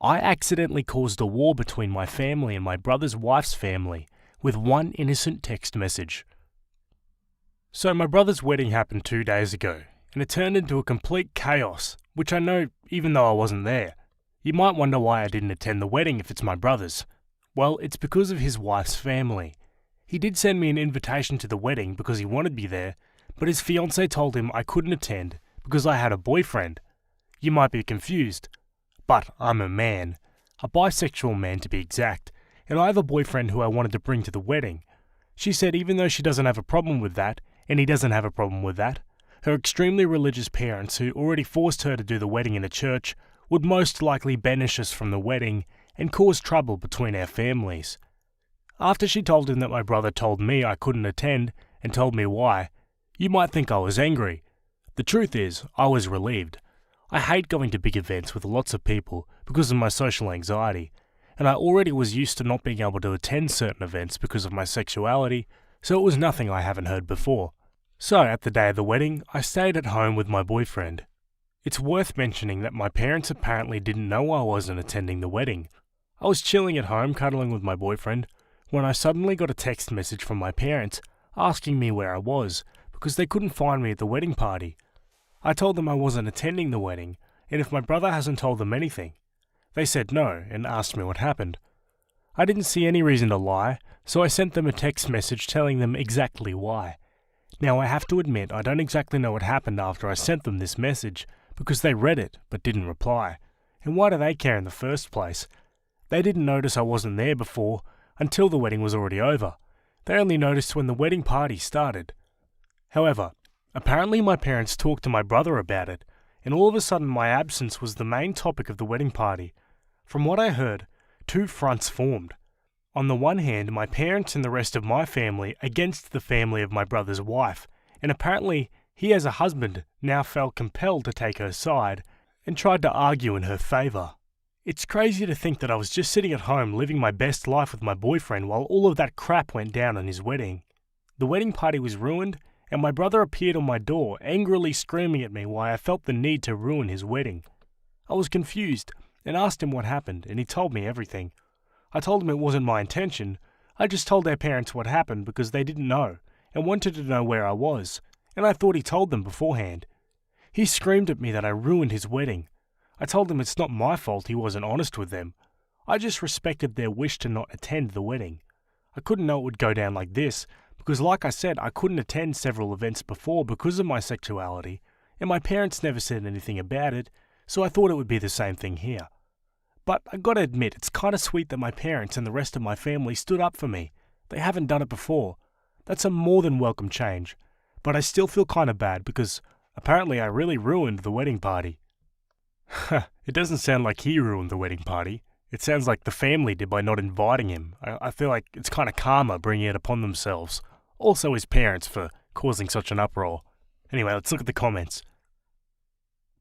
I accidentally caused a war between my family and my brother's wife's family with one innocent text message. So my brother's wedding happened 2 days ago, and it turned into a complete chaos, which I know even though I wasn't there. You might wonder why I didn't attend the wedding if it's my brother's. Well, it's because of his wife's family. He did send me an invitation to the wedding because he wanted me there, but his fiancée told him I couldn't attend because I had a boyfriend. You might be confused, but I'm a man, a bisexual man to be exact, and I have a boyfriend who I wanted to bring to the wedding. She said even though she doesn't have a problem with that, and he doesn't have a problem with that, her extremely religious parents who already forced her to do the wedding in a church would most likely banish us from the wedding and cause trouble between our families. After she told him that my brother told me I couldn't attend and told me why, you might think I was angry. The truth is, I was relieved. I hate going to big events with lots of people because of my social anxiety, and I already was used to not being able to attend certain events because of my sexuality, so it was nothing I haven't heard before. So at the day of the wedding, I stayed at home with my boyfriend. It's worth mentioning that my parents apparently didn't know I wasn't attending the wedding. I was chilling at home cuddling with my boyfriend when I suddenly got a text message from my parents asking me where I was because they couldn't find me at the wedding party. I told them I wasn't attending the wedding and if my brother hasn't told them anything. They said no and asked me what happened. I didn't see any reason to lie, so I sent them a text message telling them exactly why. Now I have to admit I don't exactly know what happened after I sent them this message because they read it but didn't reply. And why do they care in the first place? They didn't notice I wasn't there before until the wedding was already over. They only noticed when the wedding party started. However, apparently my parents talked to my brother about it, and all of a sudden my absence was the main topic of the wedding party. From what I heard, two fronts formed. On the one hand, my parents and the rest of my family against the family of my brother's wife, and apparently he as a husband now felt compelled to take her side and tried to argue in her favour. It's crazy to think that I was just sitting at home living my best life with my boyfriend while all of that crap went down on his wedding. The wedding party was ruined, and my brother appeared on my door angrily screaming at me why I felt the need to ruin his wedding. I was confused and asked him what happened, and he told me everything. I told him it wasn't my intention. I just told their parents what happened because they didn't know and wanted to know where I was, and I thought he told them beforehand. He screamed at me that I ruined his wedding. I told him it's not my fault he wasn't honest with them. I just respected their wish to not attend the wedding. I couldn't know it would go down like this because, like I said, I couldn't attend several events before because of my sexuality, and my parents never said anything about it, so I thought it would be the same thing here. But I gotta admit, it's kinda sweet that my parents and the rest of my family stood up for me. They haven't done it before. That's a more than welcome change. But I still feel kinda bad because apparently I really ruined the wedding party. It doesn't sound like he ruined the wedding party. It sounds like the family did by not inviting him. I feel like it's kinda karma bringing it upon themselves. Also his parents for causing such an uproar. Anyway, let's look at the comments.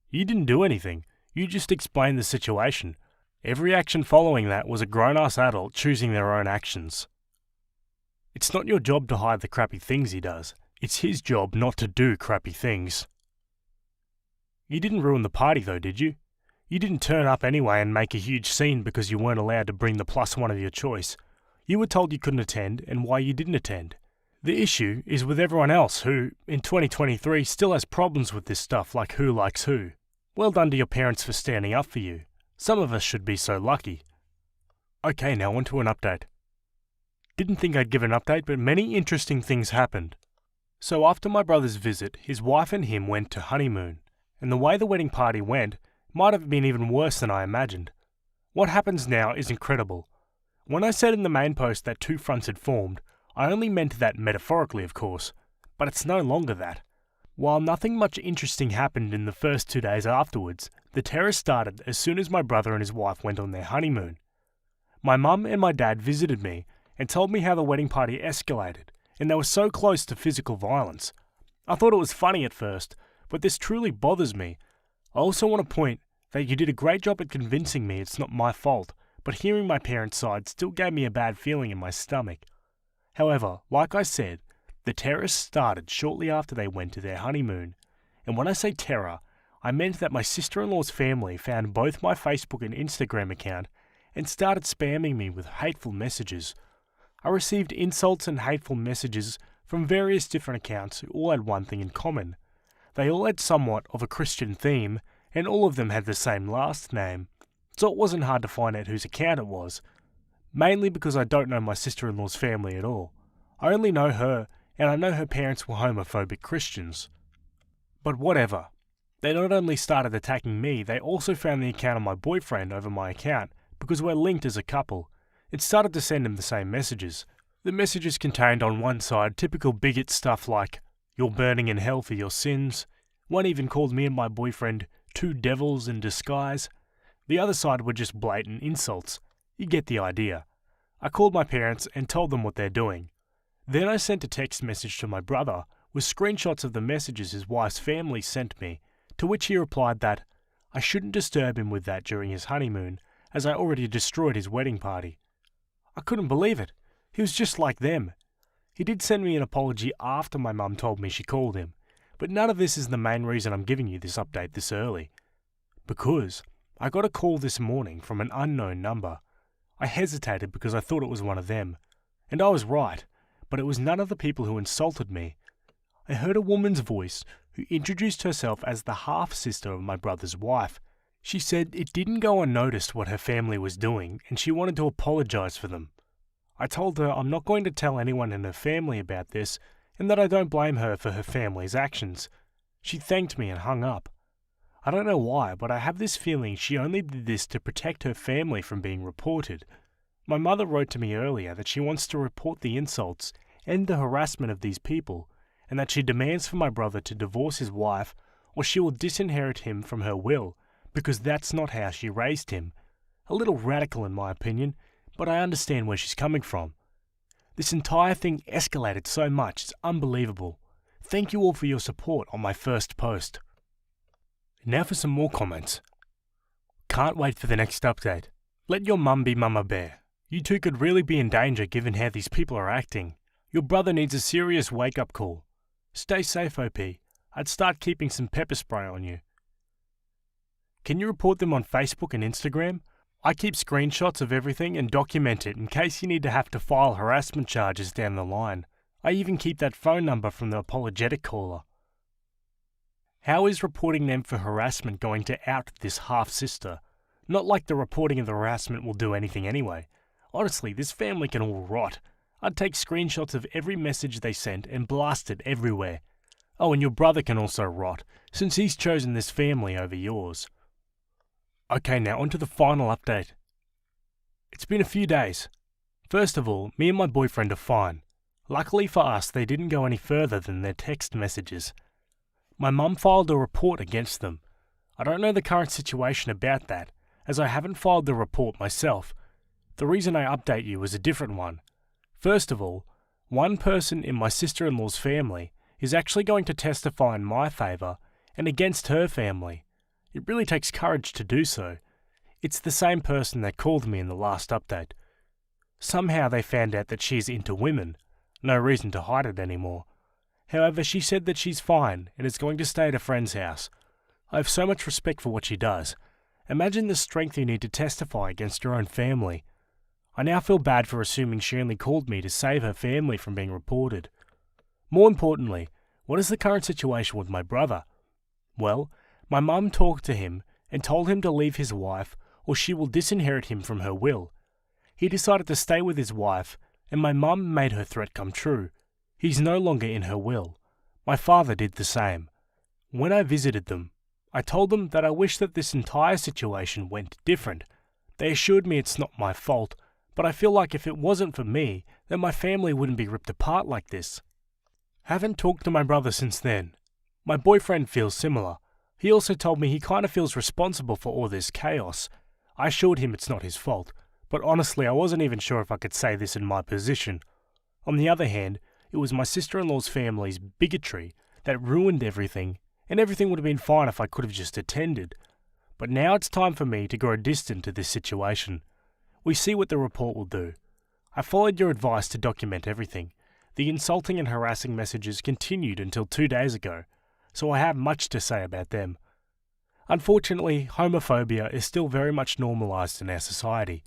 You didn't do anything. You just explained the situation. Every action following that was a grown-ass adult choosing their own actions. It's not your job to hide the crappy things he does. It's his job not to do crappy things. You didn't ruin the party though, did you? You didn't turn up anyway and make a huge scene because you weren't allowed to bring the +1 of your choice. You were told you couldn't attend and why you didn't attend. The issue is with everyone else who, in 2023, still has problems with this stuff like who likes who. Well done to your parents for standing up for you. Some of us should be so lucky. Okay, now on to an update. Didn't think I'd give an update, but many interesting things happened. So after my brother's visit, his wife and him went to honeymoon, and the way the wedding party went might have been even worse than I imagined. What happens now is incredible. When I said in the main post that two fronts had formed, I only meant that metaphorically, of course, but it's no longer that. While nothing much interesting happened in the first 2 days afterwards, the terror started as soon as my brother and his wife went on their honeymoon. My mum and my dad visited me and told me how the wedding party escalated, and they were so close to physical violence. I thought it was funny at first, but this truly bothers me. I also want to point that you did a great job at convincing me it's not my fault, but hearing my parents' side still gave me a bad feeling in my stomach. However, like I said, the terror started shortly after they went to their honeymoon, and when I say terror, I meant that my sister-in-law's family found both my Facebook and Instagram account and started spamming me with hateful messages. I received insults and hateful messages from various different accounts who all had one thing in common. They all had somewhat of a Christian theme, and all of them had the same last name, so it wasn't hard to find out whose account it was. Mainly because I don't know my sister-in-law's family at all. I only know her, and I know her parents were homophobic Christians. But whatever. They not only started attacking me, they also found the account of my boyfriend over my account, because we're linked as a couple, and started to send him the same messages. The messages contained on one side typical bigot stuff like, "You're burning in hell for your sins." One even called me and my boyfriend two devils in disguise. The other side were just blatant insults. You get the idea. I called my parents and told them what they're doing. Then I sent a text message to my brother with screenshots of the messages his wife's family sent me, to which he replied that I shouldn't disturb him with that during his honeymoon, as I already destroyed his wedding party. I couldn't believe it. He was just like them. He did send me an apology after my mum told me she called him, but none of this is the main reason I'm giving you this update this early. Because I got a call this morning from an unknown number. I hesitated because I thought it was one of them, and I was right, but it was none of the people who insulted me. I heard a woman's voice who introduced herself as the half-sister of my brother's wife. She said it didn't go unnoticed what her family was doing, and she wanted to apologize for them. I told her I'm not going to tell anyone in her family about this, and that I don't blame her for her family's actions. She thanked me and hung up. I don't know why, but I have this feeling she only did this to protect her family from being reported. My mother wrote to me earlier that she wants to report the insults and the harassment of these people, and that she demands for my brother to divorce his wife or she will disinherit him from her will, because that's not how she raised him. A little radical in my opinion, but I understand where she's coming from. This entire thing escalated so much, it's unbelievable. Thank you all for your support on my first post. Now for some more comments. Can't wait for the next update. Let your mum be Mama Bear. You two could really be in danger given how these people are acting. Your brother needs a serious wake-up call. Stay safe, OP. I'd start keeping some pepper spray on you. Can you report them on Facebook and Instagram? I keep screenshots of everything and document it in case you need to have to file harassment charges down the line. I even keep that phone number from the apologetic caller. How is reporting them for harassment going to out this half-sister? Not like the reporting of the harassment will do anything anyway. Honestly, this family can all rot. I'd take screenshots of every message they sent and blast it everywhere. Oh, and your brother can also rot, since he's chosen this family over yours. Okay, now onto the final update. It's been a few days. First of all, me and my boyfriend are fine. Luckily for us, they didn't go any further than their text messages. My mum filed a report against them. I don't know the current situation about that, as I haven't filed the report myself. The reason I update you is a different one. First of all, one person in my sister-in-law's family is actually going to testify in my favour and against her family. It really takes courage to do so. It's the same person that called me in the last update. Somehow they found out that she's into women. No reason to hide it anymore. However, she said that she's fine and is going to stay at a friend's house. I have so much respect for what she does. Imagine the strength you need to testify against your own family. I now feel bad for assuming she only called me to save her family from being reported. More importantly, what is the current situation with my brother? Well, my mum talked to him and told him to leave his wife or she will disinherit him from her will. He decided to stay with his wife and my mum made her threat come true. He's no longer in her will. My father did the same. When I visited them, I told them that I wish that this entire situation went different. They assured me it's not my fault, but I feel like if it wasn't for me, then my family wouldn't be ripped apart like this. Haven't talked to my brother since then. My boyfriend feels similar. He also told me he kind of feels responsible for all this chaos. I assured him it's not his fault, but honestly I wasn't even sure if I could say this in my position. On the other hand, it was my sister-in-law's family's bigotry that ruined everything, and everything would have been fine if I could have just attended. But now it's time for me to grow distant to this situation. We see what the report will do. I followed your advice to document everything. The insulting and harassing messages continued until 2 days ago, so I have much to say about them. Unfortunately, homophobia is still very much normalised in our society.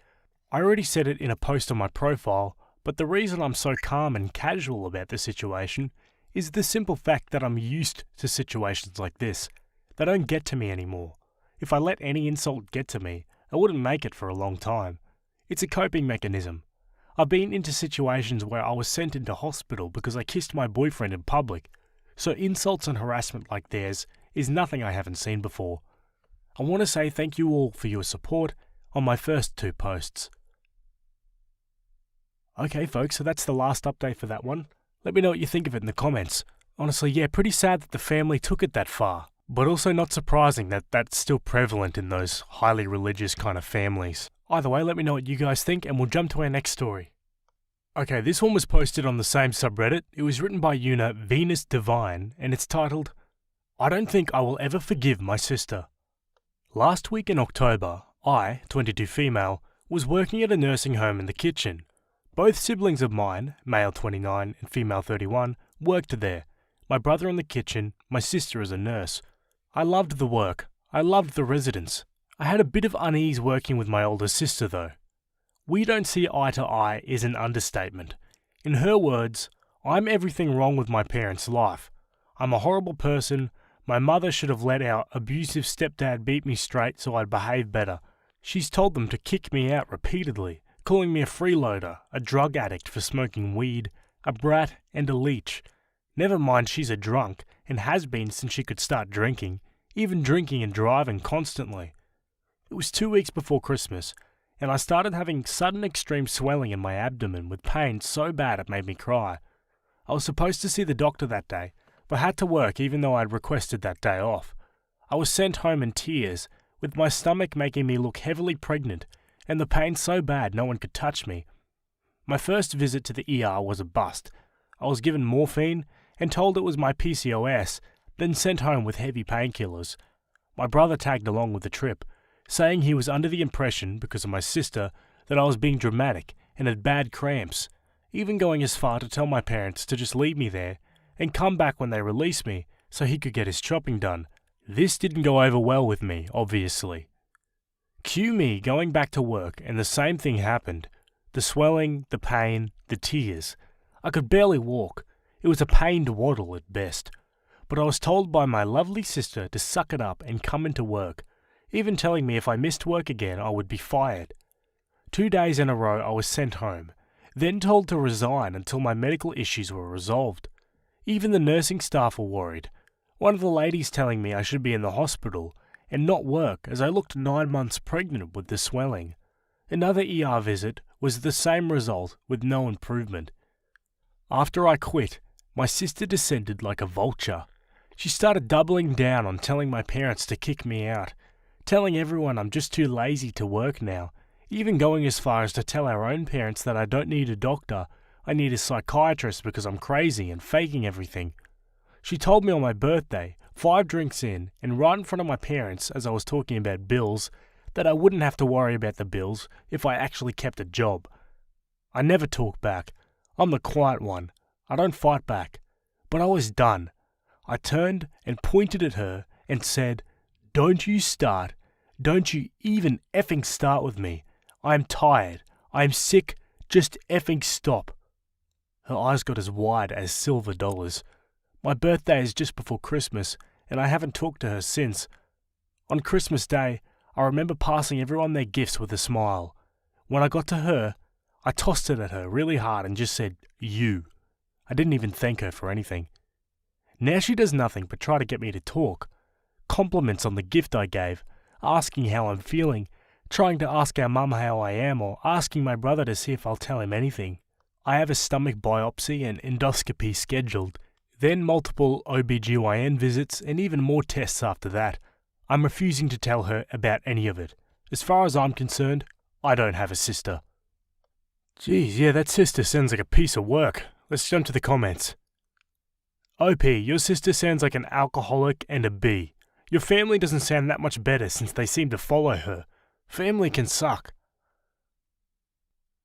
I already said it in a post on my profile, but the reason I'm so calm and casual about the situation is the simple fact that I'm used to situations like this. They don't get to me anymore. If I let any insult get to me, I wouldn't make it for a long time. It's a coping mechanism. I've been into situations where I was sent into hospital because I kissed my boyfriend in public, so insults and harassment like theirs is nothing I haven't seen before. I want to say thank you all for your support on my first 2 posts. Okay folks, so that's the last update for that one. Let me know what you think of it in the comments. Honestly, yeah, pretty sad that the family took it that far, but also not surprising that that's still prevalent in those highly religious kind of families. Either way, let me know what you guys think and we'll jump to our next story. Okay, this one was posted on the same subreddit. It was written by user Venus Divine and it's titled, I don't think I will ever forgive my sister. Last week in October, I, 22 female, was working at a nursing home in the kitchen. Both siblings of mine, male 29 and female 31, worked there. My brother in the kitchen, my sister as a nurse. I loved the work. I loved the residents. I had a bit of unease working with my older sister though. We don't see eye to eye is an understatement. In her words, I'm everything wrong with my parents' life. I'm a horrible person. My mother should have let our abusive stepdad beat me straight so I'd behave better. She's told them to kick me out repeatedly, calling me a freeloader, a drug addict for smoking weed, a brat and a leech. Never mind she's a drunk and has been since she could start drinking, even drinking and driving constantly. It was 2 weeks before Christmas, and I started having sudden extreme swelling in my abdomen with pain so bad it made me cry. I was supposed to see the doctor that day, but had to work even though I'd requested that day off. I was sent home in tears, with my stomach making me look heavily pregnant, and the pain so bad no one could touch me. My first visit to the ER was a bust. I was given morphine and told it was my PCOS, then sent home with heavy painkillers. My brother tagged along with the trip, saying he was under the impression, because of my sister, that I was being dramatic and had bad cramps, even going as far to tell my parents to just leave me there and come back when they release me so he could get his chopping done. This didn't go over well with me, obviously. Cue me going back to work and the same thing happened. The swelling, the pain, the tears. I could barely walk. It was a pained waddle at best. But I was told by my lovely sister to suck it up and come into work, even telling me if I missed work again I would be fired. 2 days in a row I was sent home, then told to resign until my medical issues were resolved. Even the nursing staff were worried. One of the ladies telling me I should be in the hospital and not work as I looked 9 months pregnant with the swelling. Another ER visit was the same result with no improvement. After I quit, my sister descended like a vulture. She started doubling down on telling my parents to kick me out, telling everyone I'm just too lazy to work now, even going as far as to tell our own parents that I don't need a doctor, I need a psychiatrist because I'm crazy and faking everything. She told me on my birthday, 5 drinks in, and right in front of my parents as I was talking about bills, that I wouldn't have to worry about the bills if I actually kept a job. I never talk back. I'm the quiet one. I don't fight back. But I was done. I turned and pointed at her and said, "Don't you start. Don't you even effing start with me. I am tired. I am sick. Just effing stop." Her eyes got as wide as silver dollars. My birthday is just before Christmas, and I haven't talked to her since. On Christmas Day, I remember passing everyone their gifts with a smile. When I got to her, I tossed it at her really hard and just said, "You." I didn't even thank her for anything. Now she does nothing but try to get me to talk. Compliments on the gift I gave, asking how I'm feeling, trying to ask our mum how I am, or asking my brother to see if I'll tell him anything. I have a stomach biopsy and endoscopy scheduled, then multiple OBGYN visits and even more tests after that. I'm refusing to tell her about any of it. As far as I'm concerned, I don't have a sister. Geez, yeah, that sister sounds like a piece of work. Let's jump to the comments. OP, your sister sounds like an alcoholic and a B. Your family doesn't sound that much better since they seem to follow her. Family can suck.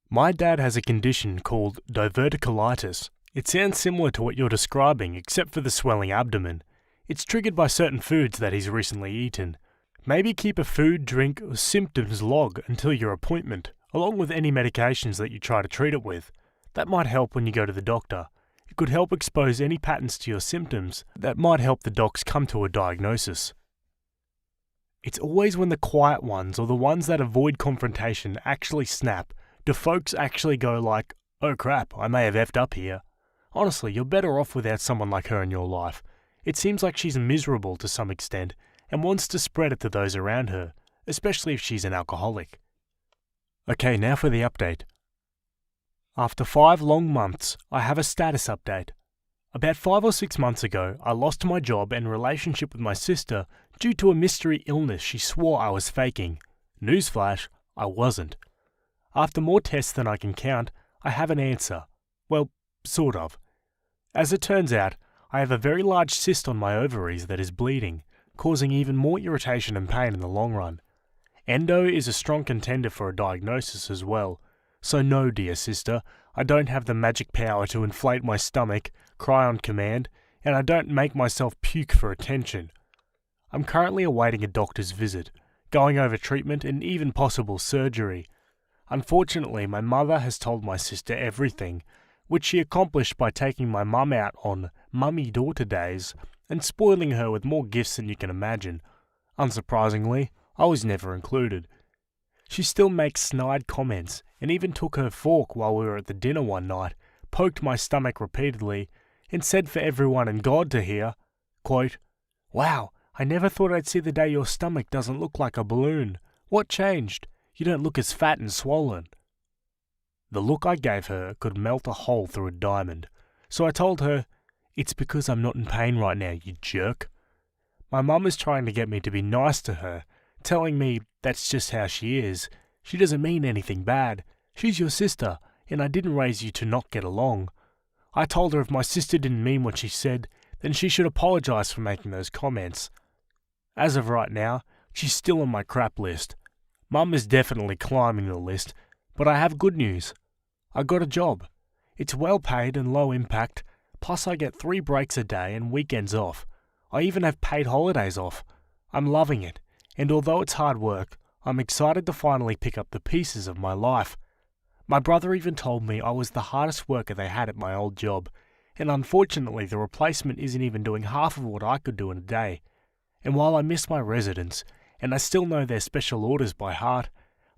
My dad has a condition called diverticulitis. It sounds similar to what you're describing except for the swelling abdomen. It's triggered by certain foods that he's recently eaten. Maybe keep a food, drink, or symptoms log until your appointment, along with any medications that you try to treat it with. That might help when you go to the doctor. It could help expose any patterns to your symptoms that might help the docs come to a diagnosis. It's always when the quiet ones or the ones that avoid confrontation actually snap, do folks actually go like, oh crap, I may have effed up here. Honestly, you're better off without someone like her in your life. It seems like she's miserable to some extent and wants to spread it to those around her, especially if she's an alcoholic. Okay, now for the update. After 5 long months, I have a status update. About 5 or 6 months ago, I lost my job and relationship with my sister due to a mystery illness she swore I was faking. Newsflash, I wasn't. After more tests than I can count, I have an answer. Well, sort of. As it turns out, I have a very large cyst on my ovaries that is bleeding, causing even more irritation and pain in the long run. Endo is a strong contender for a diagnosis as well. So no, dear sister, I don't have the magic power to inflate my stomach, cry on command, and I don't make myself puke for attention. I'm currently awaiting a doctor's visit, going over treatment and even possible surgery. Unfortunately, my mother has told my sister everything, which she accomplished by taking my mum out on mummy-daughter days and spoiling her with more gifts than you can imagine. Unsurprisingly, I was never included. She still makes snide comments and even took her fork while we were at the dinner one night, poked my stomach repeatedly, and said for everyone and God to hear, quote, "Wow, I never thought I'd see the day your stomach doesn't look like a balloon. What changed? You don't look as fat and swollen." The look I gave her could melt a hole through a diamond, so I told her, "It's because I'm not in pain right now, you jerk." My mum is trying to get me to be nice to her, telling me that's just how she is. She doesn't mean anything bad. She's your sister, and I didn't raise you to not get along. I told her if my sister didn't mean what she said, then she should apologize for making those comments. As of right now, she's still on my crap list. Mum is definitely climbing the list, but I have good news. I got a job. It's well paid and low impact, plus I get 3 breaks a day and weekends off. I even have paid holidays off. I'm loving it, and although it's hard work, I'm excited to finally pick up the pieces of my life. My brother even told me I was the hardest worker they had at my old job, and unfortunately the replacement isn't even doing half of what I could do in a day. And while I miss my residents, and I still know their special orders by heart,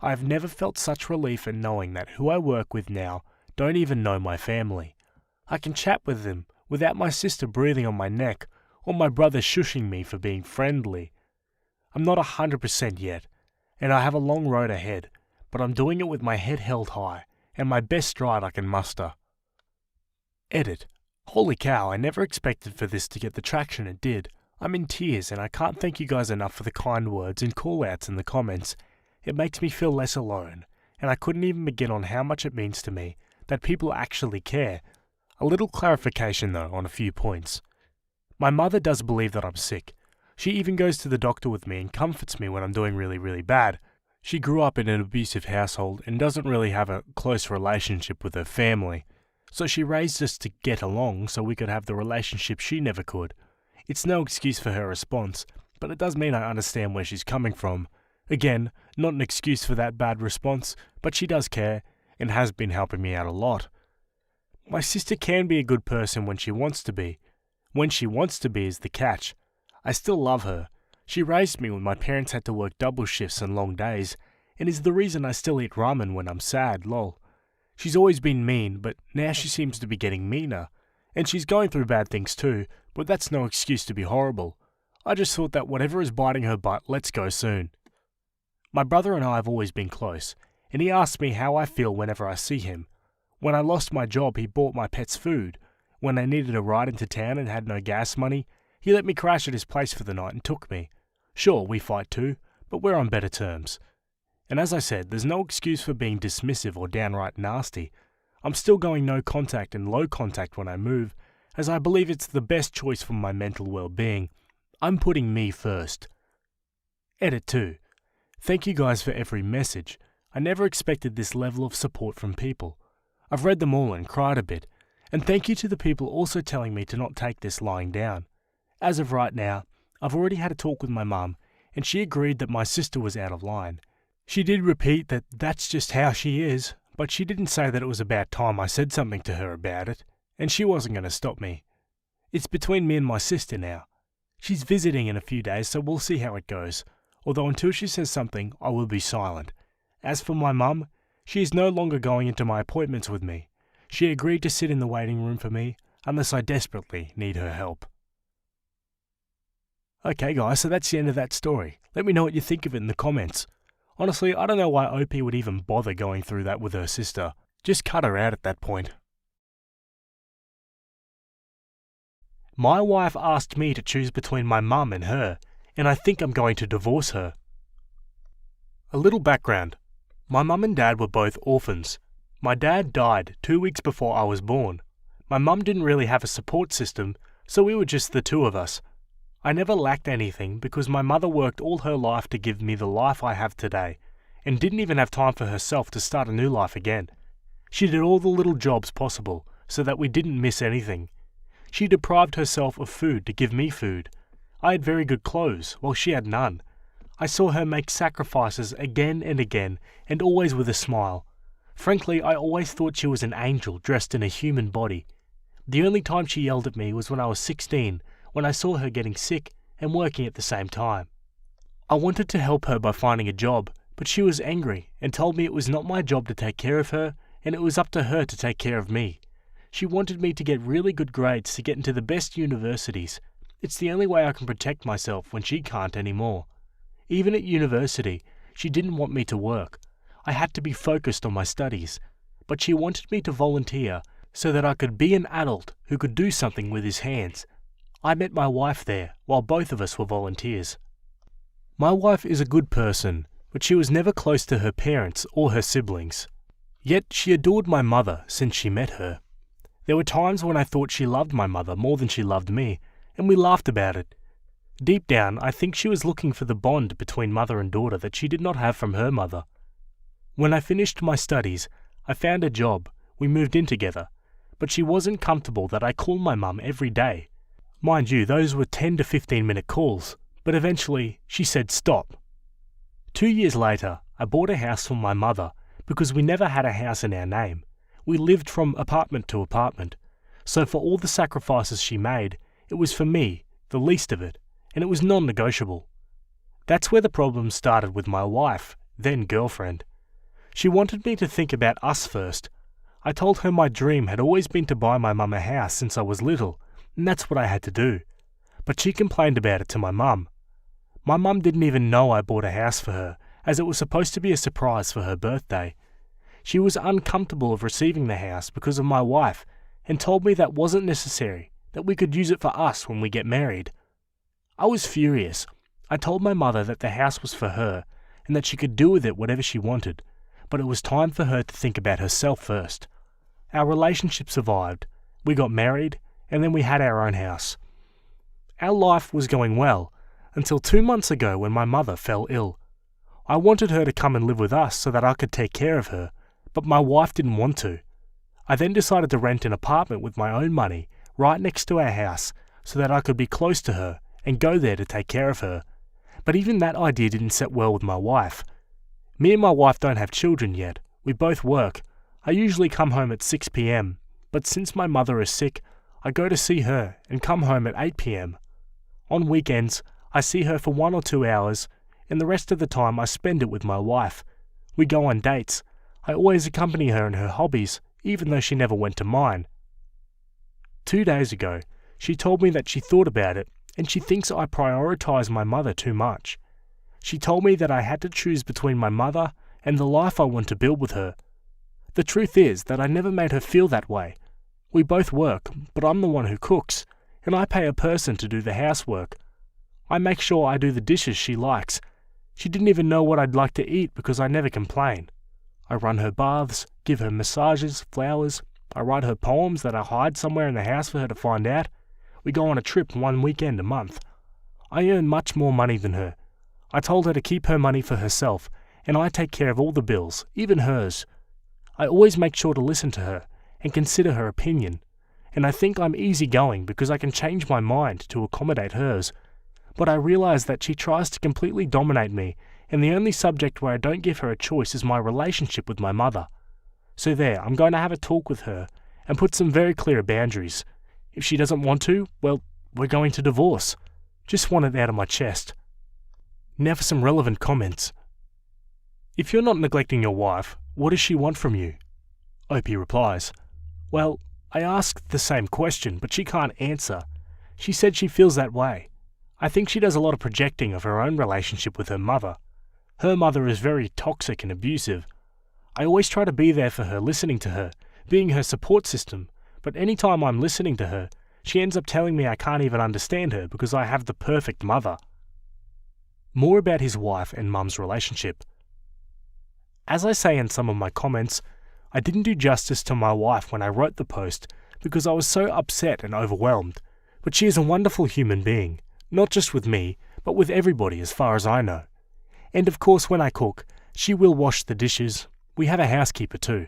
I have never felt such relief in knowing that who I work with now don't even know my family. I can chat with them without my sister breathing on my neck or my brother shushing me for being friendly. I'm not 100% yet, and I have a long road ahead, but I'm doing it with my head held high and my best stride I can muster. Edit. Holy cow, I never expected for this to get the traction it did. I'm in tears and I can't thank you guys enough for the kind words and call-outs in the comments. It makes me feel less alone, and I couldn't even begin on how much it means to me that people actually care. A little clarification though on a few points. My mother does believe that I'm sick. She even goes to the doctor with me and comforts me when I'm doing really bad. She grew up in an abusive household and doesn't really have a close relationship with her family. So she raised us to get along so we could have the relationship she never could. It's no excuse for her response, but it does mean I understand where she's coming from. Again, not an excuse for that bad response, but she does care and has been helping me out a lot. My sister can be a good person when she wants to be. When she wants to be is the catch. I still love her. She raised me when my parents had to work double shifts and long days, and is the reason I still eat ramen when I'm sad, lol. She's always been mean, but now she seems to be getting meaner. And she's going through bad things too, but that's no excuse to be horrible. I just thought that whatever is biting her butt, let's go soon. My brother and I have always been close, and he asks me how I feel whenever I see him. When I lost my job, he bought my pets food. When I needed a ride into town and had no gas money, he let me crash at his place for the night and took me. Sure, we fight too, but we're on better terms. And as I said, there's no excuse for being dismissive or downright nasty. I'm still going no contact and low contact when I move, as I believe it's the best choice for my mental well-being. I'm putting me first. Edit 2. Thank you guys for every message. I never expected this level of support from people. I've read them all and cried a bit. And thank you to the people also telling me to not take this lying down. As of right now, I've already had a talk with my mum, and she agreed that my sister was out of line. She did repeat that that's just how she is, but she didn't say that it was about time I said something to her about it, and she wasn't going to stop me. It's between me and my sister now. She's visiting in a few days, so we'll see how it goes, although until she says something, I will be silent. As for my mum, she is no longer going into my appointments with me. She agreed to sit in the waiting room for me, unless I desperately need her help. Okay guys, so that's the end of that story. Let me know what you think of it in the comments. Honestly, I don't know why Opie would even bother going through that with her sister. Just cut her out at that point. My wife asked me to choose between my mum and her, and I think I'm going to divorce her. A little background. My mum and dad were both orphans. My dad died 2 weeks before I was born. My mum didn't really have a support system, so we were just the two of us. I never lacked anything because my mother worked all her life to give me the life I have today, and didn't even have time for herself to start a new life again. She did all the little jobs possible so that we didn't miss anything. She deprived herself of food to give me food. I had very good clothes, while she had none. I saw her make sacrifices again and again, and always with a smile. Frankly, I always thought she was an angel dressed in a human body. The only time she yelled at me was when I was 16, when I saw her getting sick and working at the same time. I wanted to help her by finding a job, but she was angry and told me it was not my job to take care of her, and it was up to her to take care of me. She wanted me to get really good grades to get into the best universities. It's the only way I can protect myself when she can't anymore. Even at university, she didn't want me to work. I had to be focused on my studies, but she wanted me to volunteer so that I could be an adult who could do something with his hands. I met my wife there, while both of us were volunteers. My wife is a good person, but she was never close to her parents or her siblings. Yet she adored my mother since she met her. There were times when I thought she loved my mother more than she loved me, and we laughed about it. Deep down, I think she was looking for the bond between mother and daughter that she did not have from her mother. When I finished my studies, I found a job, we moved in together, but she wasn't comfortable that I called my mum every day. Mind you, those were 10 to 15 minute calls, but eventually she said stop. 2 years later, I bought a house for my mother because we never had a house in our name. We lived from apartment to apartment, so for all the sacrifices she made, it was for me, the least of it, and it was non-negotiable. That's where the problem started with my wife, then girlfriend. She wanted me to think about us first. I told her my dream had always been to buy my mum a house since I was little, and that's what I had to do. But she complained about it to my mum. My mum didn't even know I bought a house for her, as it was supposed to be a surprise for her birthday. She was uncomfortable of receiving the house because of my wife, and told me that wasn't necessary, that we could use it for us when we get married. I was furious. I told my mother that the house was for her, and that she could do with it whatever she wanted, but it was time for her to think about herself first. Our relationship survived. We got married, and then we had our own house. Our life was going well, until 2 months ago when my mother fell ill. I wanted her to come and live with us so that I could take care of her, but my wife didn't want to. I then decided to rent an apartment with my own money right next to our house so that I could be close to her and go there to take care of her. But even that idea didn't set well with my wife. Me and my wife don't have children yet. We both work. I usually come home at 6 p.m, but since my mother is sick, I go to see her and come home at 8 p.m. On weekends, I see her for 1 or 2 hours, and the rest of the time I spend it with my wife. We go on dates. I always accompany her in her hobbies, even though she never went to mine. 2 days ago, she told me that she thought about it, and she thinks I prioritize my mother too much. She told me that I had to choose between my mother and the life I want to build with her. The truth is that I never made her feel that way. We both work, but I'm the one who cooks, and I pay a person to do the housework. I make sure I do the dishes she likes. She didn't even know what I'd like to eat because I never complain. I run her baths, give her massages, flowers. I write her poems that I hide somewhere in the house for her to find out. We go on a trip 1 weekend a month. I earn much more money than her. I told her to keep her money for herself, and I take care of all the bills, even hers. I always make sure to listen to her and consider her opinion, and I think I'm easygoing because I can change my mind to accommodate hers. but I realize that she tries to completely dominate me, and the only subject where I don't give her a choice is my relationship with my mother. So there, I'm going to have a talk with her and put some very clear boundaries. If she doesn't want to, well, we're going to divorce. Just want it out of my chest. Now for some relevant comments. If you're not neglecting your wife, what does she want from you? Opie replies, well, I asked the same question, but she can't answer. She said she feels that way. I think she does a lot of projecting of her own relationship with her mother. Her mother is very toxic and abusive. I always try to be there for her, listening to her, being her support system, but any time I'm listening to her, she ends up telling me I can't even understand her because I have the perfect mother. More about his wife and mum's relationship. As I say in some of my comments, I didn't do justice to my wife when I wrote the post because I was so upset and overwhelmed, but she is a wonderful human being, not just with me, but with everybody as far as I know. And of course when I cook, she will wash the dishes. We have a housekeeper too.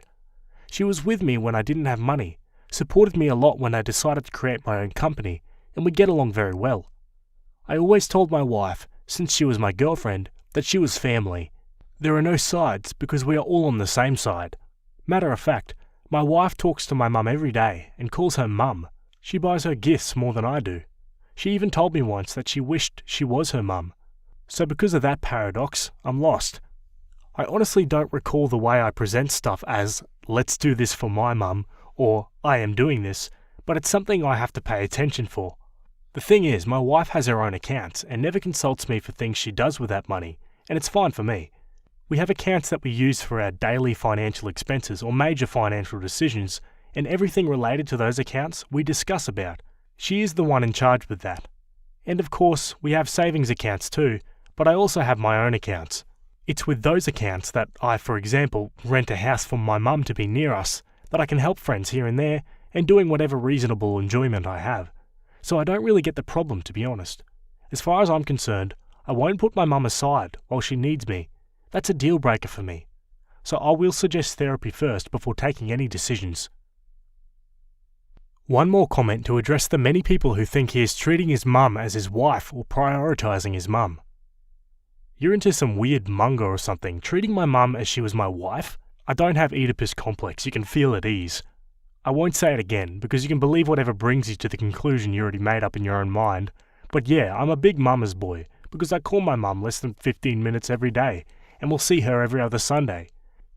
She was with me when I didn't have money, supported me a lot when I decided to create my own company, and we get along very well. I always told my wife, since she was my girlfriend, that she was family. There are no sides because we are all on the same side. Matter of fact, my wife talks to my mum every day and calls her mum. She buys her gifts more than I do. She even told me once that she wished she was her mum. So because of that paradox, I'm lost. I honestly don't recall the way I present stuff as, let's do this for my mum, or I am doing this, but it's something I have to pay attention for. The thing is, my wife has her own accounts and never consults me for things she does with that money, and it's fine for me. We have accounts that we use for our daily financial expenses or major financial decisions, and everything related to those accounts we discuss about. She is the one in charge with that. And of course, we have savings accounts too, but I also have my own accounts. It's with those accounts that I, for example, rent a house for my mum to be near us, that I can help friends here and there, and doing whatever reasonable enjoyment I have. So I don't really get the problem, to be honest. As far as I'm concerned, I won't put my mum aside while she needs me. That's a deal breaker for me. So I will suggest therapy first before taking any decisions. One more comment to address the many people who think he is treating his mum as his wife or prioritising his mum. You're into some weird manga or something, treating my mum as she was my wife? I don't have Oedipus complex, you can feel at ease. I won't say it again, because you can believe whatever brings you to the conclusion you already made up in your own mind. But yeah, I'm a big mama's boy, because I call my mum less than 15 minutes every day, and will see her every other Sunday.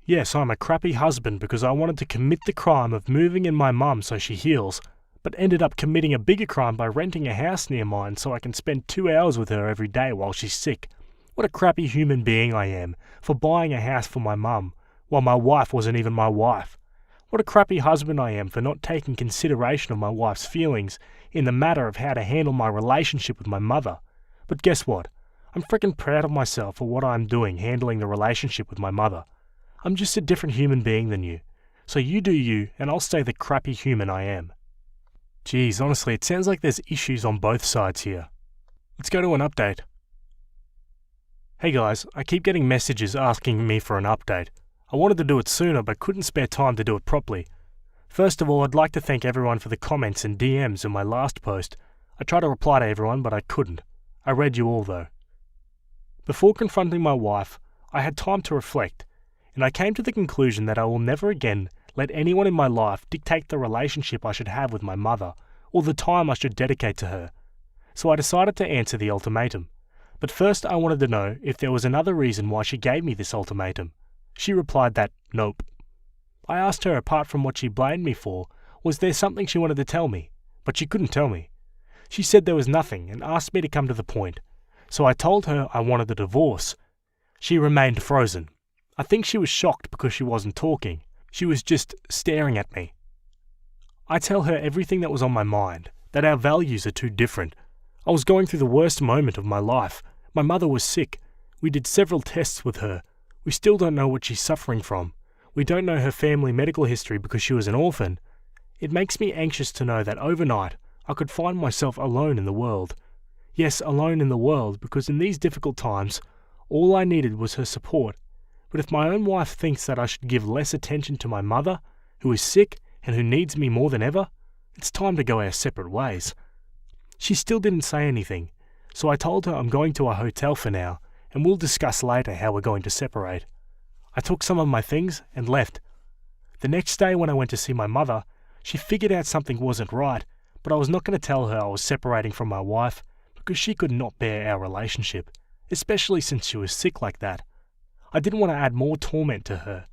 Yes, I'm a crappy husband because I wanted to commit the crime of moving in my mum so she heals, but ended up committing a bigger crime by renting a house near mine so I can spend 2 hours with her every day while she's sick. What a crappy human being I am for buying a house for my mum, while my wife wasn't even my wife. What a crappy husband I am for not taking consideration of my wife's feelings in the matter of how to handle my relationship with my mother. But guess what? I'm freaking proud of myself for what I'm doing handling the relationship with my mother. I'm just a different human being than you. So you do you, and I'll stay the crappy human I am. Geez, honestly, it sounds like there's issues on both sides here. Let's go to an update. Hey guys, I keep getting messages asking me for an update. I wanted to do it sooner but couldn't spare time to do it properly. First of all, I'd like to thank everyone for the comments and DMs in my last post. I tried to reply to everyone but I couldn't. I read you all though. Before confronting my wife, I had time to reflect, and I came to the conclusion that I will never again let anyone in my life dictate the relationship I should have with my mother or the time I should dedicate to her. So I decided to answer the ultimatum. But first I wanted to know if there was another reason why she gave me this ultimatum. She replied that, nope. I asked her, apart from what she blamed me for, was there something she wanted to tell me, but she couldn't tell me. She said there was nothing and asked me to come to the point. So I told her I wanted a divorce. She remained frozen. I think she was shocked because she wasn't talking. She was just staring at me. I tell her everything that was on my mind, that our values are too different. I was going through the worst moment of my life. My mother was sick. We did several tests with her. We still don't know what she's suffering from. We don't know her family medical history because she was an orphan. It makes me anxious to know that overnight I could find myself alone in the world. Yes, alone in the world, because in these difficult times, all I needed was her support. But if my own wife thinks that I should give less attention to my mother, who is sick and who needs me more than ever, it's time to go our separate ways. She still didn't say anything, so I told her I'm going to a hotel for now, and we'll discuss later how we're going to separate. I took some of my things and left. The next day when I went to see my mother, she figured out something wasn't right, but I was not going to tell her I was separating from my wife because she could not bear our relationship, especially since she was sick like that. I didn't want to add more torment to her.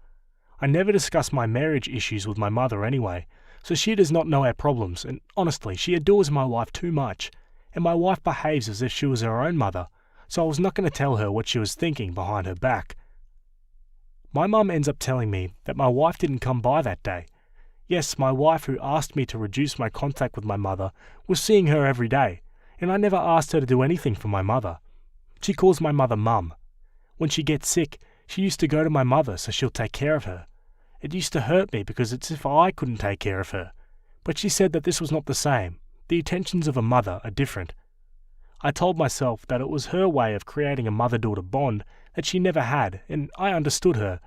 I never discussed my marriage issues with my mother anyway, so she does not know our problems, and honestly, she adores my wife too much, and my wife behaves as if she was her own mother, so I was not going to tell her what she was thinking behind her back. My mum ends up telling me that my wife didn't come by that day. Yes, my wife, who asked me to reduce my contact with my mother, was seeing her every day, and I never asked her to do anything for my mother. She calls my mother Mum. When she gets sick, she used to go to my mother so she'll take care of her. It used to hurt me because it's as if I couldn't take care of her, but she said that this was not the same. The attentions of a mother are different. I told myself that it was her way of creating a mother-daughter bond that she never had, and I understood her.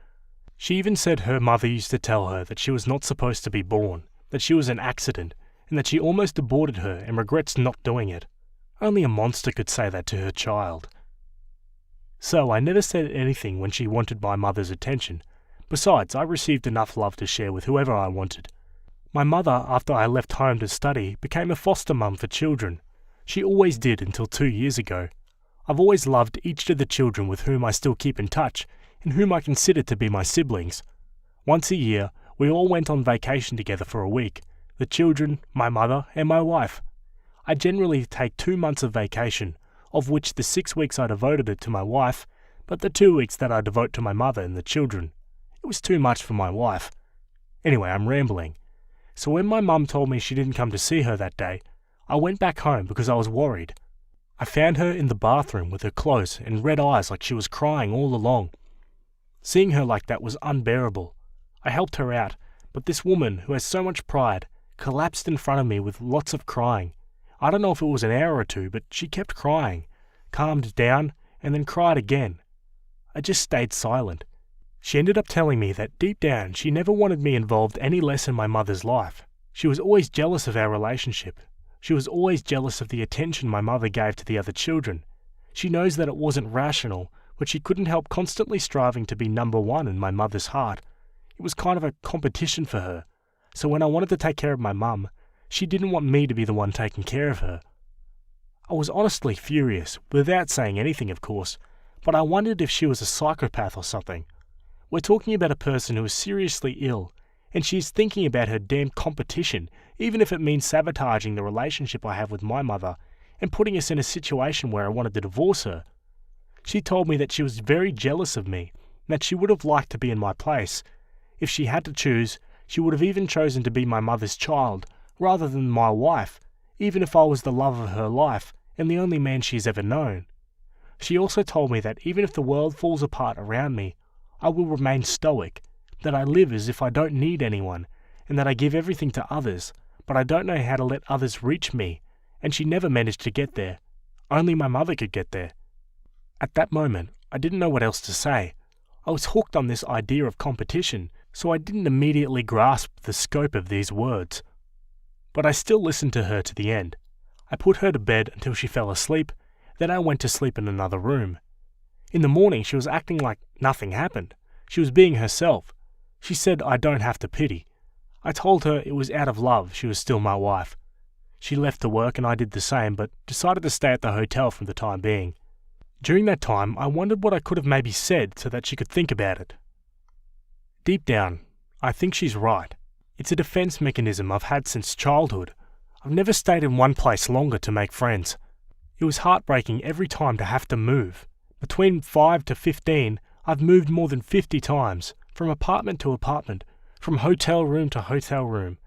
She even said her mother used to tell her that she was not supposed to be born, that she was an accident, and that she almost aborted her and regrets not doing it. Only a monster could say that to her child. So I never said anything when she wanted my mother's attention. Besides, I received enough love to share with whoever I wanted. My mother, after I left home to study, became a foster mum for children. She always did until 2 years ago. I've always loved each of the children with whom I still keep in touch, and whom I consider to be my siblings. Once a year, we all went on vacation together for a week, the children, my mother, and my wife. I generally take 2 months of vacation, of which the 6 weeks I devoted it to my wife, but the 2 weeks that I devote to my mother and the children. It was too much for my wife. Anyway, I'm rambling. So when my mum told me she didn't come to see her that day, I went back home because I was worried. I found her in the bathroom with her clothes and red eyes like she was crying all along. Seeing her like that was unbearable. I helped her out, but this woman, who has so much pride, collapsed in front of me with lots of crying. I don't know if it was an hour or two, but she kept crying, calmed down, and then cried again. I just stayed silent. She ended up telling me that deep down she never wanted me involved any less in my mother's life. She was always jealous of our relationship. She was always jealous of the attention my mother gave to the other children. She knows that it wasn't rational, but she couldn't help constantly striving to be number one in my mother's heart. It was kind of a competition for her. So when I wanted to take care of my mum, she didn't want me to be the one taking care of her. I was honestly furious, without saying anything of course, but I wondered if she was a psychopath or something. We're talking about a person who is seriously ill, and she's thinking about her damn competition, even if it means sabotaging the relationship I have with my mother and putting us in a situation where I wanted to divorce her. She told me that she was very jealous of me, and that she would have liked to be in my place. If she had to choose, she would have even chosen to be my mother's child, rather than my wife, even if I was the love of her life and the only man she's ever known. She also told me that even if the world falls apart around me, I will remain stoic, that I live as if I don't need anyone, and that I give everything to others, but I don't know how to let others reach me, and she never managed to get there. Only my mother could get there. At that moment, I didn't know what else to say. I was hooked on this idea of competition, so I didn't immediately grasp the scope of these words. But I still listened to her to the end. I put her to bed until she fell asleep, then I went to sleep in another room. In the morning, she was acting like nothing happened. She was being herself. She said I don't have to pity. I told her it was out of love, she was still my wife. She left to work and I did the same, but decided to stay at the hotel for the time being. During that time, I wondered what I could have maybe said so that she could think about it. Deep down, I think she's right. It's a defense mechanism I've had since childhood. I've never stayed in one place longer to make friends. It was heartbreaking every time to have to move. Between 5 to 15, I've moved more than 50 times, from apartment to apartment, from hotel room to hotel room.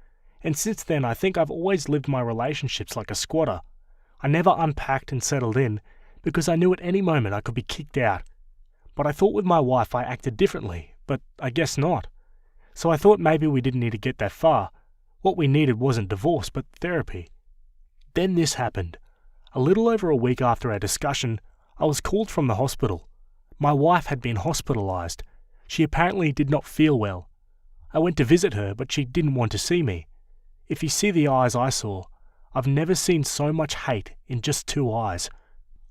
And since then, I think I've always lived my relationships like a squatter. I never unpacked and settled in, because I knew at any moment I could be kicked out. But I thought with my wife I acted differently, but I guess not. So I thought maybe we didn't need to get that far. What we needed wasn't divorce, but therapy. Then this happened. A little over a week after our discussion, I was called from the hospital. My wife had been hospitalized. She apparently did not feel well. I went to visit her, but she didn't want to see me. If you see the eyes I saw, I've never seen so much hate in just 2 eyes.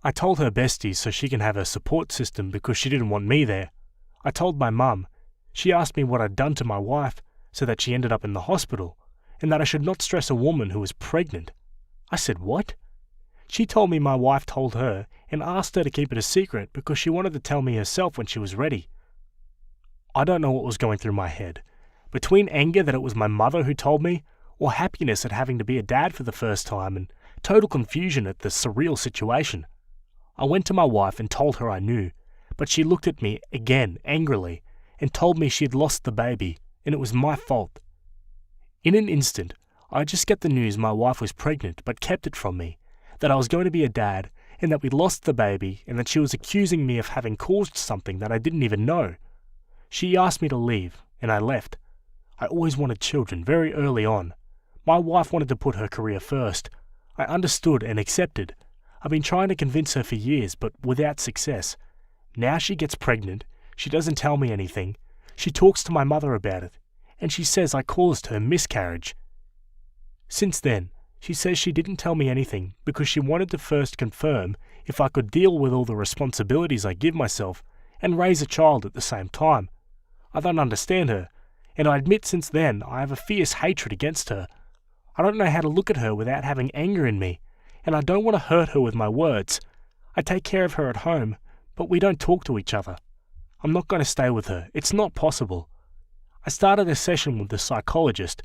I told her besties so she can have her support system because she didn't want me there. I told my mum. She asked me what I'd done to my wife so that she ended up in the hospital, and that I should not stress a woman who was pregnant. I said, what? She told me my wife told her and asked her to keep it a secret because she wanted to tell me herself when she was ready. I don't know what was going through my head. Between anger that it was my mother who told me, or happiness at having to be a dad for the first time, and total confusion at the surreal situation. I went to my wife and told her I knew, but she looked at me again angrily and told me she had lost the baby and it was my fault. In an instant, I just got the news my wife was pregnant but kept it from me, that I was going to be a dad and that we'd lost the baby and that she was accusing me of having caused something that I didn't even know. She asked me to leave and I left. I always wanted children very early on. My wife wanted to put her career first. I understood and accepted. I've been trying to convince her for years, but without success. Now she gets pregnant. She doesn't tell me anything. She talks to my mother about it, and she says I caused her miscarriage. Since then, she says she didn't tell me anything because she wanted to first confirm if I could deal with all the responsibilities I give myself and raise a child at the same time. I don't understand her, and I admit since then I have a fierce hatred against her. I don't know how to look at her without having anger in me, and I don't want to hurt her with my words. I take care of her at home, but we don't talk to each other. I'm not going to stay with her. It's not possible. I started a session with the psychologist.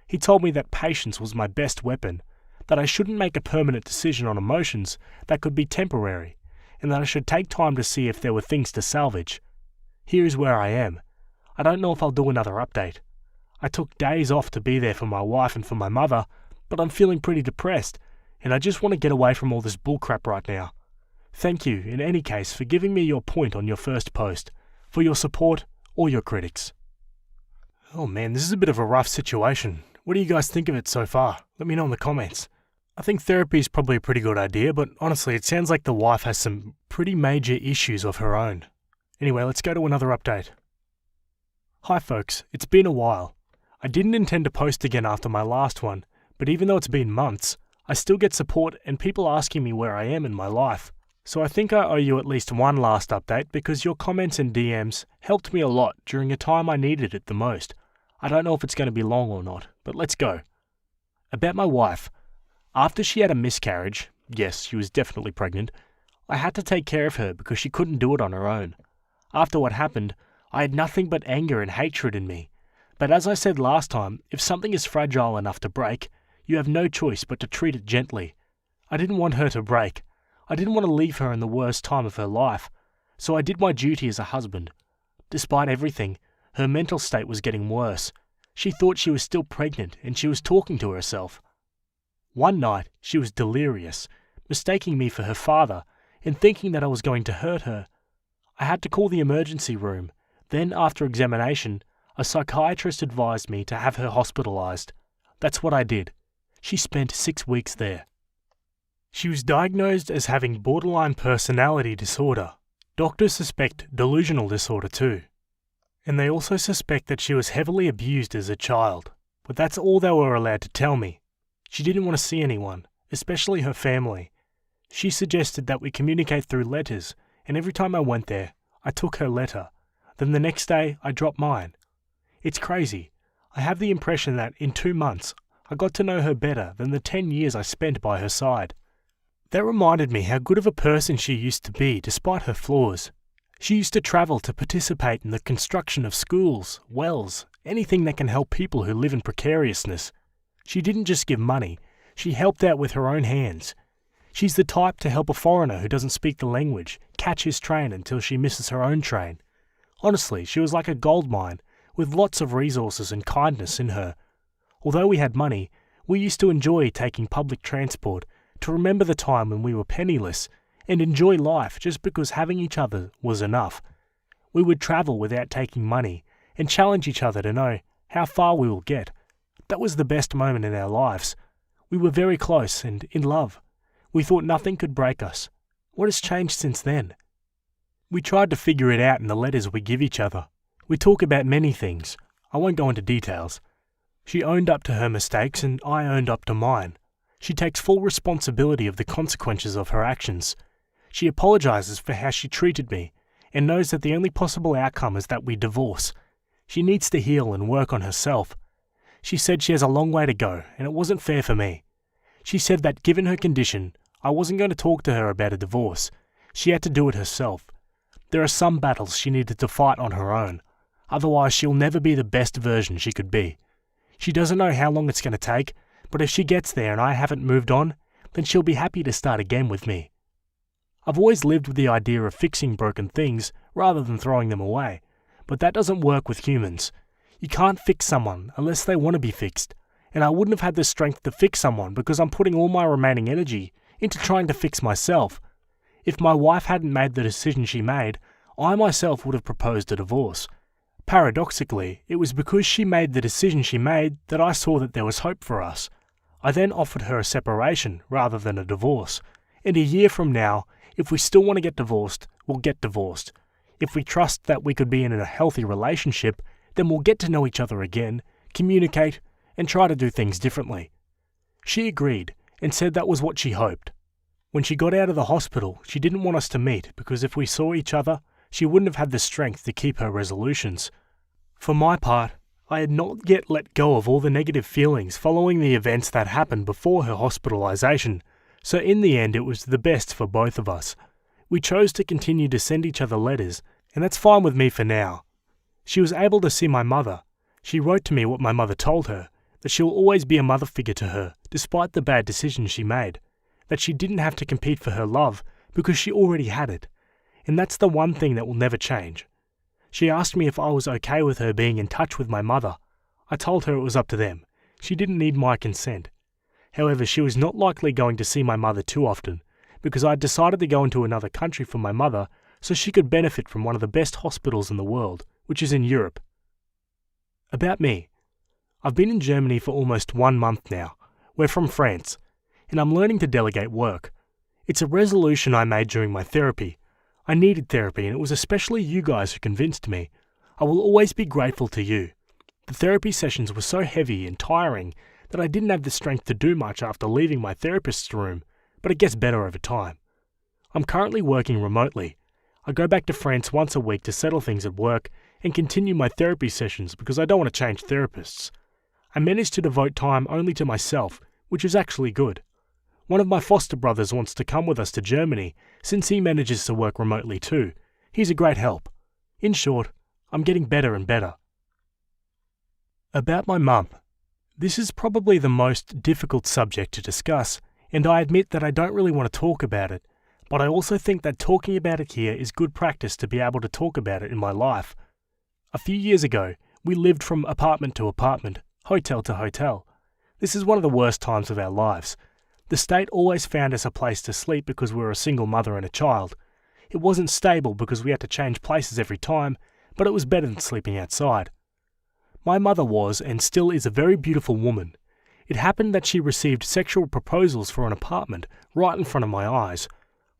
He told me that patience was my best weapon, that I shouldn't make a permanent decision on emotions that could be temporary, and that I should take time to see if there were things to salvage. Here is where I am. I don't know if I'll do another update. I took days off to be there for my wife and for my mother, but I'm feeling pretty depressed, and I just want to get away from all this bullcrap right now. Thank you, in any case, for giving me your point on your first post, for your support or your critics. Oh man, this is a bit of a rough situation. What do you guys think of it so far? Let me know in the comments. I think therapy is probably a pretty good idea, but honestly, it sounds like the wife has some pretty major issues of her own. Anyway, let's go to another update. Hi folks, it's been a while. I didn't intend to post again after my last one, but even though it's been months, I still get support and people asking me where I am in my life. So I think I owe you at least one last update because your comments and DMs helped me a lot during a time I needed it the most. I don't know if it's going to be long or not, but let's go. About my wife. After she had a miscarriage, yes, she was definitely pregnant, I had to take care of her because she couldn't do it on her own. After what happened, I had nothing but anger and hatred in me. But as I said last time, if something is fragile enough to break, you have no choice but to treat it gently. I didn't want her to break. I didn't want to leave her in the worst time of her life, so I did my duty as a husband. Despite everything, her mental state was getting worse. She thought she was still pregnant and she was talking to herself. One night, she was delirious, mistaking me for her father and thinking that I was going to hurt her. I had to call the emergency room. Then, after examination, a psychiatrist advised me to have her hospitalized. That's what I did. She spent 6 weeks there. She was diagnosed as having borderline personality disorder. Doctors suspect delusional disorder too. And they also suspect that she was heavily abused as a child. But that's all they were allowed to tell me. She didn't want to see anyone, especially her family. She suggested that we communicate through letters, and every time I went there, I took her letter. Then the next day, I dropped mine. It's crazy. I have the impression that in 2 months, I got to know her better than the 10 years I spent by her side. That reminded me how good of a person she used to be despite her flaws. She used to travel to participate in the construction of schools, wells, anything that can help people who live in precariousness. She didn't just give money, she helped out with her own hands. She's the type to help a foreigner who doesn't speak the language catch his train until she misses her own train. Honestly, she was like a gold mine, with lots of resources and kindness in her. Although we had money, we used to enjoy taking public transport to remember the time when we were penniless and enjoy life just because having each other was enough. We would travel without taking money and challenge each other to know how far we will get. That was the best moment in our lives. We were very close and in love. We thought nothing could break us. What has changed since then? We tried to figure it out in the letters we give each other. We talk about many things. I won't go into details. She owned up to her mistakes and I owned up to mine. She takes full responsibility of the consequences of her actions. She apologizes for how she treated me and knows that the only possible outcome is that we divorce. She needs to heal and work on herself. She said she has a long way to go and it wasn't fair for me. She said that given her condition, I wasn't going to talk to her about a divorce. She had to do it herself. There are some battles she needed to fight on her own. Otherwise, she'll never be the best version she could be. She doesn't know how long it's going to take, but if she gets there and I haven't moved on, then she'll be happy to start again with me. I've always lived with the idea of fixing broken things rather than throwing them away, but that doesn't work with humans. You can't fix someone unless they want to be fixed, and I wouldn't have had the strength to fix someone because I'm putting all my remaining energy into trying to fix myself. If my wife hadn't made the decision she made, I myself would have proposed a divorce. Paradoxically, it was because she made the decision she made that I saw that there was hope for us. I then offered her a separation rather than a divorce, and a year from now, if we still want to get divorced, we'll get divorced. If we trust that we could be in a healthy relationship, then we'll get to know each other again, communicate, and try to do things differently. She agreed and said that was what she hoped. When she got out of the hospital, she didn't want us to meet because if we saw each other, she wouldn't have had the strength to keep her resolutions. For my part, I had not yet let go of all the negative feelings following the events that happened before her hospitalization, so in the end it was the best for both of us. We chose to continue to send each other letters, and that's fine with me for now. She was able to see my mother. She wrote to me what my mother told her, that she'll always be a mother figure to her, despite the bad decisions she made, that she didn't have to compete for her love because she already had it, and that's the one thing that will never change. She asked me if I was okay with her being in touch with my mother. I told her it was up to them. She didn't need my consent. However, she was not likely going to see my mother too often, because I'd decided to go into another country for my mother so she could benefit from one of the best hospitals in the world, which is in Europe. About me. I've been in Germany for almost 1 month now. We're from France, and I'm learning to delegate work. It's a resolution I made during my therapy. I needed therapy, and it was especially you guys who convinced me. I will always be grateful to you. The therapy sessions were so heavy and tiring that I didn't have the strength to do much after leaving my therapist's room, but it gets better over time. I'm currently working remotely. I go back to France once a week to settle things at work and continue my therapy sessions because I don't want to change therapists. I managed to devote time only to myself, which is actually good. One of my foster brothers wants to come with us to Germany since he manages to work remotely too. He's a great help. In short, I'm getting better and better. About my mum. This is probably the most difficult subject to discuss, and I admit that I don't really want to talk about it, but I also think that talking about it here is good practice to be able to talk about it in my life. A few years ago, we lived from apartment to apartment, hotel to hotel. This is one of the worst times of our lives. The state always found us a place to sleep because we were a single mother and a child. It wasn't stable because we had to change places every time, but it was better than sleeping outside. My mother was and still is a very beautiful woman. It happened that she received sexual proposals for an apartment right in front of my eyes.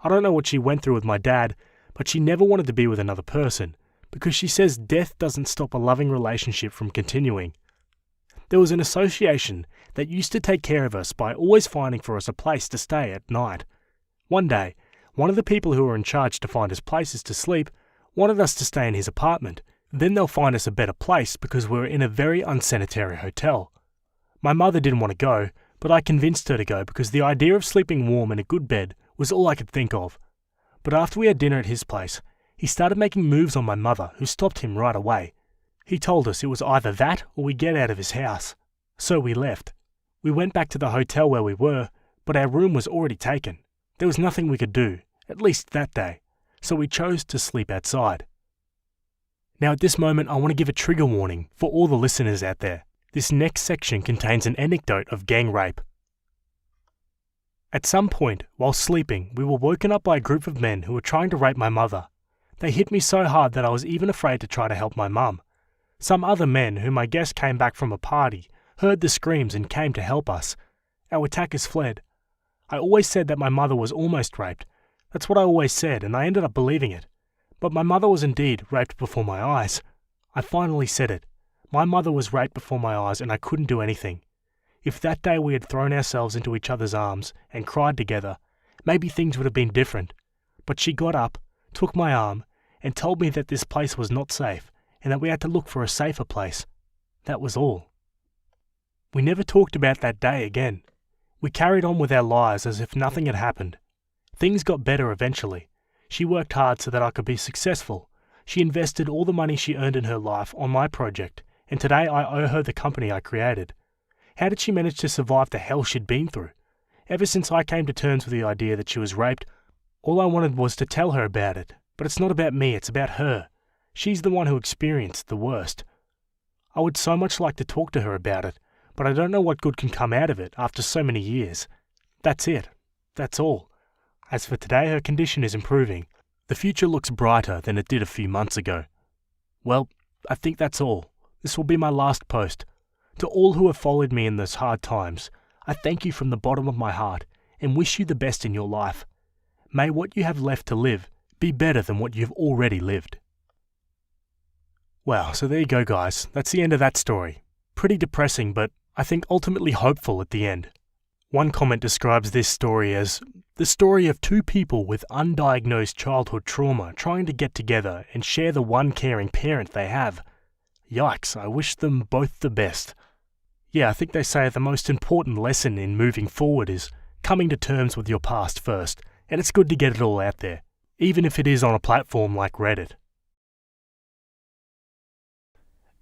I don't know what she went through with my dad, but she never wanted to be with another person because she says death doesn't stop a loving relationship from continuing. There was an association that used to take care of us by always finding for us a place to stay at night. One day, one of the people who were in charge to find us places to sleep wanted us to stay in his apartment. Then they'll find us a better place because we were in a very unsanitary hotel. My mother didn't want to go, but I convinced her to go because the idea of sleeping warm in a good bed was all I could think of. But after we had dinner at his place, he started making moves on my mother, who stopped him right away. He told us it was either that or we get out of his house. So we left. We went back to the hotel where we were, but our room was already taken. There was nothing we could do, at least that day, so we chose to sleep outside. Now at this moment I want to give a trigger warning for all the listeners out there. This next section contains an anecdote of gang rape. At some point, while sleeping, we were woken up by a group of men who were trying to rape my mother. They hit me so hard that I was even afraid to try to help my mum. Some other men, whom I guess came back from a party, heard the screams and came to help us. Our attackers fled. I always said that my mother was almost raped. That's what I always said, and I ended up believing it. But my mother was indeed raped before my eyes. I finally said it. My mother was raped before my eyes and I couldn't do anything. If that day we had thrown ourselves into each other's arms and cried together, maybe things would have been different. But she got up, took my arm, and told me that this place was not safe and that we had to look for a safer place. That was all. We never talked about that day again. We carried on with our lives as if nothing had happened. Things got better eventually. She worked hard so that I could be successful. She invested all the money she earned in her life on my project, and today I owe her the company I created. How did she manage to survive the hell she'd been through? Ever since I came to terms with the idea that she was raped, all I wanted was to tell her about it. But it's not about me, it's about her. She's the one who experienced the worst. I would so much like to talk to her about it, but I don't know what good can come out of it after so many years. That's it. That's all. As for today, her condition is improving. The future looks brighter than it did a few months ago. Well, I think that's all. This will be my last post. To all who have followed me in those hard times, I thank you from the bottom of my heart and wish you the best in your life. May what you have left to live be better than what you've already lived. Wow, so there you go, guys. That's the end of that story. Pretty depressing, but I think ultimately hopeful at the end. One comment describes this story as the story of two people with undiagnosed childhood trauma trying to get together and share the one caring parent they have. Yikes, I wish them both the best. Yeah, I think they say the most important lesson in moving forward is coming to terms with your past first, and it's good to get it all out there, even if it is on a platform like Reddit.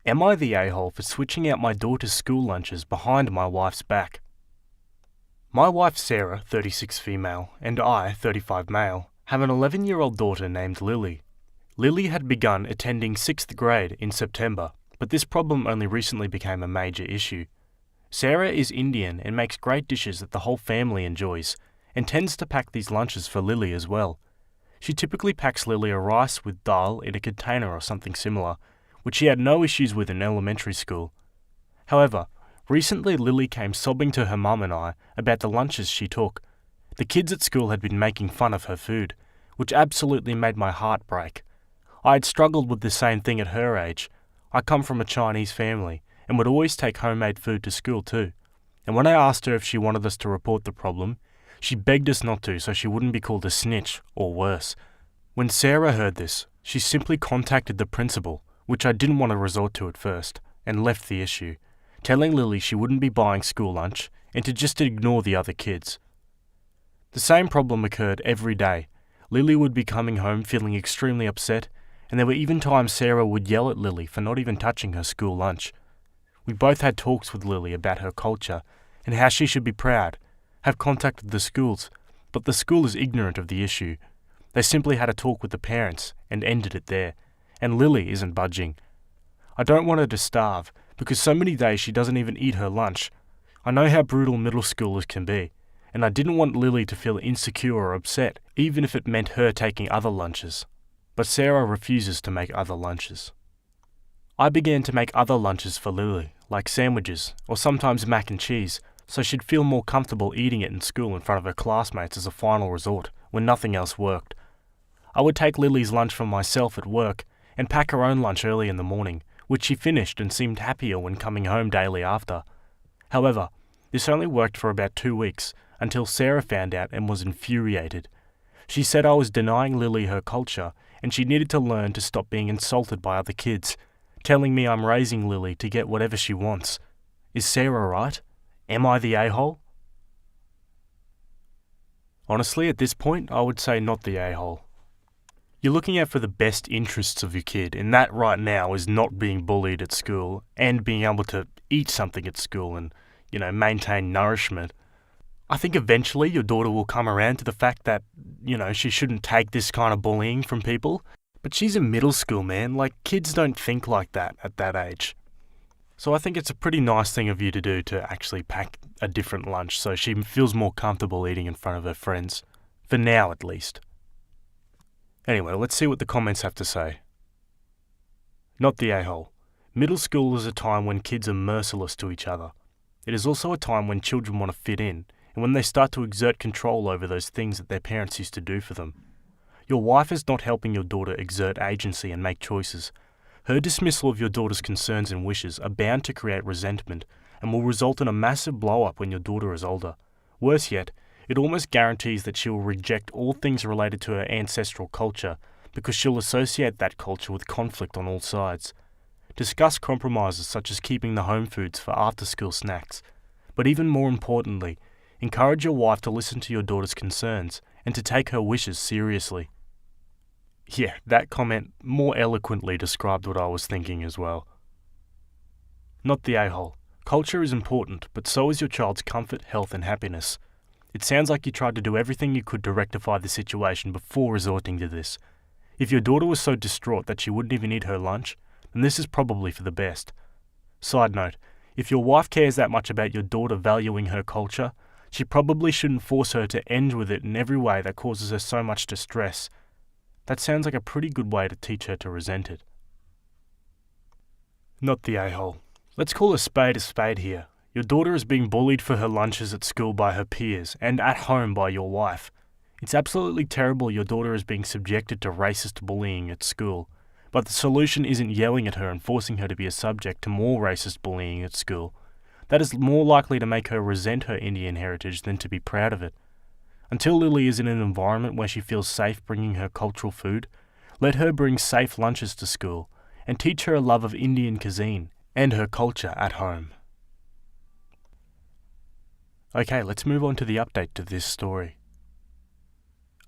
Am I the a-hole for switching out my daughter's school lunches behind my wife's back? My wife Sarah, 36 female, and I, 35 male, have an 11-year-old daughter named Lily. Lily had begun attending 6th grade in September, but this problem only recently became a major issue. Sarah is Indian and makes great dishes that the whole family enjoys, and tends to pack these lunches for Lily as well. She typically packs Lily a rice with dal in a container or something similar, which she had no issues with in elementary school. However, recently Lily came sobbing to her mum and I about the lunches she took. The kids at school had been making fun of her food, which absolutely made my heart break. I had struggled with the same thing at her age. I come from a Chinese family and would always take homemade food to school too. And when I asked her if she wanted us to report the problem, she begged us not to so she wouldn't be called a snitch or worse. When Sarah heard this, she simply contacted the principal, which I didn't want to resort to at first, and left the issue, telling Lily she wouldn't be buying school lunch and to just ignore the other kids. The same problem occurred every day. Lily would be coming home feeling extremely upset, and there were even times Sarah would yell at Lily for not even touching her school lunch. We both had talks with Lily about her culture and how she should be proud, have contacted the schools, but the school is ignorant of the issue. They simply had a talk with the parents and ended it there, and Lily isn't budging. I don't want her to starve, because so many days she doesn't even eat her lunch. I know how brutal middle schoolers can be, and I didn't want Lily to feel insecure or upset, even if it meant her taking other lunches. But Sarah refuses to make other lunches. I began to make other lunches for Lily, like sandwiches, or sometimes mac and cheese, so she'd feel more comfortable eating it in school in front of her classmates as a final resort, when nothing else worked. I would take Lily's lunch for myself at work, and pack her own lunch early in the morning, which she finished and seemed happier when coming home daily after. However, this only worked for about 2 weeks, until Sarah found out and was infuriated. She said I was denying Lily her culture, and she needed to learn to stop being insulted by other kids, telling me I'm raising Lily to get whatever she wants. Is Sarah right? Am I the a-hole? Honestly, at this point, I would say not the a-hole. You're looking out for the best interests of your kid, and that right now is not being bullied at school and being able to eat something at school and, maintain nourishment. I think eventually your daughter will come around to the fact that, she shouldn't take this kind of bullying from people. But she's in middle school, man. Kids don't think like that at that age. So I think it's a pretty nice thing of you to do to actually pack a different lunch so she feels more comfortable eating in front of her friends. For now, at least. Anyway, let's see what the comments have to say. Not the a-hole. Middle school is a time when kids are merciless to each other. It is also a time when children want to fit in, and when they start to exert control over those things that their parents used to do for them. Your wife is not helping your daughter exert agency and make choices. Her dismissal of your daughter's concerns and wishes are bound to create resentment and will result in a massive blow-up when your daughter is older. Worse yet, it almost guarantees that she will reject all things related to her ancestral culture because she'll associate that culture with conflict on all sides. Discuss compromises such as keeping the home foods for after-school snacks. But even more importantly, encourage your wife to listen to your daughter's concerns and to take her wishes seriously. Yeah, that comment more eloquently described what I was thinking as well. Not the a-hole. Culture is important, but so is your child's comfort, health and happiness. It sounds like you tried to do everything you could to rectify the situation before resorting to this. If your daughter was so distraught that she wouldn't even eat her lunch, then this is probably for the best. Side note, if your wife cares that much about your daughter valuing her culture, she probably shouldn't force her to end with it in every way that causes her so much distress. That sounds like a pretty good way to teach her to resent it. Not the a-hole. Let's call a spade here. Your daughter is being bullied for her lunches at school by her peers and at home by your wife. It's absolutely terrible your daughter is being subjected to racist bullying at school, but the solution isn't yelling at her and forcing her to be a subject to more racist bullying at school. That is more likely to make her resent her Indian heritage than to be proud of it. Until Lily is in an environment where she feels safe bringing her cultural food, let her bring safe lunches to school and teach her a love of Indian cuisine and her culture at home. Okay, let's move on to the update to this story.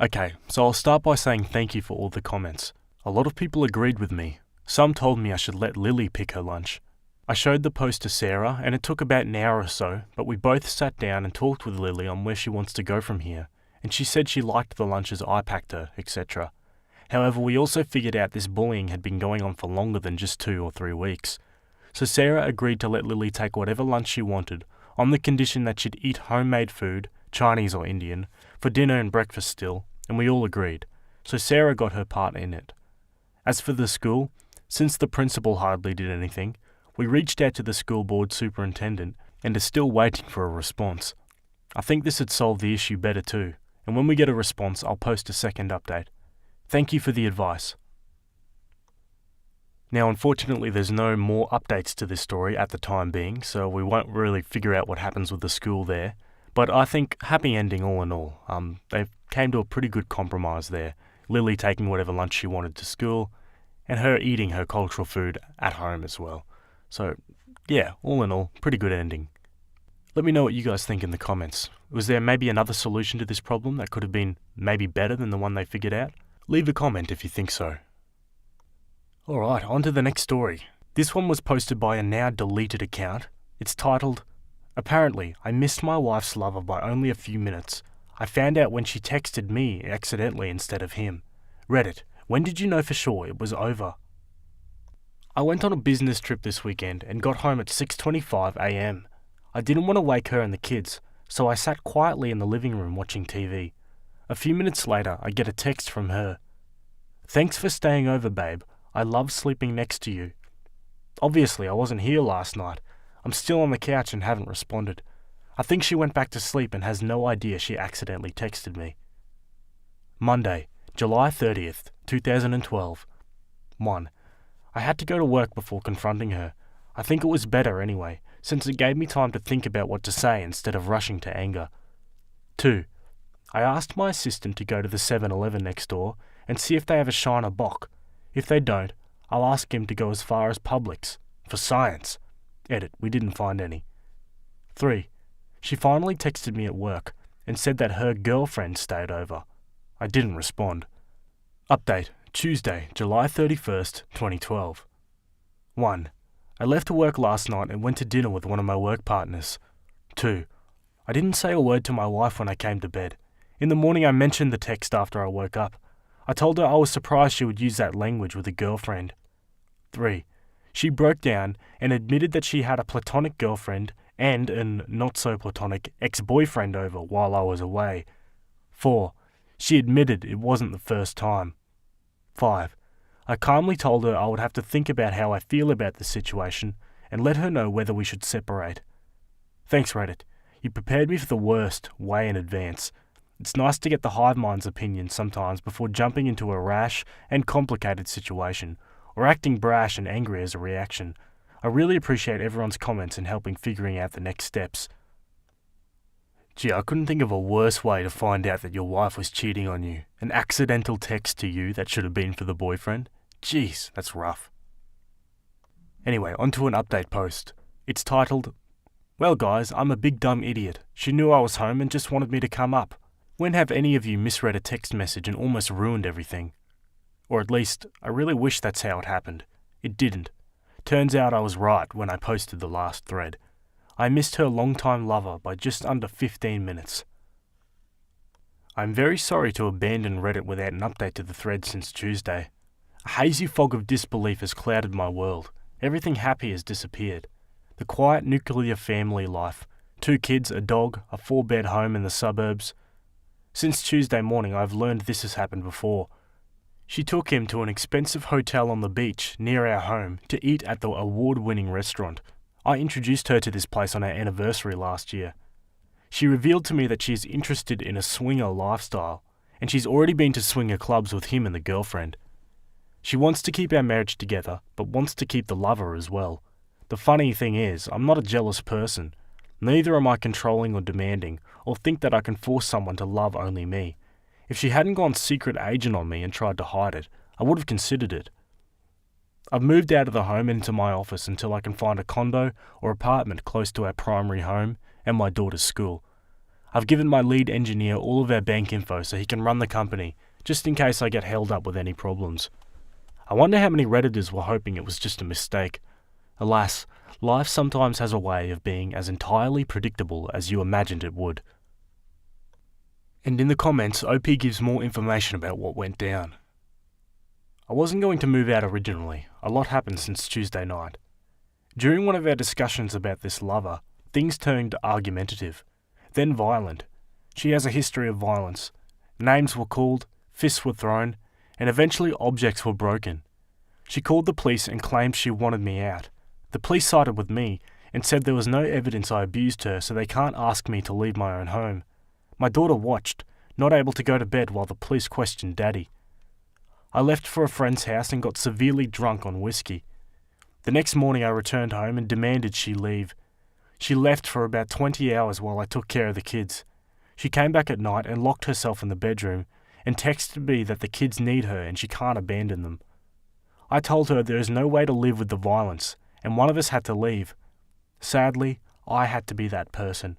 Okay, so I'll start by saying thank you for all the comments. A lot of people agreed with me. Some told me I should let Lily pick her lunch. I showed the post to Sarah and it took about an hour or so, but we both sat down and talked with Lily on where she wants to go from here, and she said she liked the lunches I packed her, etc. However, we also figured out this bullying had been going on for longer than just 2 or 3 weeks. So Sarah agreed to let Lily take whatever lunch she wanted, on the condition that she'd eat homemade food, Chinese or Indian, for dinner and breakfast still, and we all agreed. So Sarah got her part in it. As for the school, since the principal hardly did anything, we reached out to the school board superintendent and are still waiting for a response. I think this would solve the issue better too, and when we get a response, I'll post a second update. Thank you for the advice. Now, unfortunately, there's no more updates to this story at the time being, so we won't really figure out what happens with the school there. But I think happy ending all in all. They came to a pretty good compromise there. Lily taking whatever lunch she wanted to school, and her eating her cultural food at home as well. So, yeah, all in all, pretty good ending. Let me know what you guys think in the comments. Was there maybe another solution to this problem that could have been maybe better than the one they figured out? Leave a comment if you think so. Alright, on to the next story. This one was posted by a now deleted account. It's titled, "Apparently, I missed my wife's lover by only a few minutes. I found out when she texted me accidentally instead of him. Reddit, when did you know for sure it was over?" I went on a business trip this weekend and got home at 6:25 a.m. I didn't want to wake her and the kids, so I sat quietly in the living room watching TV. A few minutes later, I get a text from her. "Thanks for staying over, babe. I love sleeping next to you." Obviously, I wasn't here last night. I'm still on the couch and haven't responded. I think she went back to sleep and has no idea she accidentally texted me. Monday, July 30th, 2012. 1. I had to go to work before confronting her. I think it was better anyway, since it gave me time to think about what to say instead of rushing to anger. 2. I asked my assistant to go to the 7-Eleven next door and see if they have a Shiner Bock. If they don't, I'll ask him to go as far as Publix, for science. Edit, we didn't find any. 3. She finally texted me at work and said that her girlfriend stayed over. I didn't respond. Update, Tuesday, July 31st, 2012. 1. I left work last night and went to dinner with one of my work partners. 2. I didn't say a word to my wife when I came to bed. In the morning I mentioned the text after I woke up. I told her I was surprised she would use that language with a girlfriend. 3. She broke down and admitted that she had a platonic girlfriend and an not-so-platonic ex-boyfriend over while I was away. 4. She admitted it wasn't the first time. 5. I calmly told her I would have to think about how I feel about the situation and let her know whether we should separate. Thanks, Reddit. You prepared me for the worst way in advance. It's nice to get the hive mind's opinion sometimes before jumping into a rash and complicated situation, or acting brash and angry as a reaction. I really appreciate everyone's comments and helping figuring out the next steps. Gee, I couldn't think of a worse way to find out that your wife was cheating on you. An accidental text to you that should have been for the boyfriend. Jeez, that's rough. Anyway, onto an update post. It's titled, "Well guys, I'm a big dumb idiot. She knew I was home and just wanted me to come up. When have any of you misread a text message and almost ruined everything? Or at least, I really wish that's how it happened. It didn't. Turns out I was right when I posted the last thread. I missed her longtime lover by just under 15 minutes. I'm very sorry to abandon Reddit without an update to the thread since Tuesday. A hazy fog of disbelief has clouded my world. Everything happy has disappeared. The quiet nuclear family life. 2 kids, a dog, a 4-bed home in the suburbs. Since Tuesday morning I've learned this has happened before. She took him to an expensive hotel on the beach near our home to eat at the award-winning restaurant. I introduced her to this place on our anniversary last year. She revealed to me that she is interested in a swinger lifestyle, and she's already been to swinger clubs with him and the girlfriend. She wants to keep our marriage together, but wants to keep the lover as well. The funny thing is, I'm not a jealous person. Neither am I controlling or demanding, or think that I can force someone to love only me. If she hadn't gone secret agent on me and tried to hide it, I would have considered it. I've moved out of the home and into my office until I can find a condo or apartment close to our primary home and my daughter's school. I've given my lead engineer all of our bank info so he can run the company, just in case I get held up with any problems. I wonder how many Redditors were hoping it was just a mistake. Alas, life sometimes has a way of being as entirely predictable as you imagined it would. And in the comments, OP gives more information about what went down. I wasn't going to move out originally. A lot happened since Tuesday night. During one of our discussions about this lover, things turned argumentative, then violent. She has a history of violence. Names were called, fists were thrown, and eventually objects were broken. She called the police and claimed she wanted me out. The police sided with me and said there was no evidence I abused her, so they can't ask me to leave my own home. My daughter watched, not able to go to bed while the police questioned Daddy. I left for a friend's house and got severely drunk on whiskey. The next morning I returned home and demanded she leave. She left for about 20 hours while I took care of the kids. She came back at night and locked herself in the bedroom and texted me that the kids need her and she can't abandon them. I told her there is no way to live with the violence and one of us had to leave. Sadly, I had to be that person.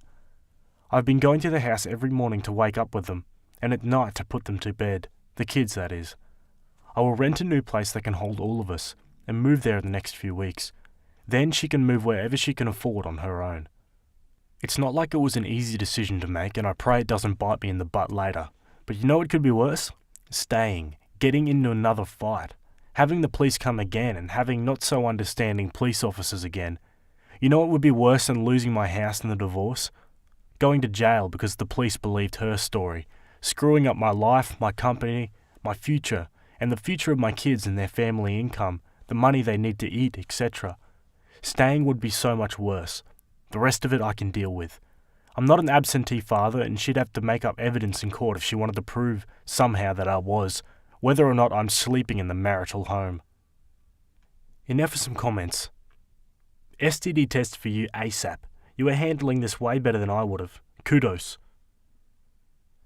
I've been going to the house every morning to wake up with them and at night to put them to bed, the kids that is. I will rent a new place that can hold all of us and move there in the next few weeks. Then she can move wherever she can afford on her own. It's not like it was an easy decision to make and I pray it doesn't bite me in the butt later. But you know what could be worse? Staying, getting into another fight, having the police come again and having not so understanding police officers again. You know what would be worse than losing my house in the divorce? Going to jail because the police believed her story, screwing up my life, my company, my future, and the future of my kids and their family income, the money they need to eat, etc. Staying would be so much worse. The rest of it I can deal with. I'm not an absentee father and she'd have to make up evidence in court if she wanted to prove somehow that I was, whether or not I'm sleeping in the marital home. And now for some comments. STD test for you ASAP. You are handling this way better than I would have. Kudos.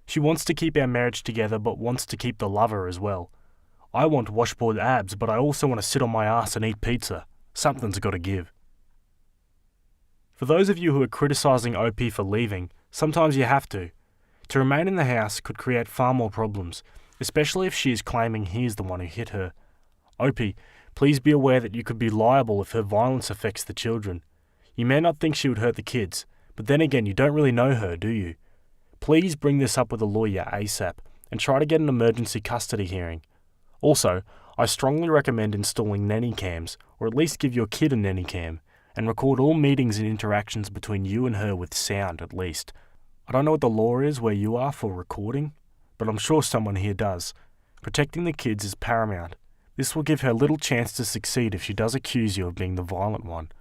She wants to keep our marriage together but wants to keep the lover as well. I want washboard abs, but I also want to sit on my ass and eat pizza. Something's got to give. For those of you who are criticising OP for leaving, sometimes you have to. To remain in the house could create far more problems, especially if she is claiming he is the one who hit her. OP, please be aware that you could be liable if her violence affects the children. You may not think she would hurt the kids, but then again you don't really know her, do you? Please bring this up with a lawyer ASAP and try to get an emergency custody hearing. Also, I strongly recommend installing nanny cams, or at least give your kid a nanny cam, and record all meetings and interactions between you and her with sound at least. I don't know what the law is where you are for recording, but I'm sure someone here does. Protecting the kids is paramount. This will give her little chance to succeed if she does accuse you of being the violent one.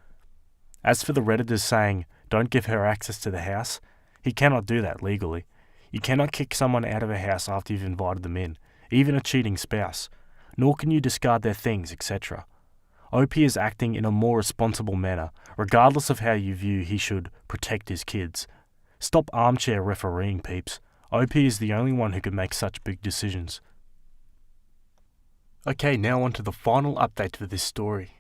As for the Redditors saying, don't give her access to the house, he cannot do that legally. You cannot kick someone out of a house after you've invited them in, even a cheating spouse, nor can you discard their things, etc. OP is acting in a more responsible manner, regardless of how you view he should protect his kids. Stop armchair refereeing, peeps. OP is the only one who can make such big decisions. Okay, now on to the final update for this story.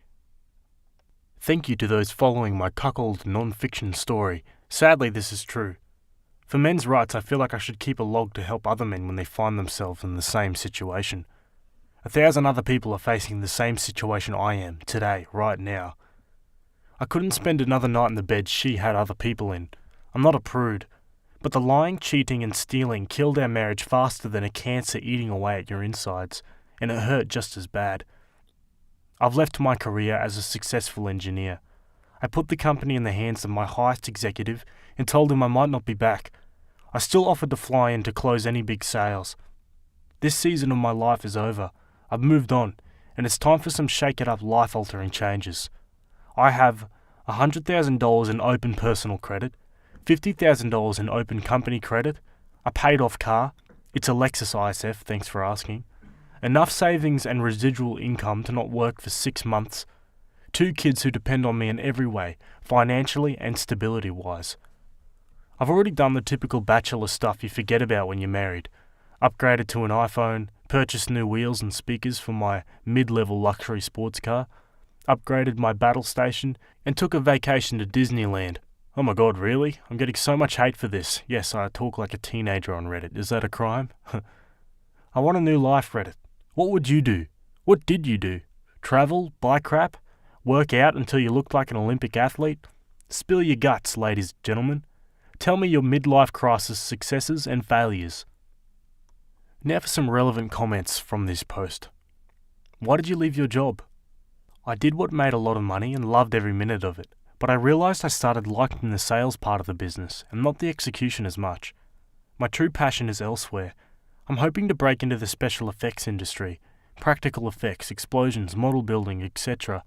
Thank you to those following my cuckold non-fiction story. Sadly, this is true. For men's rights, I feel like I should keep a log to help other men when they find themselves in the same situation. 1,000 other people are facing the same situation I am, today, right now. I couldn't spend another night in the bed she had other people in. I'm not a prude. But the lying, cheating and stealing killed our marriage faster than a cancer eating away at your insides, and it hurt just as bad. I've left my career as a successful engineer. I put the company in the hands of my highest executive and told him I might not be back. I still offered to fly in to close any big sales. This season of my life is over. I've moved on, and it's time for some shake-it-up life-altering changes. I have $100,000 in open personal credit, $50,000 in open company credit, a paid-off car, it's a Lexus ISF, thanks for asking, enough savings and residual income to not work for 6 months, 2 kids who depend on me in every way, financially and stability-wise. I've already done the typical bachelor stuff you forget about when you're married. Upgraded to an iPhone, purchased new wheels and speakers for my mid-level luxury sports car, upgraded my battle station, and took a vacation to Disneyland. Oh my god, really? I'm getting so much hate for this. Yes, I talk like a teenager on Reddit. Is that a crime? I want a new life, Reddit. What would you do? What did you do? Travel? Buy crap? Work out until you looked like an Olympic athlete? Spill your guts, ladies and gentlemen. Tell me your midlife crisis successes and failures. Now for some relevant comments from this post. Why did you leave your job? I did what made a lot of money and loved every minute of it, but I realised I started liking the sales part of the business and not the execution as much. My true passion is elsewhere. I'm hoping to break into the special effects industry, practical effects, explosions, model building, etc.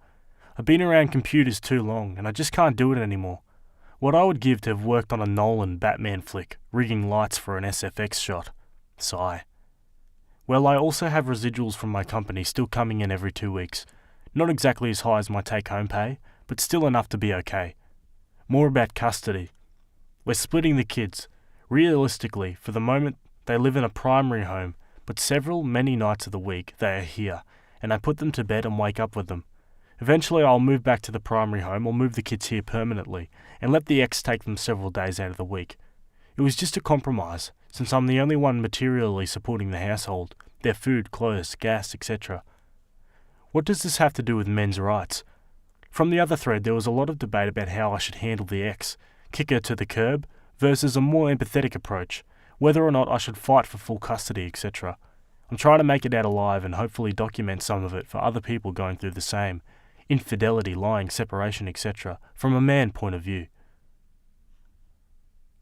I've been around computers too long and I just can't do it anymore. What I would give to have worked on a Nolan Batman flick, rigging lights for an SFX shot. Sigh. Well, I also have residuals from my company still coming in every 2 weeks. Not exactly as high as my take-home pay, but still enough to be okay. More about custody. We're splitting the kids. Realistically, for the moment, they live in a primary home, but many nights of the week they are here, and I put them to bed and wake up with them. Eventually I'll move back to the primary home or move the kids here permanently, and let the ex take them several days out of the week. It was just a compromise, since I'm the only one materially supporting the household, their food, clothes, gas, etc. What does this have to do with men's rights? From the other thread there was a lot of debate about how I should handle the ex, kick her to the curb, versus a more empathetic approach, whether or not I should fight for full custody, etc. I'm trying to make it out alive and hopefully document some of it for other people going through the same. Infidelity, lying, separation, etc. from a man point of view.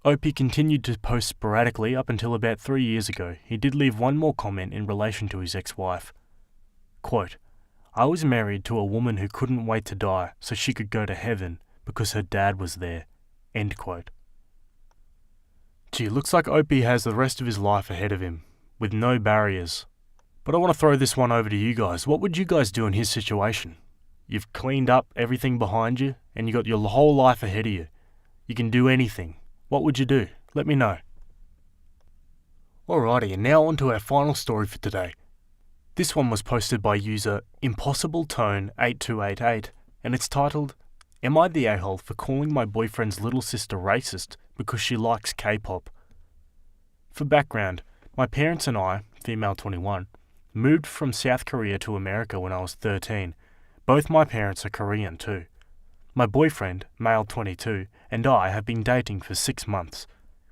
OP continued to post sporadically up until about 3 years ago. He did leave one more comment in relation to his ex-wife. Quote, I was married to a woman who couldn't wait to die so she could go to heaven because her dad was there. End quote. Gee, looks like OP has the rest of his life ahead of him, with no barriers. But I want to throw this one over to you guys. What would you guys do in his situation? You've cleaned up everything behind you, and you got your whole life ahead of you. You can do anything. What would you do? Let me know. Alrighty, and now on to our final story for today. This one was posted by user ImpossibleTone8288, and it's titled, Am I the a-hole for calling my boyfriend's little sister racist because she likes K-pop? For background, my parents and I, female 21, moved from South Korea to America when I was 13. Both my parents are Korean too. My boyfriend, male 22, and I have been dating for 6 months.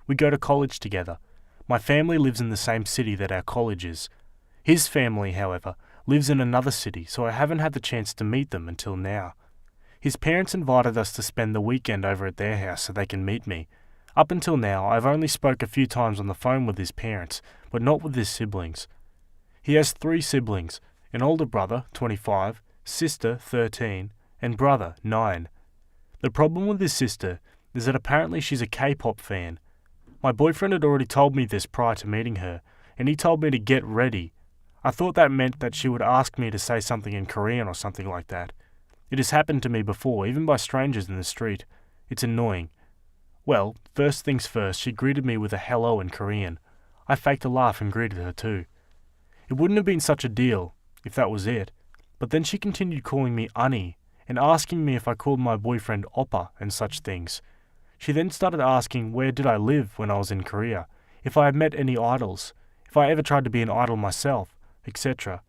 We go to college together. My family lives in the same city that our college is. His family, however, lives in another city, so I haven't had the chance to meet them until now. His parents invited us to spend the weekend over at their house so they can meet me. Up until now, I've only spoke a few times on the phone with his parents, but not with his siblings. He has 3 siblings, an older brother, 25, sister, 13, and brother, 9. The problem with his sister is that apparently she's a K-pop fan. My boyfriend had already told me this prior to meeting her, and he told me to get ready. I thought that meant that she would ask me to say something in Korean or something like that. It has happened to me before, even by strangers in the street. It's annoying. Well, first things first, she greeted me with a hello in Korean. I faked a laugh and greeted her too. It wouldn't have been such a deal, if that was it, but then she continued calling me Ani and asking me if I called my boyfriend Oppa and such things. She then started asking where did I live when I was in Korea, if I had met any idols, if I ever tried to be an idol myself, etc.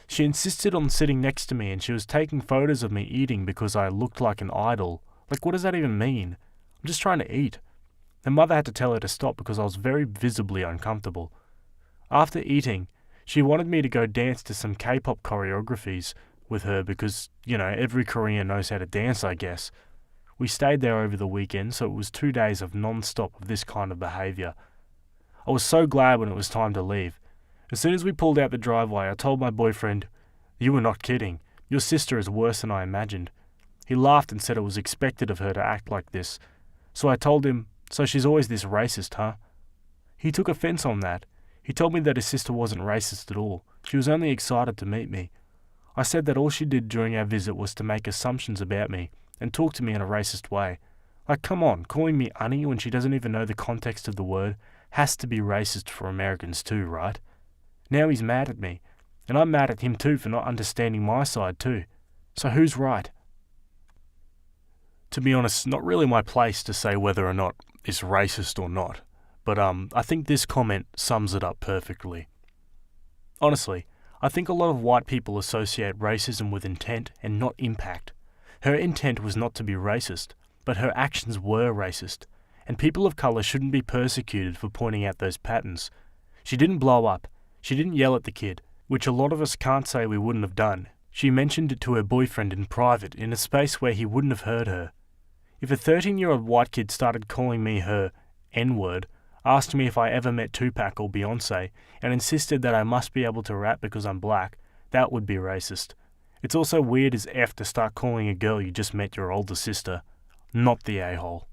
She insisted on sitting next to me and she was taking photos of me eating because I looked like an idol. Like, what does that even mean? I'm just trying to eat. Her mother had to tell her to stop because I was very visibly uncomfortable. After eating, she wanted me to go dance to some K-pop choreographies with her because, every Korean knows how to dance, I guess. We stayed there over the weekend, so it was 2 days of non-stop of this kind of behaviour. I was so glad when it was time to leave. As soon as we pulled out the driveway, I told my boyfriend, "You were not kidding. Your sister is worse than I imagined." He laughed and said it was expected of her to act like this. So I told him, "So she's always this racist, huh?" He took offence on that. He told me that his sister wasn't racist at all. She was only excited to meet me. I said that all she did during our visit was to make assumptions about me and talk to me in a racist way. Like, come on, calling me Annie when she doesn't even know the context of the word has to be racist for Americans too, right? Now he's mad at me, and I'm mad at him too for not understanding my side too. So who's right? To be honest, not really my place to say whether or not it's racist or not, but I think this comment sums it up perfectly. Honestly, I think a lot of white people associate racism with intent and not impact. Her intent was not to be racist, but her actions were racist, and people of colour shouldn't be persecuted for pointing out those patterns. She didn't blow up. She didn't yell at the kid, which a lot of us can't say we wouldn't have done. She mentioned it to her boyfriend in private in a space where he wouldn't have heard her. If a 13-year-old white kid started calling me her N-word, asked me if I ever met Tupac or Beyonce, and insisted that I must be able to rap because I'm black, that would be racist. It's also weird as F to start calling a girl you just met your older sister, not the a-hole.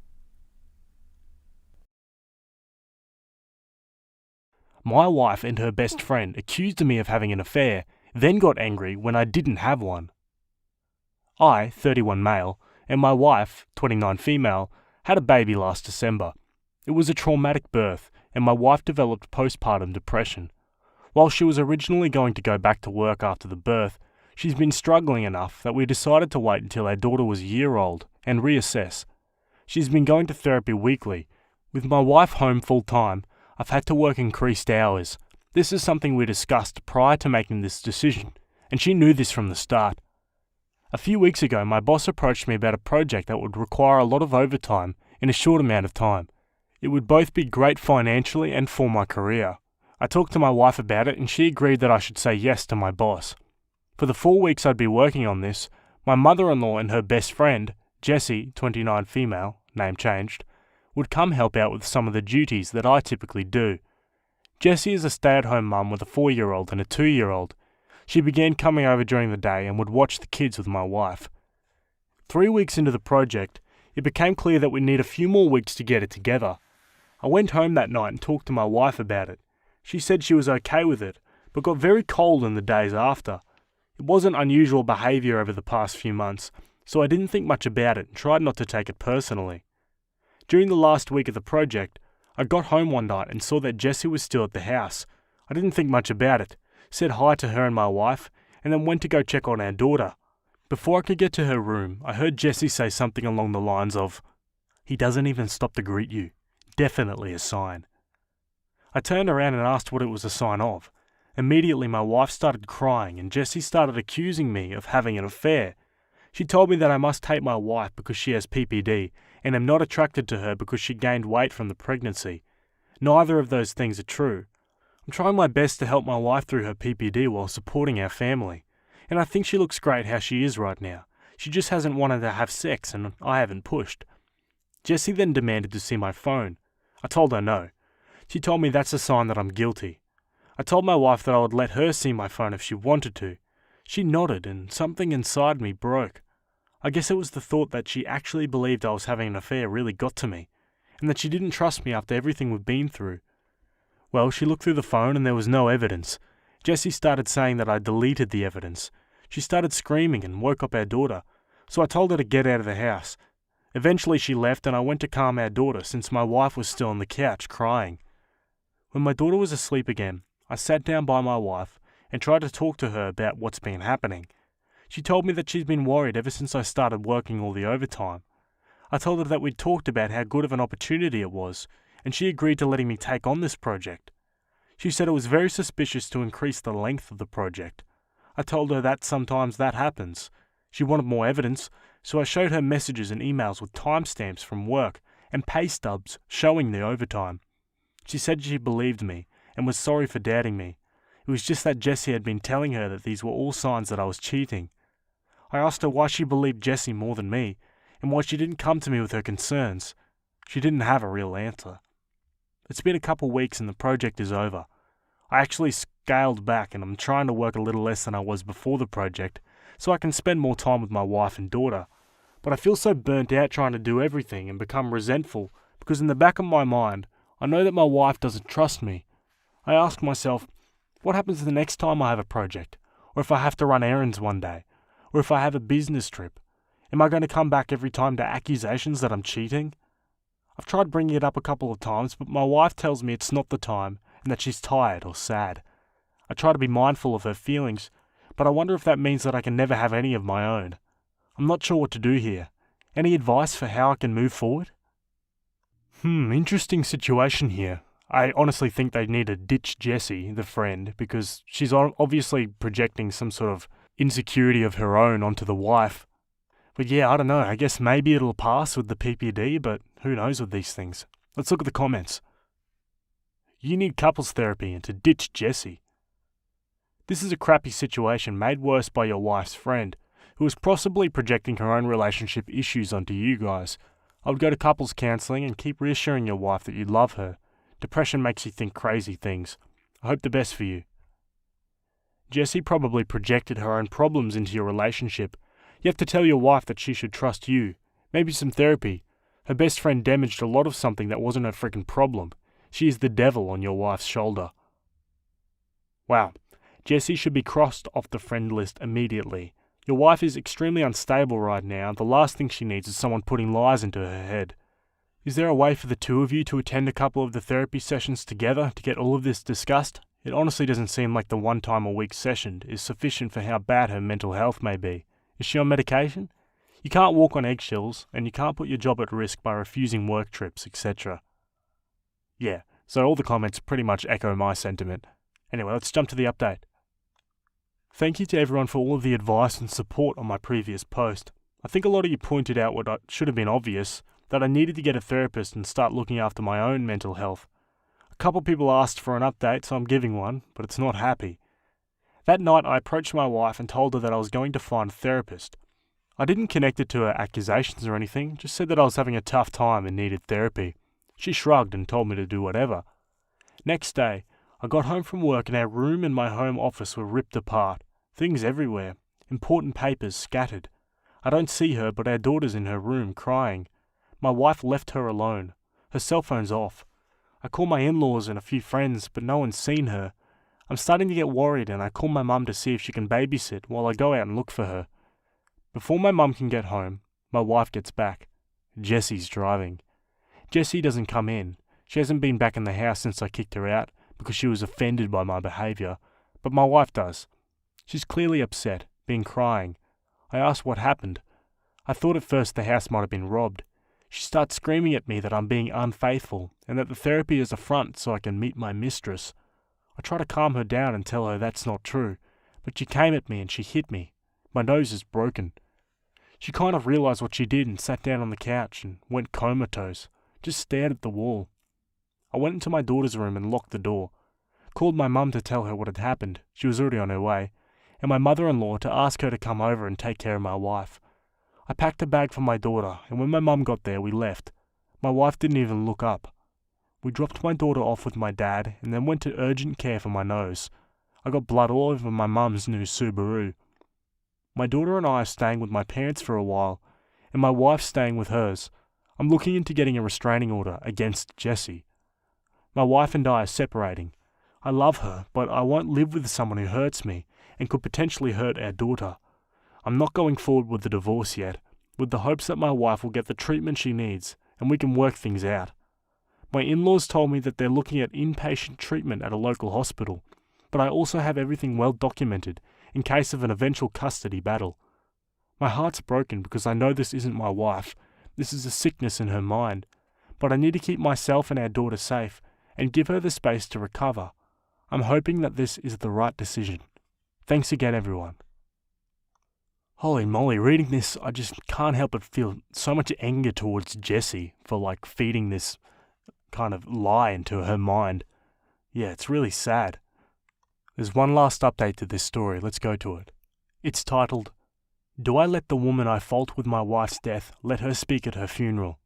My wife and her best friend accused me of having an affair, then got angry when I didn't have one. I, 31 male, and my wife, 29 female, had a baby last December. It was a traumatic birth, and my wife developed postpartum depression. While she was originally going to go back to work after the birth, she's been struggling enough that we decided to wait until our daughter was a year old and reassess. She's been going to therapy weekly. With my wife home full-time, I've had to work increased hours. This is something we discussed prior to making this decision, and she knew this from the start. A few weeks ago, my boss approached me about a project that would require a lot of overtime in a short amount of time. It would both be great financially and for my career. I talked to my wife about it and she agreed that I should say yes to my boss. For the 4 weeks I'd be working on this, my mother-in-law and her best friend, Jessie, 29 female, name changed, would come help out with some of the duties that I typically do. Jessie is a stay-at-home mum with a 4-year-old and a 2-year-old. She began coming over during the day and would watch the kids with my wife. 3 weeks into the project, it became clear that we need a few more weeks to get it together. I went home that night and talked to my wife about it. She said she was okay with it, but got very cold in the days after. It wasn't unusual behaviour over the past few months, so I didn't think much about it and tried not to take it personally. During the last week of the project, I got home one night and saw that Jessie was still at the house. I didn't think much about it, said hi to her and my wife, and then went to go check on our daughter. Before I could get to her room, I heard Jessie say something along the lines of, "He doesn't even stop to greet you. Definitely a sign." I turned around and asked what it was a sign of. Immediately my wife started crying and Jessie started accusing me of having an affair. She told me that I must hate my wife because she has PPD and am not attracted to her because she gained weight from the pregnancy. Neither of those things are true. I'm trying my best to help my wife through her PPD while supporting our family. And I think she looks great how she is right now. She just hasn't wanted to have sex and I haven't pushed. Jessie then demanded to see my phone. I told her no. She told me that's a sign that I'm guilty. I told my wife that I would let her see my phone if she wanted to. She nodded and something inside me broke. I guess it was the thought that she actually believed I was having an affair really got to me, and that she didn't trust me after everything we've been through. Well, she looked through the phone and there was no evidence. Jessie started saying that I deleted the evidence. She started screaming and woke up our daughter, so I told her to get out of the house. Eventually she left and I went to calm our daughter since my wife was still on the couch crying. When my daughter was asleep again, I sat down by my wife and tried to talk to her about what's been happening. She told me that she's been worried ever since I started working all the overtime. I told her that we'd talked about how good of an opportunity it was, and she agreed to letting me take on this project. She said it was very suspicious to increase the length of the project. I told her that sometimes that happens. She wanted more evidence, so I showed her messages and emails with timestamps from work and pay stubs showing the overtime. She said she believed me and was sorry for doubting me. It was just that Jessie had been telling her that these were all signs that I was cheating. I asked her why she believed Jessie more than me, and why she didn't come to me with her concerns. She didn't have a real answer. It's been a couple weeks and the project is over. I actually scaled back and I'm trying to work a little less than I was before the project, so I can spend more time with my wife and daughter. But I feel so burnt out trying to do everything and become resentful because in the back of my mind, I know that my wife doesn't trust me. I ask myself, what happens the next time I have a project? Or if I have to run errands one day? Or if I have a business trip? Am I going to come back every time to accusations that I'm cheating? I've tried bringing it up a couple of times, but my wife tells me it's not the time and that she's tired or sad. I try to be mindful of her feelings, but I wonder if that means that I can never have any of my own. I'm not sure what to do here. Any advice for how I can move forward? Interesting situation here. I honestly think they need to ditch Jessie, the friend, because she's obviously projecting some sort of insecurity of her own onto the wife. But yeah, I don't know, I guess maybe it'll pass with the PPD, but who knows with these things. Let's look at the comments. You need couples therapy and to ditch Jessie. This is a crappy situation made worse by your wife's friend, who is possibly projecting her own relationship issues onto you guys. I would go to couples counselling and keep reassuring your wife that you love her. Depression makes you think crazy things. I hope the best for you. Jessie probably projected her own problems into your relationship. You have to tell your wife that she should trust you. Maybe some therapy. Her best friend damaged a lot of something that wasn't her freaking problem. She is the devil on your wife's shoulder. Wow. Jessie should be crossed off the friend list immediately. Your wife is extremely unstable right now. The last thing she needs is someone putting lies into her head. Is there a way for the two of you to attend a couple of the therapy sessions together to get all of this discussed? It honestly doesn't seem like the one time a week session is sufficient for how bad her mental health may be. Is she on medication? You can't walk on eggshells, and you can't put your job at risk by refusing work trips, etc. Yeah, so all the comments pretty much echo my sentiment. Anyway, let's jump to the update. Thank you to everyone for all of the advice and support on my previous post. I think a lot of you pointed out what should have been obvious, that I needed to get a therapist and start looking after my own mental health. A couple people asked for an update, so I'm giving one, but it's not happy. That night I approached my wife and told her that I was going to find a therapist. I didn't connect it to her accusations or anything, just said that I was having a tough time and needed therapy. She shrugged and told me to do whatever. Next day, I got home from work and our room and my home office were ripped apart. Things everywhere. Important papers scattered. I don't see her, but our daughter's in her room crying. My wife left her alone. Her cell phone's off. I call my in-laws and a few friends, but no one's seen her. I'm starting to get worried and I call my mum to see if she can babysit while I go out and look for her. Before my mum can get home, my wife gets back. Jessie's driving. Jessie doesn't come in. She hasn't been back in the house since I kicked her out because she was offended by my behaviour, but my wife does. She's clearly upset, been crying. I asked what happened. I thought at first the house might have been robbed. She starts screaming at me that I'm being unfaithful and that the therapy is a front so I can meet my mistress. I try to calm her down and tell her that's not true, but she came at me and she hit me. My nose is broken. She kind of realised what she did and sat down on the couch and went comatose, just stared at the wall. I went into my daughter's room and locked the door. Called my mum to tell her what had happened. She was already on her way. And my mother-in-law to ask her to come over and take care of my wife. I packed a bag for my daughter, and when my mum got there, we left. My wife didn't even look up. We dropped my daughter off with my dad, and then went to urgent care for my nose. I got blood all over my mum's new Subaru. My daughter and I are staying with my parents for a while, and my wife's staying with hers. I'm looking into getting a restraining order against Jessie. My wife and I are separating. I love her, but I won't live with someone who hurts me and could potentially hurt our daughter. I'm not going forward with the divorce yet. with the hopes that my wife will get the treatment she needs and we can work things out. My in-laws told me that they're looking at inpatient treatment at a local hospital, but I also have everything well documented in case of an eventual custody battle. My heart's broken because I know this isn't my wife, this is a sickness in her mind, but I need to keep myself and our daughter safe and give her the space to recover. I'm hoping that this is the right decision. Thanks again, everyone. Holy moly, reading this, I just can't help but feel so much anger towards Jessie for feeding this kind of lie into her mind. Yeah, it's really sad. There's one last update to this story, let's go to it. It's titled, Do I Let the Woman I Fault with My Wife's Death Let Her Speak at Her Funeral?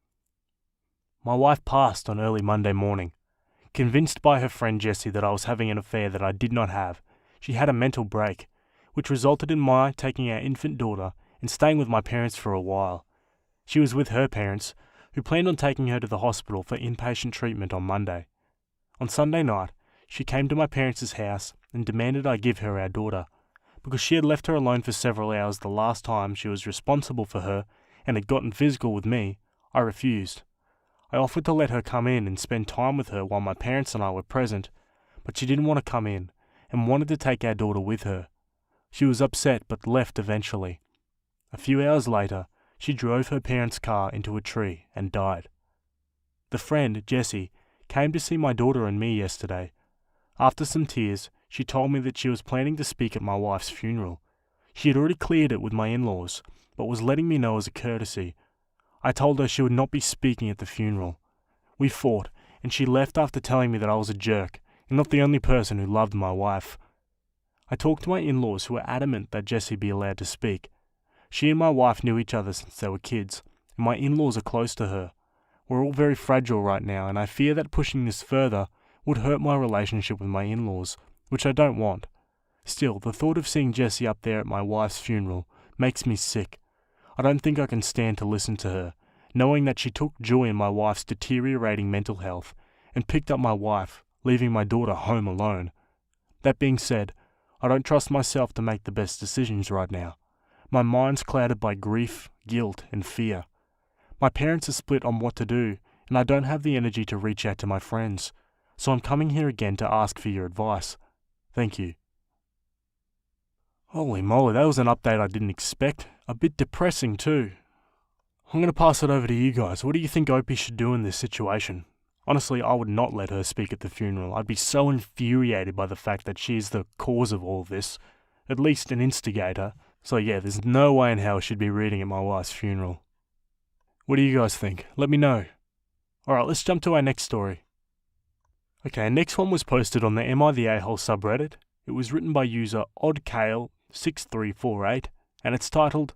My wife passed on early Monday morning. Convinced by her friend Jessie that I was having an affair that I did not have, she had a mental break, which resulted in my taking our infant daughter and staying with my parents for a while. She was with her parents, who planned on taking her to the hospital for inpatient treatment on Monday. On Sunday night, she came to my parents' house and demanded I give her our daughter, because she had left her alone for several hours the last time she was responsible for her and had gotten physical with me. I refused. I offered to let her come in and spend time with her while my parents and I were present, but she didn't want to come in and wanted to take our daughter with her. She was upset but left eventually. A few hours later, she drove her parents' car into a tree and died. The friend, Jessie, came to see my daughter and me yesterday. After some tears, she told me that she was planning to speak at my wife's funeral. She had already cleared it with my in-laws, but was letting me know as a courtesy. I told her she would not be speaking at the funeral. We fought, and she left after telling me that I was a jerk, and not the only person who loved my wife. I talked to my in-laws who were adamant that Jessie be allowed to speak. She and my wife knew each other since they were kids, and my in-laws are close to her. We're all very fragile right now, and I fear that pushing this further would hurt my relationship with my in-laws, which I don't want. Still, the thought of seeing Jessie up there at my wife's funeral makes me sick. I don't think I can stand to listen to her, knowing that she took joy in my wife's deteriorating mental health and picked up my wife, leaving my daughter home alone. That being said, I don't trust myself to make the best decisions right now. My mind's clouded by grief, guilt, and fear. My parents are split on what to do, and I don't have the energy to reach out to my friends, so I'm coming here again to ask for your advice. Thank you. Holy moly, that was an update I didn't expect. A bit depressing too. I'm going to pass it over to you guys. What do you think Opie should do in this situation? Honestly, I would not let her speak at the funeral. I'd be so infuriated by the fact that she's the cause of all this, at least an instigator. So yeah, there's no way in hell she'd be reading at my wife's funeral. What do you guys think? Let me know. Alright, let's jump to our next story. Okay, next one was posted on the Am I the A-hole subreddit. It was written by user oddkale6348, and it's titled,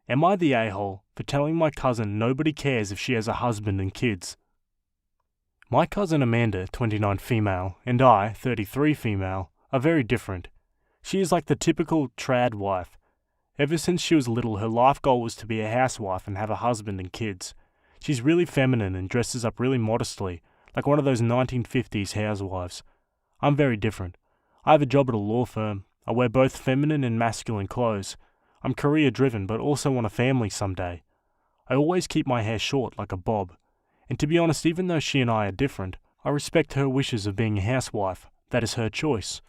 Am I the a-hole for telling my cousin nobody cares if she has a husband and kids? My cousin Amanda, 29 female, and I, 33 female, are very different. She is like the typical trad wife. Ever since she was little, her life goal was to be a housewife and have a husband and kids. She's really feminine and dresses up really modestly, like one of those 1950s housewives. I'm very different. I have a job at a law firm. I wear both feminine and masculine clothes. I'm career-driven, but also want a family someday. I always keep my hair short like a bob. And to be honest, even though she and I are different, I respect her wishes of being a housewife. That is her choice.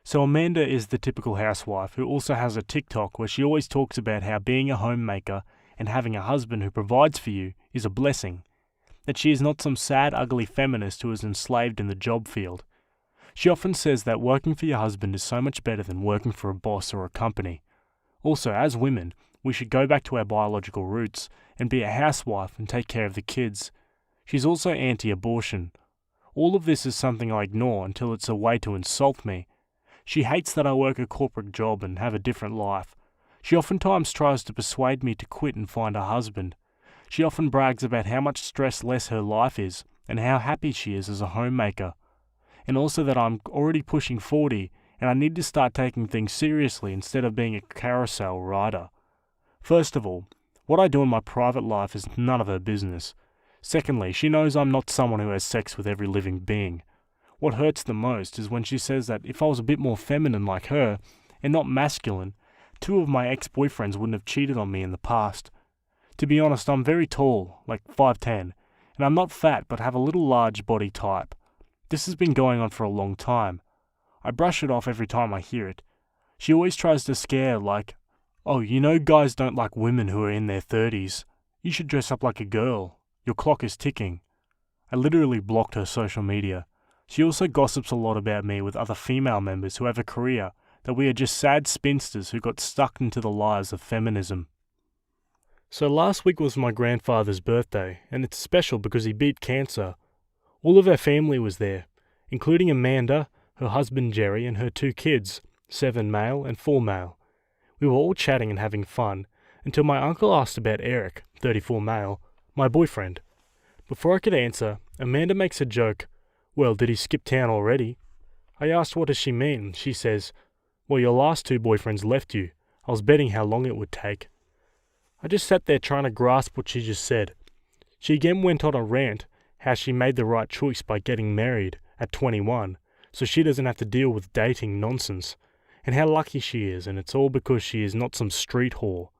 So Amanda is the typical housewife who also has a TikTok where she always talks about how being a homemaker and having a husband who provides for you is a blessing. That she is not some sad, ugly feminist who is enslaved in the job field. She often says that working for your husband is so much better than working for a boss or a company. Also, as women, we should go back to our biological roots and be a housewife and take care of the kids. She's also anti-abortion. All of this is something I ignore until it's a way to insult me. She hates that I work a corporate job and have a different life. She oftentimes tries to persuade me to quit and find a husband. She often brags about how much stress less her life is and how happy she is as a homemaker. And also that I'm already pushing 40 and I need to start taking things seriously instead of being a carousel rider. First of all, what I do in my private life is none of her business. Secondly, she knows I'm not someone who has sex with every living being. What hurts the most is when she says that if I was a bit more feminine like her, and not masculine, 2 of my ex-boyfriends wouldn't have cheated on me in the past. To be honest, I'm very tall, like 5'10", and I'm not fat but have a little large body type. This has been going on for a long time. I brush it off every time I hear it. She always tries to scare, like, "Oh, you know guys don't like women who are in their 30s. You should dress up like a girl. Your clock is ticking." I literally blocked her social media. She also gossips a lot about me with other female members who have a career, that we are just sad spinsters who got stuck into the lies of feminism. So last week was my grandfather's birthday, and it's special because he beat cancer. All of our family was there, including Amanda, her husband Jerry, and her 2 kids, 7 male and 4 male. We were all chatting and having fun, until my uncle asked about Eric, 34 male, my boyfriend. Before I could answer, Amanda makes a joke. "Well, did he skip town already?" I asked what does she mean. She says, "Well, your last 2 boyfriends left you. I was betting how long it would take." I just sat there trying to grasp what she just said. She again went on a rant how she made the right choice by getting married at 21, so she doesn't have to deal with dating nonsense, and how lucky she is, and it's all because she is not some street whore.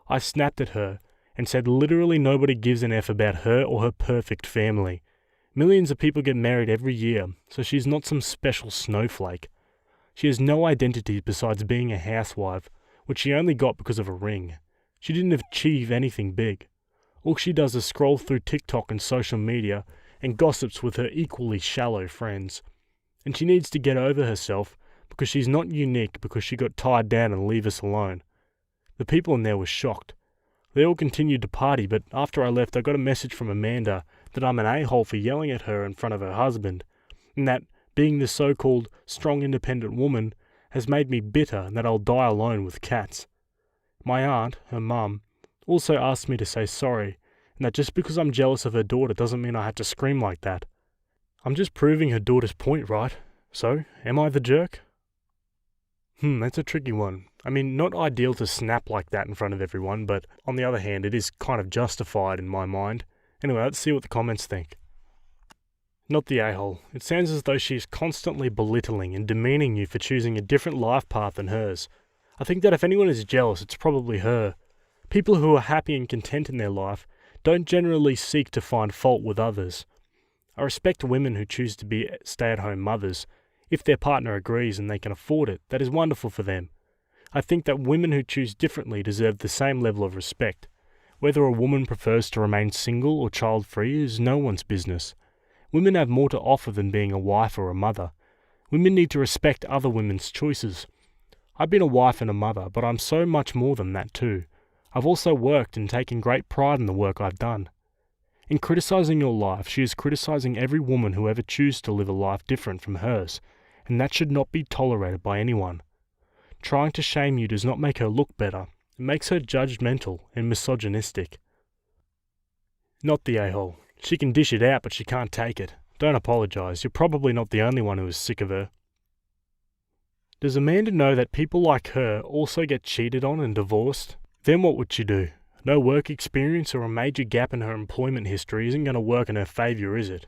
I snapped at her and said literally nobody gives an F about her or her perfect family. Millions of people get married every year, so she's not some special snowflake. She has no identity besides being a housewife, which she only got because of a ring. She didn't achieve anything big. All she does is scroll through TikTok and social media and gossips with her equally shallow friends. And she needs to get over herself because she's not unique because she got tied down and leave us alone. The people in there were shocked. They all continued to party, but after I left I got a message from Amanda that I'm an a-hole for yelling at her in front of her husband, and that, being the so-called strong independent woman, has made me bitter and that I'll die alone with cats. My aunt, her mum, also asked me to say sorry, and that just because I'm jealous of her daughter doesn't mean I had to scream like that. I'm just proving her daughter's point, right? So, am I the jerk? That's a tricky one. I mean, not ideal to snap like that in front of everyone, but on the other hand, it is kind of justified in my mind. Anyway, let's see what the comments think. Not the a-hole. It sounds as though she's constantly belittling and demeaning you for choosing a different life path than hers. I think that if anyone is jealous, it's probably her. People who are happy and content in their life don't generally seek to find fault with others. I respect women who choose to be stay-at-home mothers. If their partner agrees and they can afford it, that is wonderful for them. I think that women who choose differently deserve the same level of respect. Whether a woman prefers to remain single or child-free is no one's business. Women have more to offer than being a wife or a mother. Women need to respect other women's choices. I've been a wife and a mother, but I'm so much more than that too. I've also worked and taken great pride in the work I've done. In criticizing your life, she is criticizing every woman who ever chooses to live a life different from hers, and that should not be tolerated by anyone. Trying to shame you does not make her look better. It makes her judgmental and misogynistic. Not the a-hole. She can dish it out, but she can't take it. Don't apologize. You're probably not the only one who is sick of her. Does Amanda know that people like her also get cheated on and divorced? Then what would she do? No work experience or a major gap in her employment history isn't going to work in her favour, is it?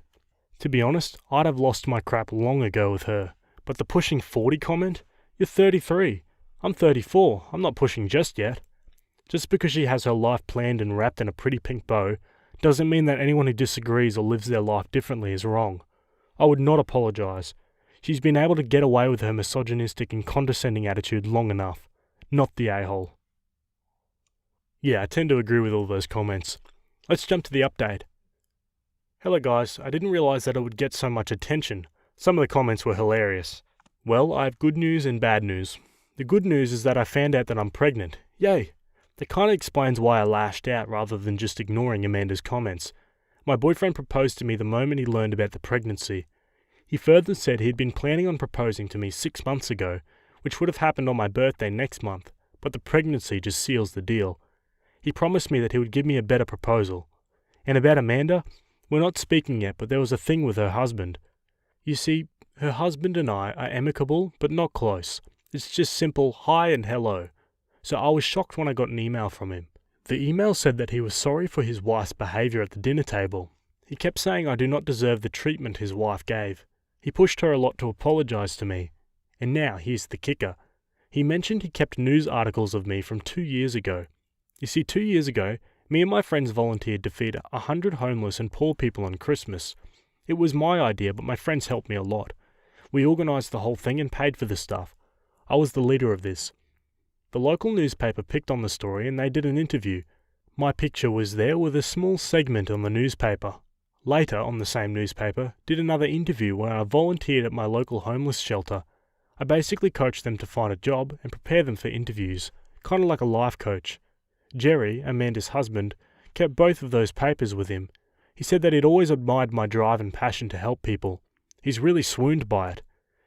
To be honest, I'd have lost my crap long ago with her. But the pushing 40 comment? You're 33. I'm 34. I'm not pushing just yet. Just because she has her life planned and wrapped in a pretty pink bow doesn't mean that anyone who disagrees or lives their life differently is wrong. I would not apologise. She's been able to get away with her misogynistic and condescending attitude long enough. Not the a-hole. Yeah, I tend to agree with all those comments. Let's jump to the update. Hello guys, I didn't realise that it would get so much attention. Some of the comments were hilarious. Well, I have good news and bad news. The good news is that I found out that I'm pregnant. Yay! That kind of explains why I lashed out rather than just ignoring Amanda's comments. My boyfriend proposed to me the moment he learned about the pregnancy. He further said he'd been planning on proposing to me 6 months ago, which would have happened on my birthday next month, but the pregnancy just seals the deal. He promised me that he would give me a better proposal. And about Amanda, we're not speaking yet, but there was a thing with her husband. You see, her husband and I are amicable, but not close. It's just simple hi and hello. So I was shocked when I got an email from him. The email said that he was sorry for his wife's behaviour at the dinner table. He kept saying I do not deserve the treatment his wife gave. He pushed her a lot to apologise to me. And now, here's the kicker. He mentioned he kept news articles of me from 2 years ago. You see, 2 years ago, Me and my friends volunteered to feed 100 homeless and poor people on Christmas. It was my idea, but my friends helped me a lot. We organised the whole thing and paid for the stuff. I was the leader of this. The local newspaper picked on the story and they did an interview. My picture was there with a small segment on the newspaper. Later, on the same newspaper, did another interview where I volunteered at my local homeless shelter. I basically coached them to find a job and prepare them for interviews, kind of like a life coach. Jerry, Amanda's husband, kept both of those papers with him. He said that he'd always admired my drive and passion to help people. He's really swooned by it.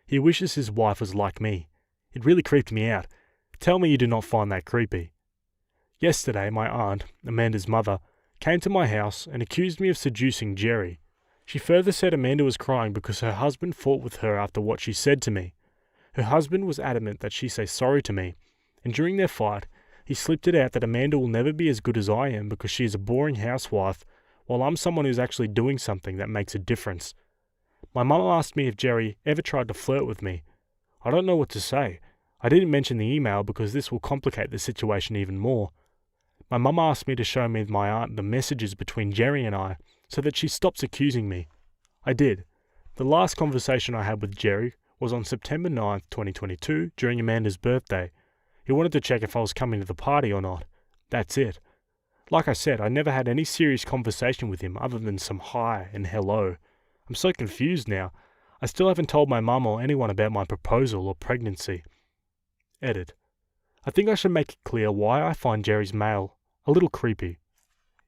He wishes his wife was like me. It really creeped me out. Tell me you do not find that creepy. Yesterday, my aunt, Amanda's mother, came to my house and accused me of seducing Jerry. She further said Amanda was crying because her husband fought with her after what she said to me. Her husband was adamant that she say sorry to me, and during their fight, he slipped it out that Amanda will never be as good as I am because she is a boring housewife, while I'm someone who's actually doing something that makes a difference. My mum asked me if Jerry ever tried to flirt with me. I don't know what to say. I didn't mention the email because this will complicate the situation even more. My mum asked me to show me my aunt the messages between Jerry and I so that she stops accusing me. I did. The last conversation I had with Jerry was on September 9th, 2022, during Amanda's birthday. He wanted to check if I was coming to the party or not. That's it. Like I said, I never had any serious conversation with him other than some hi and hello. I'm so confused now. I still haven't told my mum or anyone about my proposal or pregnancy. Edit. I think I should make it clear why I find Jerry's mail a little creepy.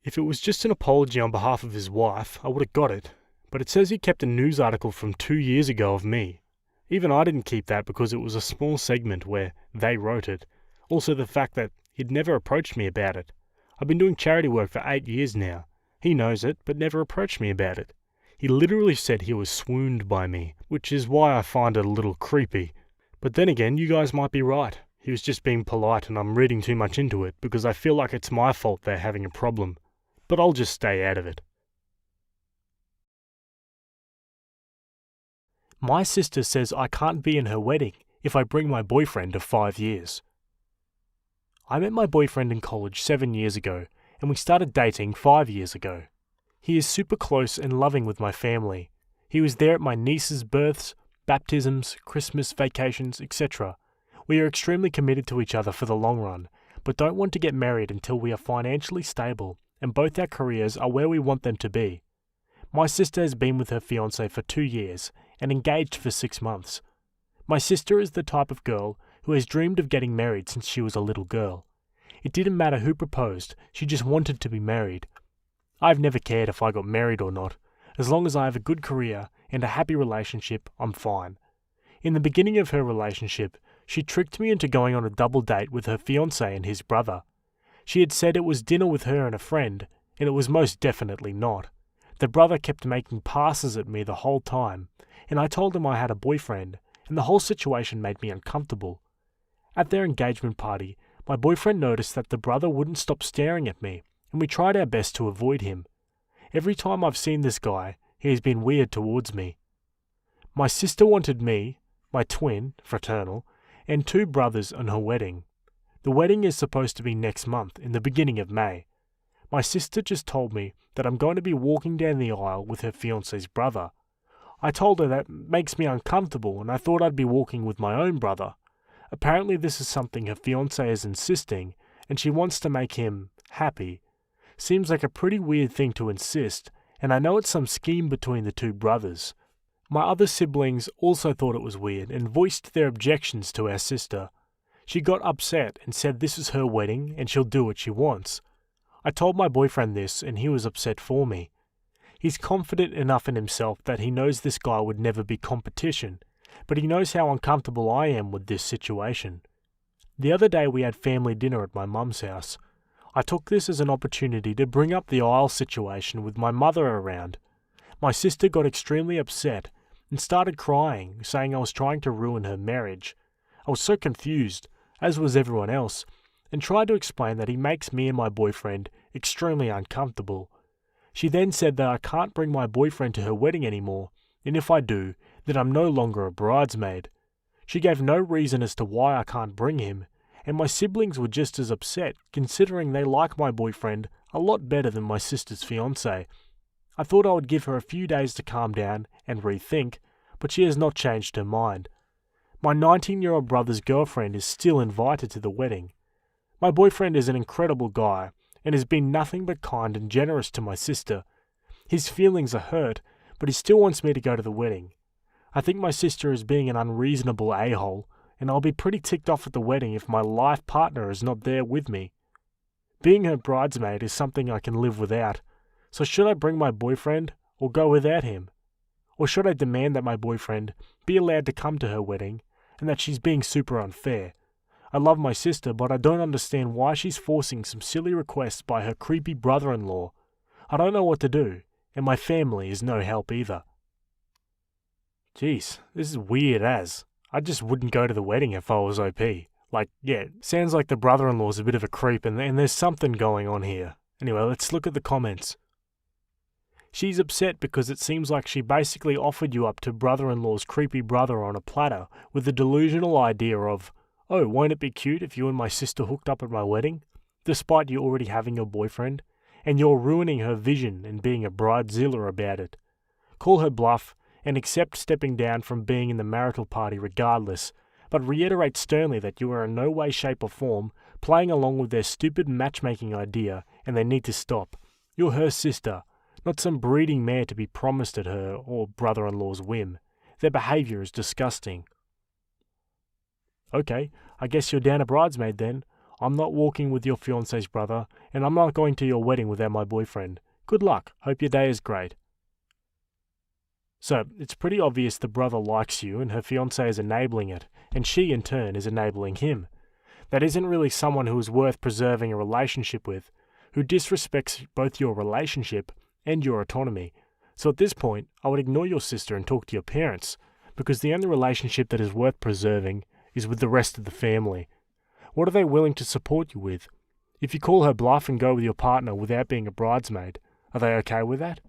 If it was just an apology on behalf of his wife, I would have got it. But it says he kept a news article from 2 years ago of me. Even I didn't keep that because it was a small segment where they wrote it. Also the fact that he'd never approached me about it. I've been doing charity work for 8 years now. He knows it, but never approached me about it. He literally said he was swooned by me, which is why I find it a little creepy. But then again, you guys might be right. He was just being polite and I'm reading too much into it because I feel like it's my fault they're having a problem. But I'll just stay out of it. My sister says I can't be in her wedding if I bring my boyfriend of 5 years. I met my boyfriend in college 7 years ago and we started dating 5 years ago. He is super close and loving with my family. He was there at my niece's births, baptisms, Christmas, vacations, etc. We are extremely committed to each other for the long run, but don't want to get married until we are financially stable and both our careers are where we want them to be. My sister has been with her fiancé for 2 years and engaged for 6 months. My sister is the type of girl who has dreamed of getting married since she was a little girl. It didn't matter who proposed, she just wanted to be married. I've never cared if I got married or not. As long as I have a good career and a happy relationship, I'm fine. In the beginning of her relationship, she tricked me into going on a double date with her fiancé and his brother. She had said it was dinner with her and a friend, and it was most definitely not. The brother kept making passes at me the whole time, and I told him I had a boyfriend, and the whole situation made me uncomfortable. At their engagement party, my boyfriend noticed that the brother wouldn't stop staring at me, and we tried our best to avoid him. Every time I've seen this guy, he has been weird towards me. My sister wanted me, my twin, fraternal, and 2 brothers on her wedding. The wedding is supposed to be next month, in the beginning of May. My sister just told me that I'm going to be walking down the aisle with her fiancé's brother. I told her that makes me uncomfortable and I thought I'd be walking with my own brother. Apparently this is something her fiancé is insisting and she wants to make him happy. Seems like a pretty weird thing to insist, and I know it's some scheme between the 2 brothers. My other siblings also thought it was weird and voiced their objections to our sister. She got upset and said this is her wedding and she'll do what she wants. I told my boyfriend this and he was upset for me. He's confident enough in himself that he knows this guy would never be competition, but he knows how uncomfortable I am with this situation. The other day we had family dinner at my mum's house. I took this as an opportunity to bring up the aisle situation with my mother around. My sister got extremely upset and started crying, saying I was trying to ruin her marriage. I was so confused, as was everyone else, and tried to explain that he makes me and my boyfriend extremely uncomfortable. She then said that I can't bring my boyfriend to her wedding anymore, and if I do, then I'm no longer a bridesmaid. She gave no reason as to why I can't bring him, and my siblings were just as upset, considering they like my boyfriend a lot better than my sister's fiancé. I thought I would give her a few days to calm down and rethink, but she has not changed her mind. My 19-year-old brother's girlfriend is still invited to the wedding. My boyfriend is an incredible guy and has been nothing but kind and generous to my sister. His feelings are hurt, but he still wants me to go to the wedding. I think my sister is being an unreasonable a-hole, and I'll be pretty ticked off at the wedding if my life partner is not there with me. Being her bridesmaid is something I can live without, so should I bring my boyfriend or go without him? Or should I demand that my boyfriend be allowed to come to her wedding and that she's being super unfair? I love my sister, but I don't understand why she's forcing some silly requests by her creepy brother-in-law. I don't know what to do, and my family is no help either. Jeez, this is weird as. I just wouldn't go to the wedding if I was OP. Sounds like the brother-in-law's a bit of a creep and there's something going on here. Anyway, let's look at the comments. She's upset because it seems like she basically offered you up to brother-in-law's creepy brother on a platter with the delusional idea of, oh, won't it be cute if you and my sister hooked up at my wedding, despite you already having your boyfriend, and you're ruining her vision and being a bridezilla about it. Call her bluff and accept stepping down from being in the marital party regardless, but reiterate sternly that you are in no way, shape or form playing along with their stupid matchmaking idea and they need to stop. You're her sister, not some breeding mare to be promised at her or brother-in-law's whim. Their behaviour is disgusting. Okay, I guess you're down a bridesmaid then. I'm not walking with your fiancé's brother, and I'm not going to your wedding without my boyfriend. Good luck. Hope your day is great. So, it's pretty obvious the brother likes you and her fiancé is enabling it, and she in turn is enabling him. That isn't really someone who is worth preserving a relationship with, who disrespects both your relationship and your autonomy. So at this point, I would ignore your sister and talk to your parents, because the only relationship that is worth preserving is with the rest of the family. What are they willing to support you with? If you call her bluff and go with your partner without being a bridesmaid, are they okay with that?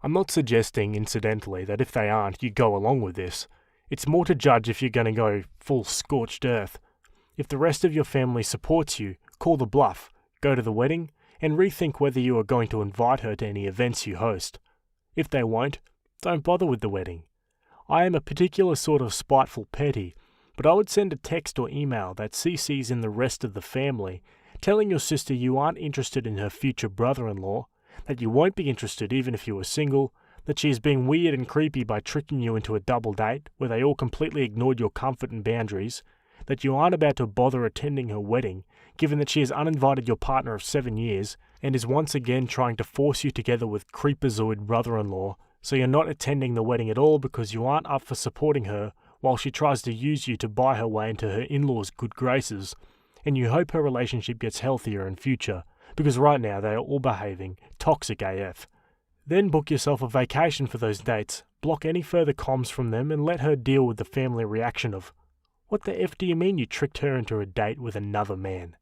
I'm not suggesting, incidentally, that if they aren't, you go along with this. It's more to judge if you're going to go full scorched earth. If the rest of your family supports you, call the bluff, go to the wedding, and rethink whether you are going to invite her to any events you host. If they won't, don't bother with the wedding. I am a particular sort of spiteful petty, but I would send a text or email that CCs in the rest of the family, telling your sister you aren't interested in her future brother-in-law, that you won't be interested even if you were single, that she is being weird and creepy by tricking you into a double date where they all completely ignored your comfort and boundaries, that you aren't about to bother attending her wedding, given that she has uninvited your partner of 7 years and is once again trying to force you together with creepazoid brother-in-law, so you're not attending the wedding at all because you aren't up for supporting her while she tries to use you to buy her way into her in-laws' good graces, and you hope her relationship gets healthier in future, because right now they are all behaving toxic AF. Then book yourself a vacation for those dates, block any further comms from them and let her deal with the family reaction of, what the F do you mean you tricked her into a date with another man?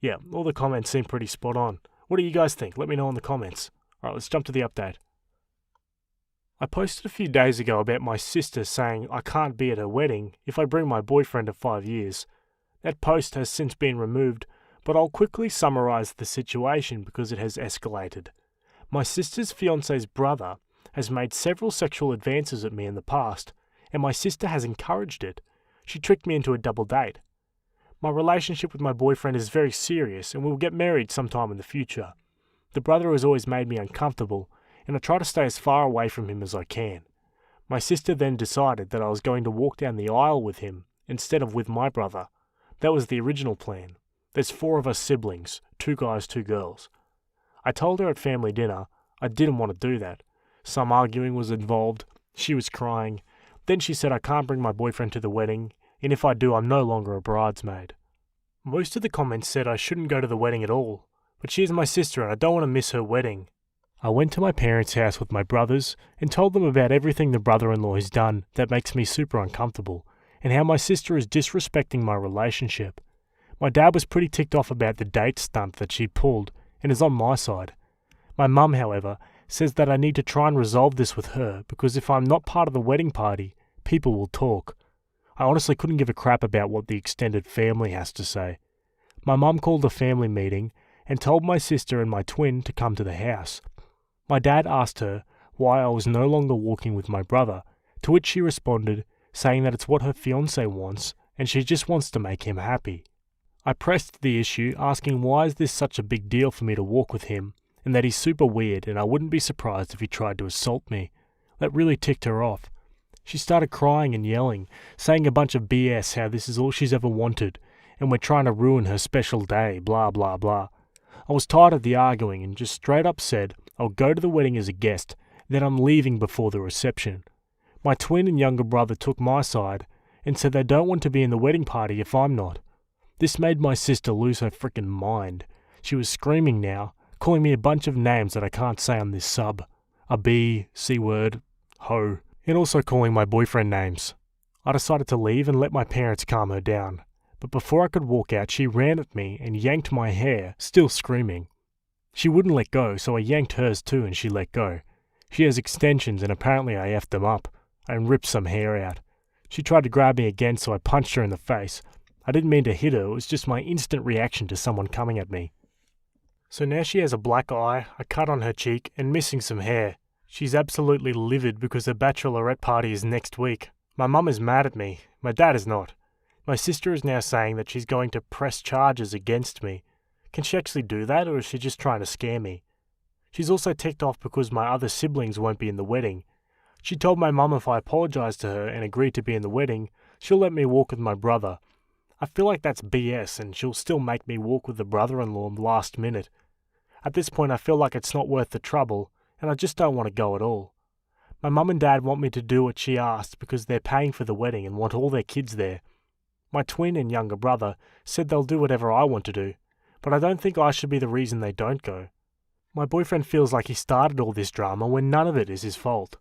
Yeah, all the comments seem pretty spot on. What do you guys think? Let me know in the comments. Alright, let's jump to the update. I posted a few days ago about my sister saying I can't be at her wedding if I bring my boyfriend of 5 years. That post has since been removed, but I'll quickly summarise the situation because it has escalated. My sister's fiancé's brother has made several sexual advances at me in the past, and my sister has encouraged it. She tricked me into a double date. My relationship with my boyfriend is very serious and we will get married sometime in the future. The brother has always made me uncomfortable, and I try to stay as far away from him as I can. My sister then decided that I was going to walk down the aisle with him instead of with my brother. That was the original plan. There's 4 of us siblings, 2 guys, 2 girls. I told her at family dinner I didn't want to do that. Some arguing was involved, she was crying. Then she said I can't bring my boyfriend to the wedding, and if I do I'm no longer a bridesmaid. Most of the comments said I shouldn't go to the wedding at all, but she is my sister and I don't want to miss her wedding. I went to my parents' house with my brothers and told them about everything the brother-in-law has done that makes me super uncomfortable, and how my sister is disrespecting my relationship. My dad was pretty ticked off about the date stunt that she pulled and is on my side. My mum, however, says that I need to try and resolve this with her because if I'm not part of the wedding party, people will talk. I honestly couldn't give a crap about what the extended family has to say. My mum called a family meeting and told my sister and my twin to come to the house. My dad asked her why I was no longer walking with my brother, to which she responded, saying that it's what her fiancé wants and she just wants to make him happy. I pressed the issue, asking why is this such a big deal for me to walk with him, and that he's super weird and I wouldn't be surprised if he tried to assault me. That really ticked her off. She started crying and yelling, saying a bunch of BS how this is all she's ever wanted, and we're trying to ruin her special day, blah blah blah. I was tired of the arguing and just straight up said I'll go to the wedding as a guest, then I'm leaving before the reception. My twin and younger brother took my side and said they don't want to be in the wedding party if I'm not. This made my sister lose her frickin' mind. She was screaming now, calling me a bunch of names that I can't say on this sub. A B, C-word, ho, and also calling my boyfriend names. I decided to leave and let my parents calm her down, but before I could walk out she ran at me and yanked my hair, still screaming. She wouldn't let go, so I yanked hers too and she let go. She has extensions and apparently I effed them up. I ripped some hair out. She tried to grab me again, so I punched her in the face. I didn't mean to hit her, it was just my instant reaction to someone coming at me. So now she has a black eye, a cut on her cheek, and missing some hair. She's absolutely livid because her bachelorette party is next week. My mum is mad at me. My dad is not. My sister is now saying that she's going to press charges against me. Can she actually do that, or is she just trying to scare me? She's also ticked off because my other siblings won't be in the wedding. She told my mum if I apologise to her and agree to be in the wedding, she'll let me walk with my brother. I feel like that's BS and she'll still make me walk with the brother-in-law last minute. At this point I feel like it's not worth the trouble and I just don't want to go at all. My mum and dad want me to do what she asked because they're paying for the wedding and want all their kids there. My twin and younger brother said they'll do whatever I want to do, but I don't think I should be the reason they don't go. My boyfriend feels like he started all this drama when none of it is his fault.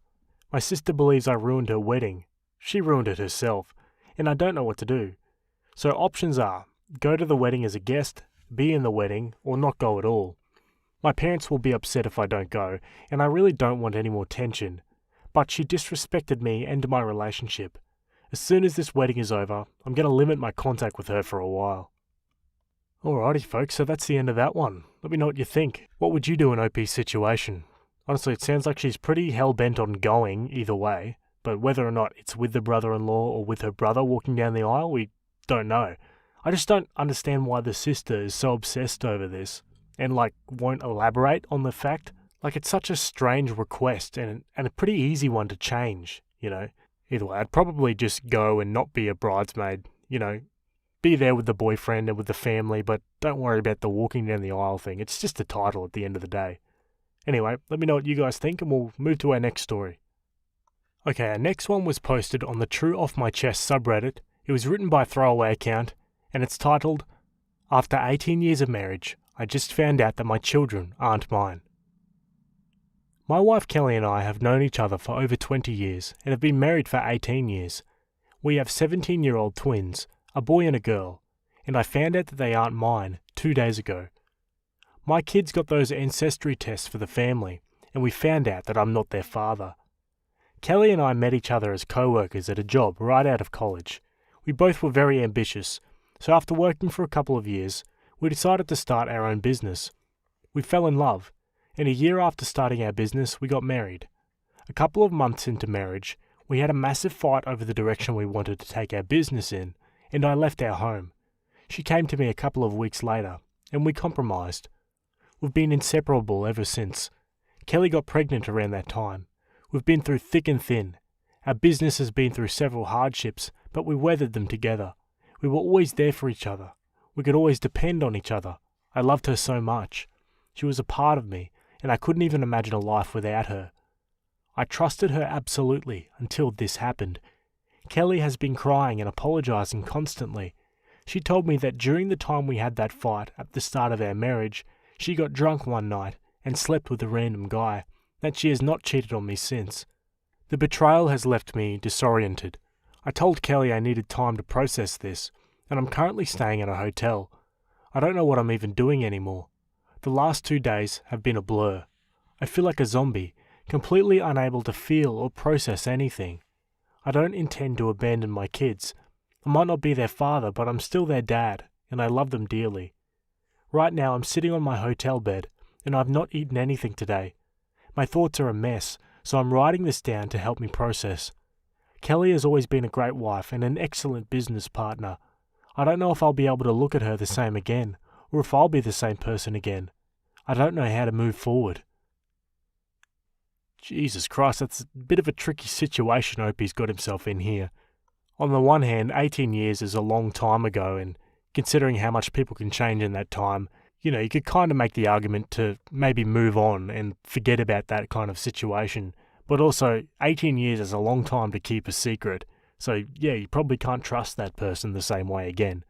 My sister believes I ruined her wedding. She ruined it herself, and I don't know what to do. So options are, go to the wedding as a guest, be in the wedding, or not go at all. My parents will be upset if I don't go, and I really don't want any more tension. But she disrespected me and my relationship. As soon as this wedding is over, I'm going to limit my contact with her for a while. Alrighty folks, so that's the end of that one. Let me know what you think. What would you do in OP's situation? Honestly, it sounds like she's pretty hell-bent on going either way, but whether or not it's with the brother-in-law or with her brother walking down the aisle, we don't know. I just don't understand why the sister is so obsessed over this and, won't elaborate on the fact. It's such a strange request and a pretty easy one to change, you know. Either way, I'd probably just go and not be a bridesmaid, you know. Be there with the boyfriend and with the family, but don't worry about the walking down the aisle thing. It's just a title at the end of the day. Anyway, let me know what you guys think and we'll move to our next story. Okay, our next one was posted on the True Off My Chest subreddit. It was written by a throwaway account and it's titled, After 18 years of marriage, I just found out that my children aren't mine. My wife Kelly and I have known each other for over 20 years and have been married for 18 years. We have 17-year-old twins, a boy and a girl, and I found out that they aren't mine 2 days ago. My kids got those ancestry tests for the family, and we found out that I'm not their father. Kelly and I met each other as co-workers at a job right out of college. We both were very ambitious, so after working for a couple of years, we decided to start our own business. We fell in love, and a year after starting our business, we got married. A couple of months into marriage, we had a massive fight over the direction we wanted to take our business in, and I left our home. She came to me a couple of weeks later, and we compromised. We've been inseparable ever since. Kelly got pregnant around that time. We've been through thick and thin. Our business has been through several hardships, but we weathered them together. We were always there for each other. We could always depend on each other. I loved her so much. She was a part of me, and I couldn't even imagine a life without her. I trusted her absolutely until this happened. Kelly has been crying and apologising constantly. She told me that during the time we had that fight at the start of our marriage, she got drunk one night and slept with a random guy, that she has not cheated on me since. The betrayal has left me disoriented. I told Kelly I needed time to process this, and I'm currently staying at a hotel. I don't know what I'm even doing anymore. The last 2 days have been a blur. I feel like a zombie, completely unable to feel or process anything. I don't intend to abandon my kids, I might not be their father, but I'm still their dad, and I love them dearly. Right now I'm sitting on my hotel bed, and I've not eaten anything today. My thoughts are a mess, so I'm writing this down to help me process. Kelly has always been a great wife and an excellent business partner. I don't know if I'll be able to look at her the same again, or if I'll be the same person again. I don't know how to move forward. Jesus Christ, that's a bit of a tricky situation Opie's got himself in here. On the one hand, 18 years is a long time ago, and considering how much people can change in that time, you could kind of make the argument to maybe move on and forget about that kind of situation. But also, 18 years is a long time to keep a secret. So, yeah, you probably can't trust that person the same way again.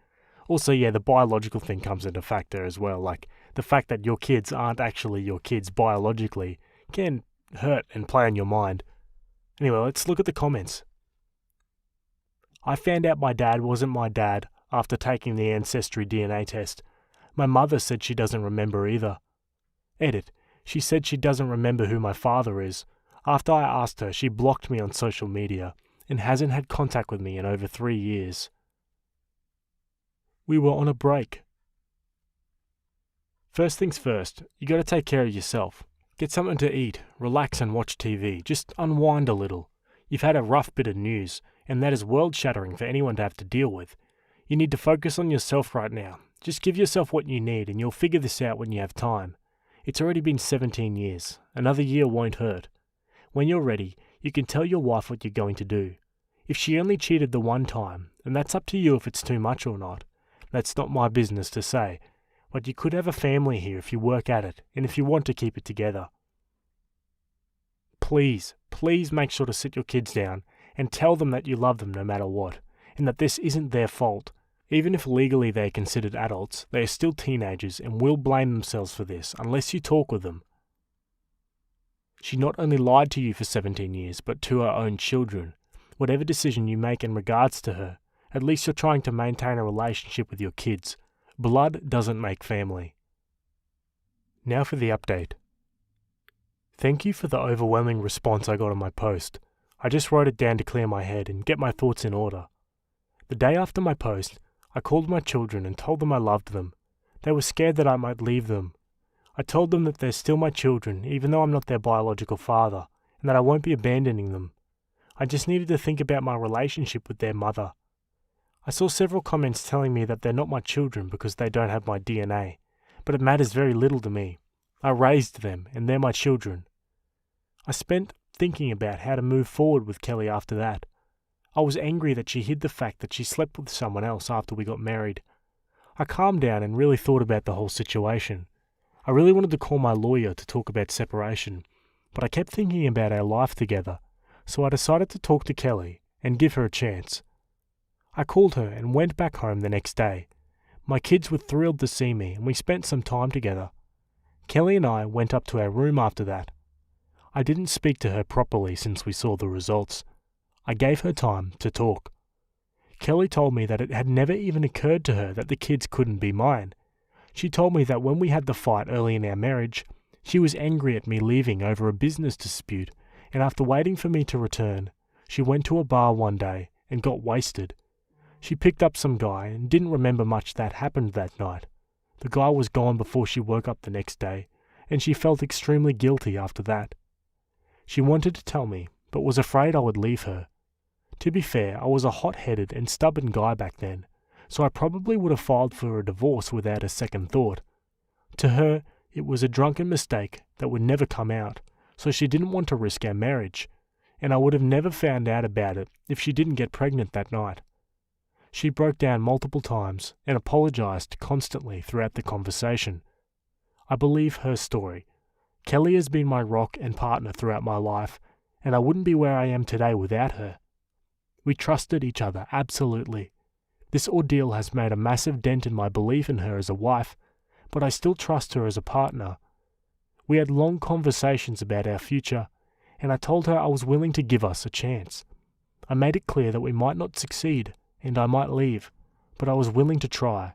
Also, yeah, the biological thing comes into factor as well. Like, the fact that your kids aren't actually your kids biologically can hurt and play on your mind. Anyway, let's look at the comments. I found out my dad wasn't my dad after taking the Ancestry DNA test. My mother said she doesn't remember either. Edit. She said she doesn't remember who my father is. After I asked her, she blocked me on social media and hasn't had contact with me in over 3 years. We were on a break. First things first, you gotta take care of yourself. Get something to eat, relax and watch TV, just unwind a little. You've had a rough bit of news, and that is world-shattering for anyone to have to deal with. You need to focus on yourself right now. Just give yourself what you need and you'll figure this out when you have time. It's already been 17 years. Another year won't hurt. When you're ready, you can tell your wife what you're going to do. If she only cheated the one time, and that's up to you if it's too much or not. That's not my business to say. But you could have a family here if you work at it, and if you want to keep it together. Please make sure to sit your kids down and tell them that you love them no matter what, and that this isn't their fault. Even if legally they are considered adults, they are still teenagers and will blame themselves for this unless you talk with them. She not only lied to you for 17 years, but to her own children. Whatever decision you make in regards to her, at least you're trying to maintain a relationship with your kids. Blood doesn't make family. Now for the update. Thank you for the overwhelming response I got on my post. I just wrote it down to clear my head and get my thoughts in order. The day after my post, I called my children and told them I loved them. They were scared that I might leave them. I told them that they're still my children, even though I'm not their biological father, and that I won't be abandoning them. I just needed to think about my relationship with their mother. I saw several comments telling me that they're not my children because they don't have my DNA, but it matters very little to me. I raised them, and they're my children. I spent thinking about how to move forward with Kelly after that. I was angry that she hid the fact that she slept with someone else after we got married. I calmed down and really thought about the whole situation. I really wanted to call my lawyer to talk about separation, but I kept thinking about our life together, so I decided to talk to Kelly and give her a chance. I called her and went back home the next day. My kids were thrilled to see me and we spent some time together. Kelly and I went up to our room after that. I didn't speak to her properly since we saw the results. I gave her time to talk. Kelly told me that it had never even occurred to her that the kids couldn't be mine. She told me that when we had the fight early in our marriage, she was angry at me leaving over a business dispute, and after waiting for me to return, she went to a bar one day and got wasted. She picked up some guy and didn't remember much that happened that night. The guy was gone before she woke up the next day, and she felt extremely guilty after that. She wanted to tell me, but was afraid I would leave her. To be fair, I was a hot-headed and stubborn guy back then, so I probably would have filed for a divorce without a second thought. To her, it was a drunken mistake that would never come out, so she didn't want to risk our marriage, and I would have never found out about it if she didn't get pregnant that night. She broke down multiple times and apologized constantly throughout the conversation. I believe her story. Kelly has been my rock and partner throughout my life, and I wouldn't be where I am today without her. We trusted each other absolutely. This ordeal has made a massive dent in my belief in her as a wife, but I still trust her as a partner. We had long conversations about our future, and I told her I was willing to give us a chance. I made it clear that we might not succeed, and I might leave, but I was willing to try.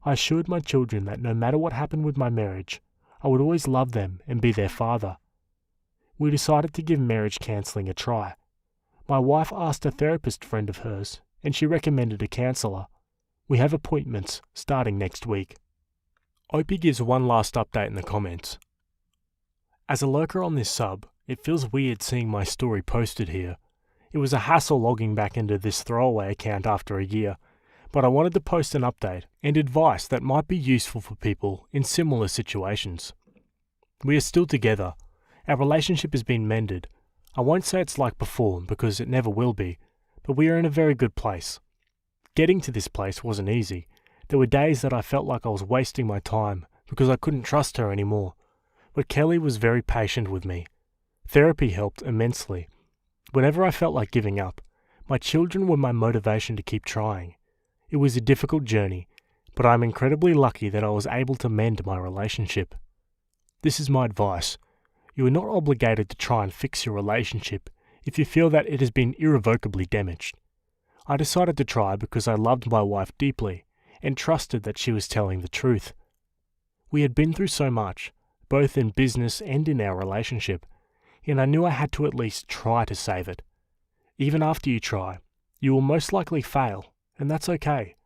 I assured my children that no matter what happened with my marriage, I would always love them and be their father. We decided to give marriage counselling a try. My wife asked a therapist friend of hers and she recommended a counsellor. We have appointments starting next week. Opie gives one last update in the comments. As a lurker on this sub, it feels weird seeing my story posted here. It was a hassle logging back into this throwaway account after a year, but I wanted to post an update and advice that might be useful for people in similar situations. We are still together. Our relationship has been mended. I won't say it's like before because it never will be, but we are in a very good place. Getting to this place wasn't easy. There were days that I felt like I was wasting my time because I couldn't trust her anymore. But Kelly was very patient with me. Therapy helped immensely. Whenever I felt like giving up, my children were my motivation to keep trying. It was a difficult journey, but I'm incredibly lucky that I was able to mend my relationship. This is my advice. You are not obligated to try and fix your relationship if you feel that it has been irrevocably damaged. I decided to try because I loved my wife deeply and trusted that she was telling the truth. We had been through so much, both in business and in our relationship, and I knew I had to at least try to save it. Even after you try, you will most likely fail, and that's okay.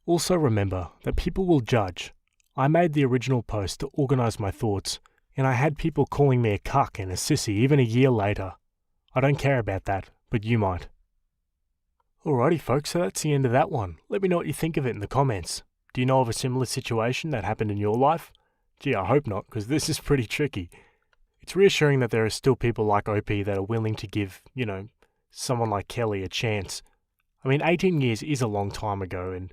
Also remember that people will judge. I made the original post to organise my thoughts, and I had people calling me a cuck and a sissy even a year later. I don't care about that, but you might. Alrighty folks, so that's the end of that one. Let me know what you think of it in the comments. Do you know of a similar situation that happened in your life? Gee, I hope not, because this is pretty tricky. It's reassuring that there are still people like OP that are willing to give, someone like Kelly a chance. I mean, 18 years is a long time ago, and,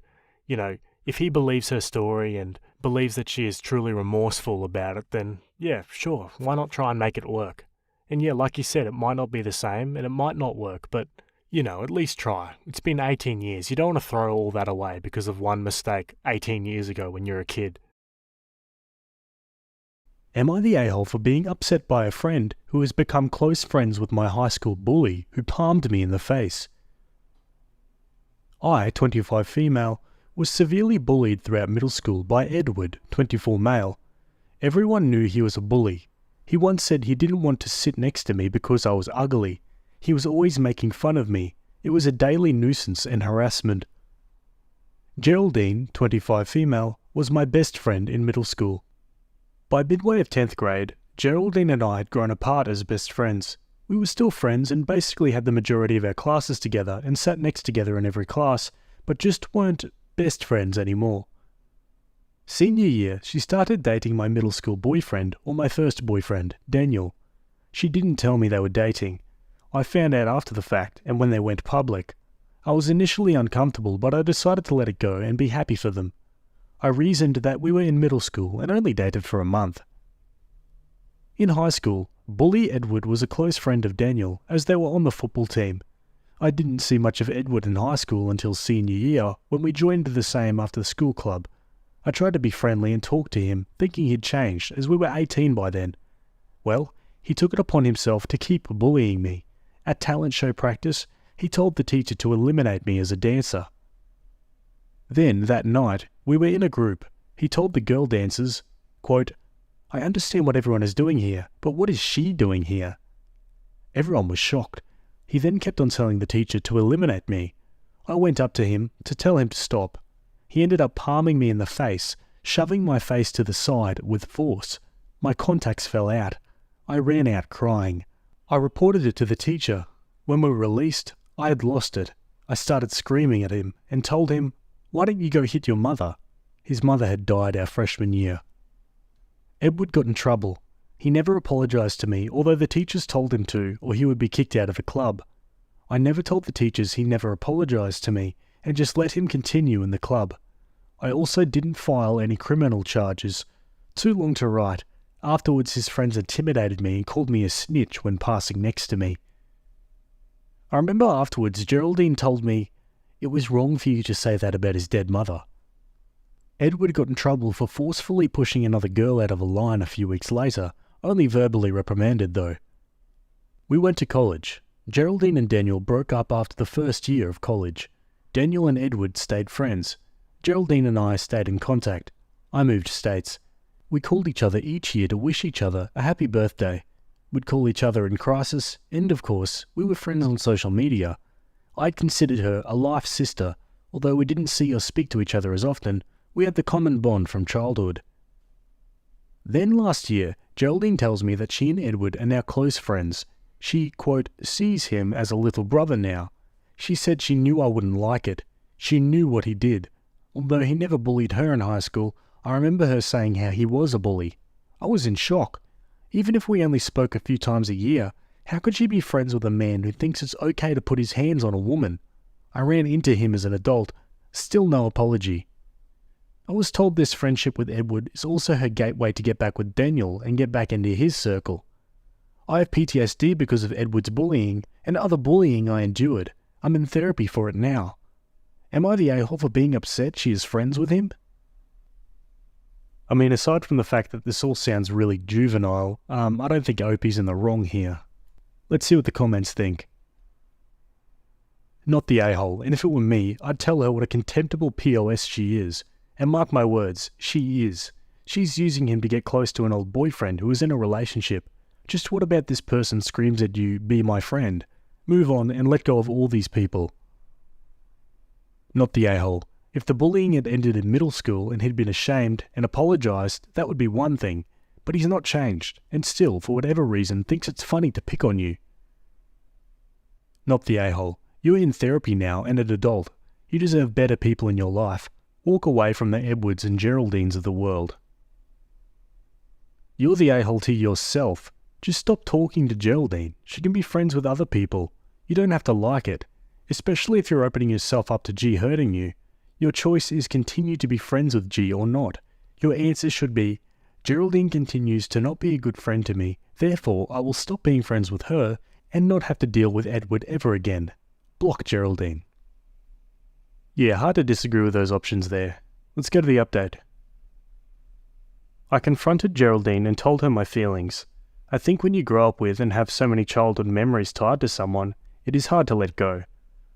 if he believes her story and believes that she is truly remorseful about it, then, yeah, sure, why not try and make it work? And yeah, like you said, it might not be the same, and it might not work, but, at least try. It's been 18 years. You don't want to throw all that away because of one mistake 18 years ago when you're a kid. Am I the a-hole for being upset by a friend who has become close friends with my high school bully who palmed me in the face? I, 25 female, was severely bullied throughout middle school by Edward, 24 male. Everyone knew he was a bully. He once said he didn't want to sit next to me because I was ugly. He was always making fun of me. It was a daily nuisance and harassment. Geraldine, 25 female, was my best friend in middle school. By midway of 10th grade, Geraldine and I had grown apart as best friends. We were still friends and basically had the majority of our classes together and sat next together in every class, but just weren't best friends anymore. Senior year, she started dating my middle school boyfriend, or my first boyfriend, Daniel. She didn't tell me they were dating. I found out after the fact and when they went public. I was initially uncomfortable, but I decided to let it go and be happy for them. I reasoned that we were in middle school and only dated for a month. In high school, bully Edward was a close friend of Daniel as they were on the football team. I didn't see much of Edward in high school until senior year when we joined the same after the school club. I tried to be friendly and talk to him, thinking he'd changed as we were 18 by then. Well, he took it upon himself to keep bullying me. At talent show practice, he told the teacher to eliminate me as a dancer. Then, that night, we were in a group. He told the girl dancers, quote, "I understand what everyone is doing here, but what is she doing here?" Everyone was shocked. He then kept on telling the teacher to eliminate me. I went up to him to tell him to stop. He ended up palming me in the face, shoving my face to the side with force. My contacts fell out. I ran out crying. I reported it to the teacher. When we were released, I had lost it. I started screaming at him and told him, "Why don't you go hit your mother?" His mother had died our freshman year. Edward got in trouble. He never apologized to me, although the teachers told him to, or he would be kicked out of the club. I never told the teachers he never apologized to me, and just let him continue in the club. I also didn't file any criminal charges. Too long to write. Afterwards his friends intimidated me and called me a snitch when passing next to me. I remember afterwards Geraldine told me, "It was wrong for you to say that about his dead mother." Edward got in trouble for forcefully pushing another girl out of a line a few weeks later, only verbally reprimanded though. We went to college. Geraldine and Daniel broke up after the first year of college. Daniel and Edward stayed friends. Geraldine and I stayed in contact. I moved states. We called each other each year to wish each other a happy birthday. We'd call each other in crisis, and of course, we were friends on social media. I'd considered her a life sister. Although we didn't see or speak to each other as often, we had the common bond from childhood. Then last year, Geraldine tells me that she and Edward are now close friends. She, quote, sees him as a little brother now. She said she knew I wouldn't like it. She knew what he did. Although he never bullied her in high school, I remember her saying how he was a bully. I was in shock. Even if we only spoke a few times a year, how could she be friends with a man who thinks it's okay to put his hands on a woman? I ran into him as an adult. Still no apology. I was told this friendship with Edward is also her gateway to get back with Daniel and get back into his circle. I have PTSD because of Edward's bullying and other bullying I endured. I'm in therapy for it now. Am I the a-hole for being upset she is friends with him? I mean, aside from the fact that this all sounds really juvenile, I don't think Opie's in the wrong here. Let's see what the comments think. Not the a-hole, and if it were me, I'd tell her what a contemptible POS she is. And mark my words, she is. She's using him to get close to an old boyfriend who is in a relationship. Just what about this person screams at you, be my friend? Move on and let go of all these people. Not the a-hole. If the bullying had ended in middle school and he'd been ashamed and apologised, that would be one thing. But he's not changed, and still, for whatever reason, thinks it's funny to pick on you. Not the a-hole. You're in therapy now and an adult. You deserve better people in your life. Walk away from the Edwards and Geraldines of the world. You're the a-hole to yourself. Just stop talking to Geraldine. She can be friends with other people. You don't have to like it, especially if you're opening yourself up to G hurting you. Your choice is continue to be friends with G or not. Your answer should be, Geraldine continues to not be a good friend to me, therefore I will stop being friends with her and not have to deal with Edward ever again. Block Geraldine. Yeah, hard to disagree with those options there. Let's go to the update. I confronted Geraldine and told her my feelings. I think when you grow up with and have so many childhood memories tied to someone, it is hard to let go.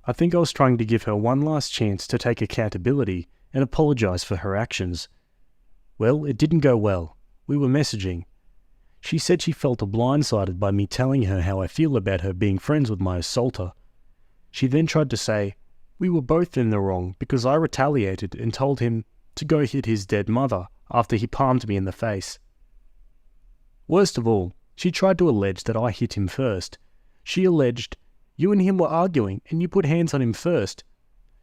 I think I was trying to give her one last chance to take accountability and apologise for her actions. Well, it didn't go well. We were messaging. She said she felt blindsided by me telling her how I feel about her being friends with my assaulter. She then tried to say, we were both in the wrong because I retaliated and told him to go hit his dead mother after he palmed me in the face. Worst of all, she tried to allege that I hit him first. She alleged, you and him were arguing and you put hands on him first.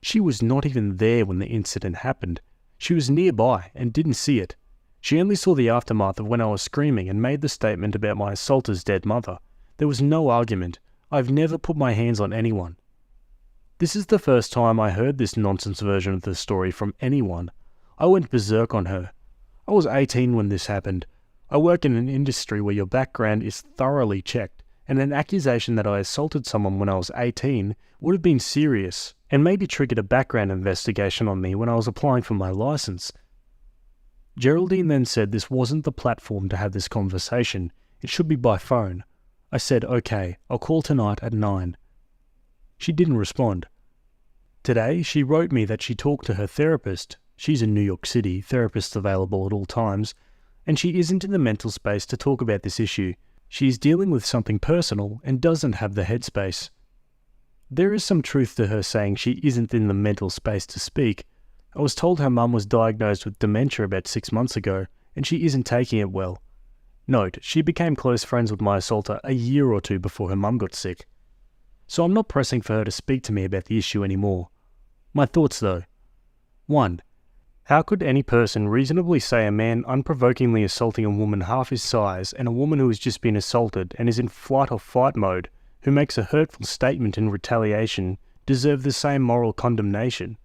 She was not even there when the incident happened. She was nearby and didn't see it. She only saw the aftermath of when I was screaming and made the statement about my assaulter's dead mother. There was no argument. I've never put my hands on anyone. This is the first time I heard this nonsense version of the story from anyone. I went berserk on her. I was 18 when this happened. I work in an industry where your background is thoroughly checked, and an accusation that I assaulted someone when I was 18 would have been serious, and maybe triggered a background investigation on me when I was applying for my license. Geraldine then said this wasn't the platform to have this conversation. It should be by phone. I said, okay, I'll call tonight at 9. She didn't respond. Today, she wrote me that she talked to her therapist. She's in New York City, therapists available at all times, and she isn't in the mental space to talk about this issue. She's dealing with something personal and doesn't have the headspace. There is some truth to her saying she isn't in the mental space to speak. I was told her mum was diagnosed with dementia about 6 months ago, and she isn't taking it well. Note, she became close friends with my assaulter a year or two before her mum got sick. So I'm not pressing for her to speak to me about the issue anymore. My thoughts though. 1. How could any person reasonably say a man unprovokingly assaulting a woman half his size and a woman who has just been assaulted and is in flight or fight mode, who makes a hurtful statement in retaliation, deserve the same moral condemnation?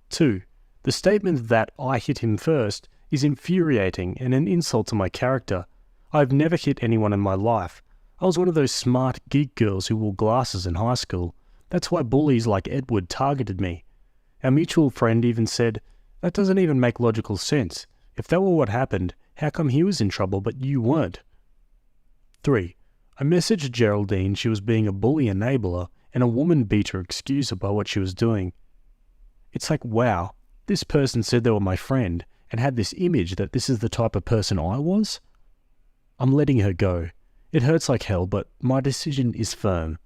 2. The statement that I hit him first is infuriating and an insult to my character. I've never hit anyone in my life. I was one of those smart geek girls who wore glasses in high school. That's why bullies like Edward targeted me. Our mutual friend even said, that doesn't even make logical sense. If that were what happened, how come he was in trouble but you weren't? 3. I messaged Geraldine she was being a bully enabler and a woman beater excuser by what she was doing. It's like, wow, this person said they were my friend and had this image that this is the type of person I was? I'm letting her go. It hurts like hell, but my decision is firm.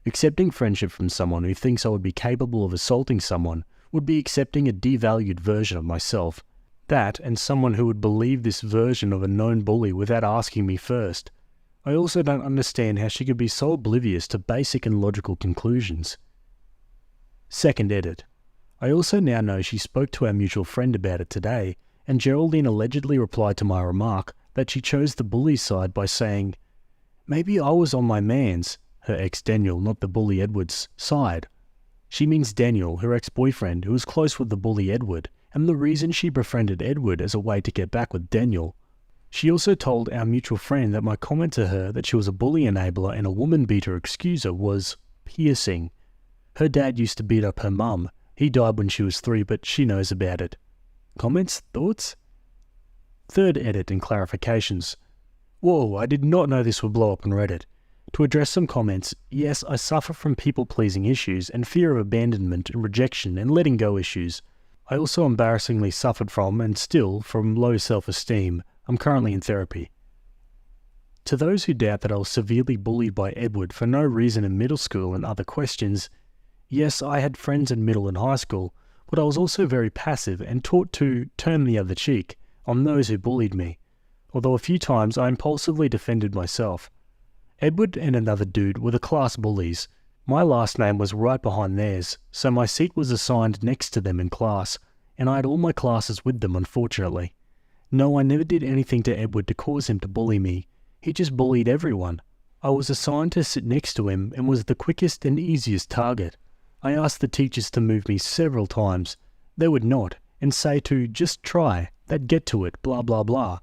Accepting friendship from someone who thinks I would be capable of assaulting someone would be accepting a devalued version of myself. That, and someone who would believe this version of a known bully without asking me first. I also don't understand how she could be so oblivious to basic and logical conclusions. Second edit. I also now know she spoke to our mutual friend about it today, and Geraldine allegedly replied to my remark that she chose the bully's side by saying, "Maybe I was on my man's," her ex Daniel, not the bully Edward's, side. She means Daniel, her ex-boyfriend, who was close with the bully Edward, and the reason she befriended Edward as a way to get back with Daniel. She also told our mutual friend that my comment to her that she was a bully enabler and a woman-beater excuser was piercing. Her dad used to beat up her mum. He died when she was 3, but she knows about it. Comments? Thoughts? Third edit and clarifications. Whoa, I did not know this would blow up on Reddit. To address some comments, yes, I suffer from people-pleasing issues and fear of abandonment and rejection and letting go issues. I also embarrassingly suffered from, and still, from low self-esteem. I'm currently in therapy. To those who doubt that I was severely bullied by Edward for no reason in middle school and other questions, yes, I had friends in middle and high school, but I was also very passive and taught to turn the other cheek on those who bullied me, although a few times I impulsively defended myself. Edward and another dude were the class bullies. My last name was right behind theirs, so my seat was assigned next to them in class, and I had all my classes with them, unfortunately. No, I never did anything to Edward to cause him to bully me. He just bullied everyone. I was assigned to sit next to him and was the quickest and easiest target. I asked the teachers to move me several times. They would not, and say to just try, they'd get to it, blah blah blah.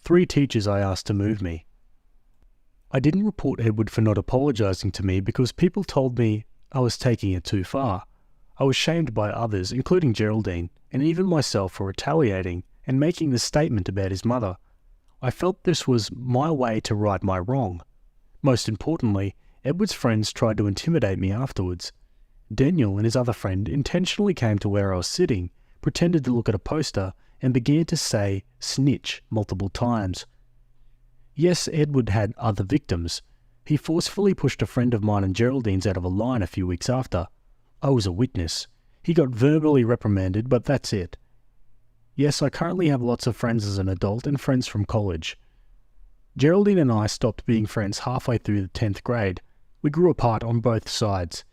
3 teachers I asked to move me. I didn't report Edward for not apologizing to me because people told me I was taking it too far. I was shamed by others, including Geraldine, and even myself for retaliating and making the statement about his mother. I felt this was my way to right my wrong. Most importantly, Edward's friends tried to intimidate me afterwards. Daniel and his other friend intentionally came to where I was sitting, pretended to look at a poster, and began to say snitch multiple times. Yes, Edward had other victims. He forcefully pushed a friend of mine and Geraldine's out of a line a few weeks after. I was a witness. He got verbally reprimanded, but that's it. Yes, I currently have lots of friends as an adult and friends from college. Geraldine and I stopped being friends halfway through the 10th grade. We grew apart on both sides.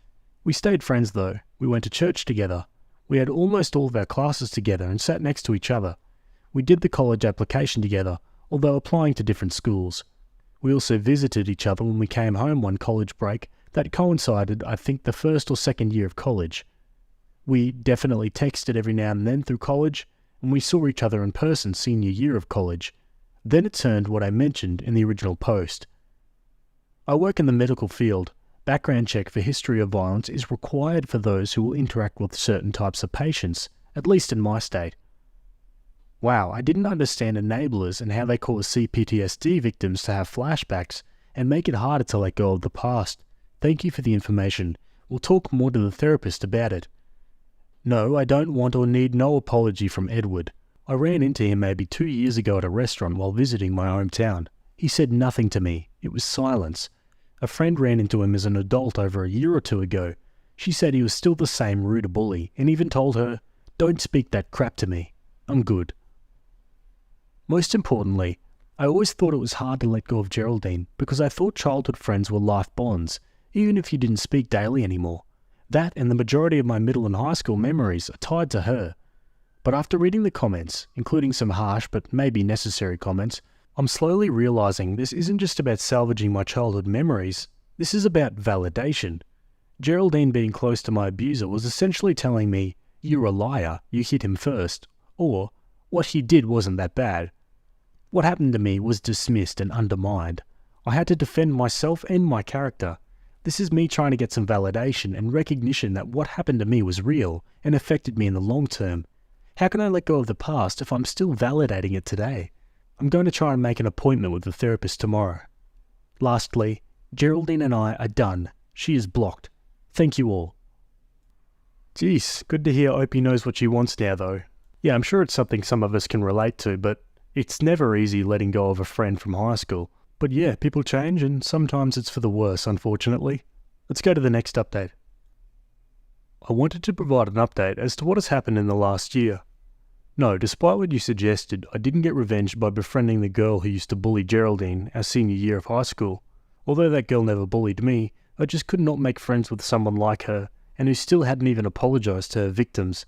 We stayed friends though. We went to church together. We had almost all of our classes together and sat next to each other. We did the college application together, although applying to different schools. We also visited each other when we came home one college break that coincided, I think, the first or second year of college. We definitely texted every now and then through college, and we saw each other in person senior year of college. Then it turned what I mentioned in the original post. I work in the medical field. Background check for history of violence is required for those who will interact with certain types of patients, at least in my state. Wow, I didn't understand enablers and how they cause CPTSD victims to have flashbacks and make it harder to let go of the past. Thank you for the information. We'll talk more to the therapist about it. No, I don't want or need no apology from Edward. I ran into him maybe 2 years ago at a restaurant while visiting my hometown. He said nothing to me. It was silence. A friend ran into him as an adult over a year or 2 ago. She said he was still the same rude bully and even told her, "Don't speak that crap to me. I'm good." Most importantly, I always thought it was hard to let go of Geraldine because I thought childhood friends were life bonds, even if you didn't speak daily anymore. That and the majority of my middle and high school memories are tied to her. But after reading the comments, including some harsh but maybe necessary comments, I'm slowly realizing this isn't just about salvaging my childhood memories, this is about validation. Geraldine being close to my abuser was essentially telling me, "You're a liar, you hit him first," or, "What he did wasn't that bad." What happened to me was dismissed and undermined. I had to defend myself and my character. This is me trying to get some validation and recognition that what happened to me was real and affected me in the long term. How can I let go of the past if I'm still validating it today? I'm going to try and make an appointment with the therapist tomorrow. Lastly, Geraldine and I are done. She is blocked. Thank you all. Geez, good to hear Opie knows what she wants now though. Yeah, I'm sure it's something some of us can relate to, but it's never easy letting go of a friend from high school. But yeah, people change and sometimes it's for the worse, unfortunately. Let's go to the next update. I wanted to provide an update as to what has happened in the last year. No, despite what you suggested, I didn't get revenge by befriending the girl who used to bully Geraldine our senior year of high school. Although that girl never bullied me, I just could not make friends with someone like her, and who still hadn't even apologised to her victims.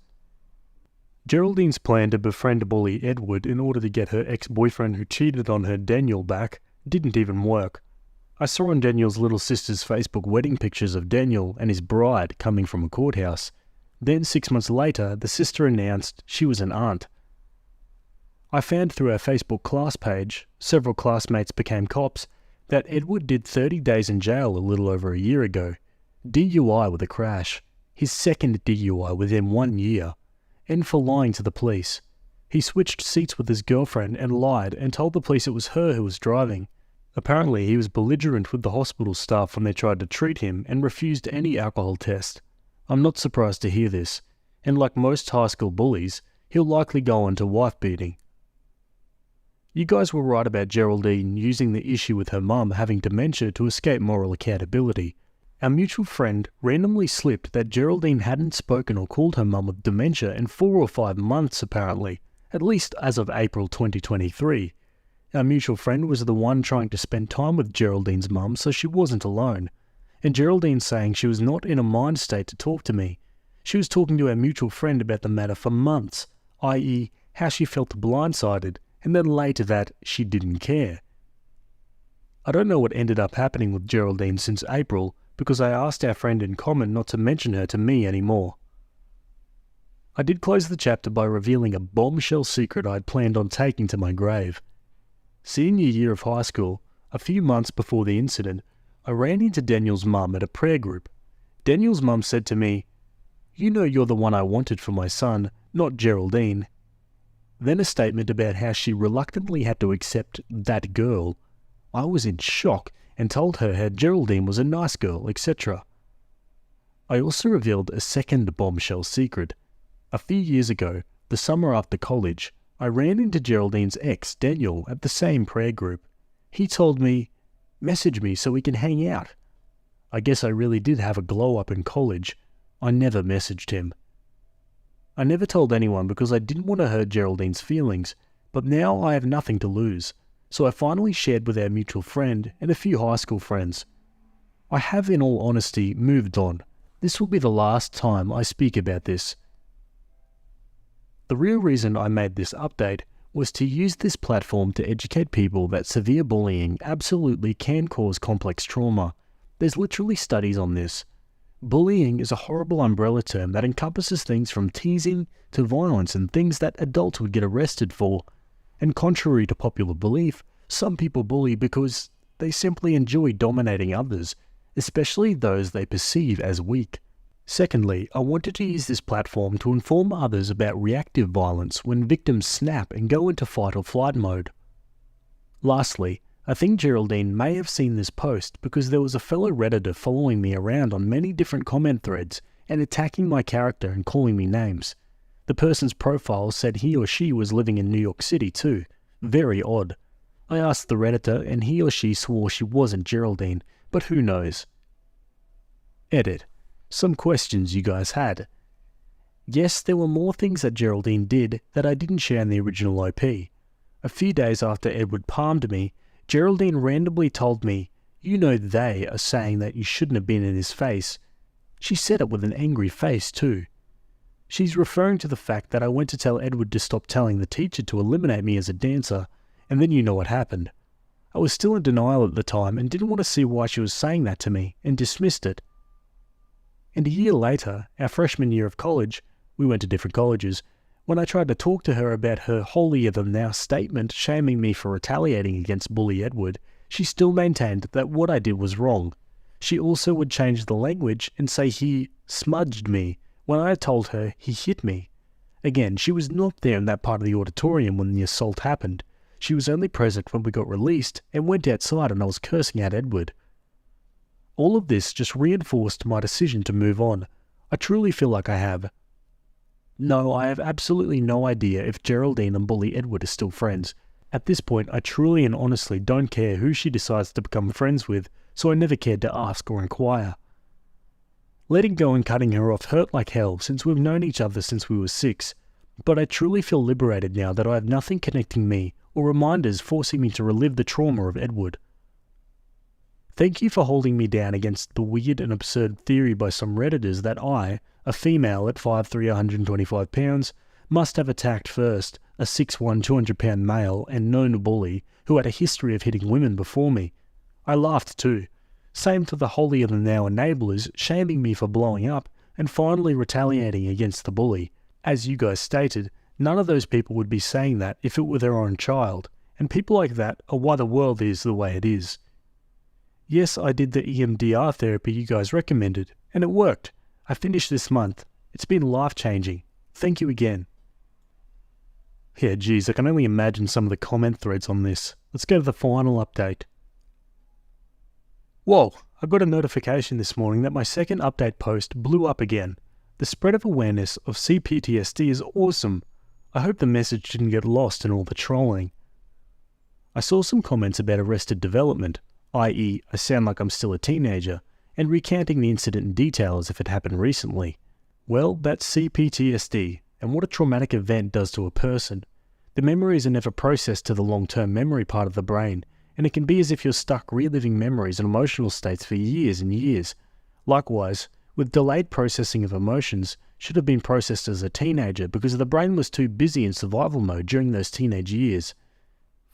Geraldine's plan to befriend bully Edward in order to get her ex-boyfriend who cheated on her Daniel back didn't even work. I saw on Daniel's little sister's Facebook wedding pictures of Daniel and his bride coming from a courthouse. Then 6 months later, the sister announced she was an aunt. I found through our Facebook class page, several classmates became cops, that Edward did 30 days in jail a little over a year ago. DUI with a crash. His second DUI within 1 year. And for lying to the police. He switched seats with his girlfriend and lied and told the police it was her who was driving. Apparently he was belligerent with the hospital staff when they tried to treat him and refused any alcohol test. I'm not surprised to hear this, and like most high school bullies, he'll likely go into wife beating. You guys were right about Geraldine using the issue with her mum having dementia to escape moral accountability. Our mutual friend randomly slipped that Geraldine hadn't spoken or called her mum with dementia in 4 or 5 months apparently, at least as of April 2023. Our mutual friend was the one trying to spend time with Geraldine's mum so she wasn't alone. And Geraldine saying she was not in a mind state to talk to me. She was talking to our mutual friend about the matter for months, i.e. how she felt blindsided, and then later that she didn't care. I don't know what ended up happening with Geraldine since April, because I asked our friend in common not to mention her to me anymore. I did close the chapter by revealing a bombshell secret I had planned on taking to my grave. Senior year of high school, a few months before the incident, I ran into Daniel's mum at a prayer group. Daniel's mum said to me, "You know you're the one I wanted for my son, not Geraldine." Then a statement about how she reluctantly had to accept that girl. I was in shock and told her how Geraldine was a nice girl, etc. I also revealed a second bombshell secret. A few years ago, the summer after college, I ran into Geraldine's ex, Daniel, at the same prayer group. He told me, "Message me so we can hang out." I guess I really did have a glow-up in college. I never messaged him. I never told anyone because I didn't want to hurt Geraldine's feelings, but now I have nothing to lose, so I finally shared with our mutual friend and a few high school friends. I have, in all honesty, moved on. This will be the last time I speak about this. The real reason I made this update was to use this platform to educate people that severe bullying absolutely can cause complex trauma. There's literally studies on this. Bullying is a horrible umbrella term that encompasses things from teasing to violence and things that adults would get arrested for. And contrary to popular belief, some people bully because they simply enjoy dominating others, especially those they perceive as weak. Secondly, I wanted to use this platform to inform others about reactive violence when victims snap and go into fight or flight mode. Lastly, I think Geraldine may have seen this post because there was a fellow Redditor following me around on many different comment threads and attacking my character and calling me names. The person's profile said he or she was living in New York City too. Very odd. I asked the Redditor and he or she swore she wasn't Geraldine, but who knows. Edit. Some questions you guys had. Yes, there were more things that Geraldine did that I didn't share in the original OP. A few days after Edward palmed me, Geraldine randomly told me, "You know they are saying that you shouldn't have been in his face." She said it with an angry face too. She's referring to the fact that I went to tell Edward to stop telling the teacher to eliminate me as a dancer, and then you know what happened. I was still in denial at the time and didn't want to see why she was saying that to me, and dismissed it. And a year later, our freshman year of college, we went to different colleges, when I tried to talk to her about her holier-than-thou statement shaming me for retaliating against bully Edward, she still maintained that what I did was wrong. She also would change the language and say he smudged me when I had told her he hit me. Again, she was not there in that part of the auditorium when the assault happened. She was only present when we got released and went outside and I was cursing at Edward. All of this just reinforced my decision to move on. I truly feel like I have. No, I have absolutely no idea if Geraldine and bully Edward are still friends. At this point, I truly and honestly don't care who she decides to become friends with, so I never cared to ask or inquire. Letting go and cutting her off hurt like hell since we've known each other since we were 6, but I truly feel liberated now that I have nothing connecting me or reminders forcing me to relive the trauma of Edward. Thank you for holding me down against the weird and absurd theory by some Redditors that I, a female at 5'3", 125 pounds, must have attacked first a 6'1", 200 pound male and known bully who had a history of hitting women before me. I laughed too. Same to the holier-than-thou enablers shaming me for blowing up and finally retaliating against the bully. As you guys stated, none of those people would be saying that if it were their own child, and people like that are why the world is the way it is. Yes, I did the EMDR therapy you guys recommended, and it worked. I finished this month. It's been life-changing. Thank you again. Yeah, geez, I can only imagine some of the comment threads on this. Let's go to the final update. Whoa, I got a notification this morning that my second update post blew up again. The spread of awareness of CPTSD is awesome. I hope the message didn't get lost in all the trolling. I saw some comments about arrested development, i.e. I sound like I'm still a teenager, and recounting the incident in detail as if it happened recently. Well, that's CPTSD, and what a traumatic event does to a person. The memories are never processed to the long-term memory part of the brain, and it can be as if you're stuck reliving memories and emotional states for years and years. Likewise, with delayed processing of emotions, should have been processed as a teenager because the brain was too busy in survival mode during those teenage years.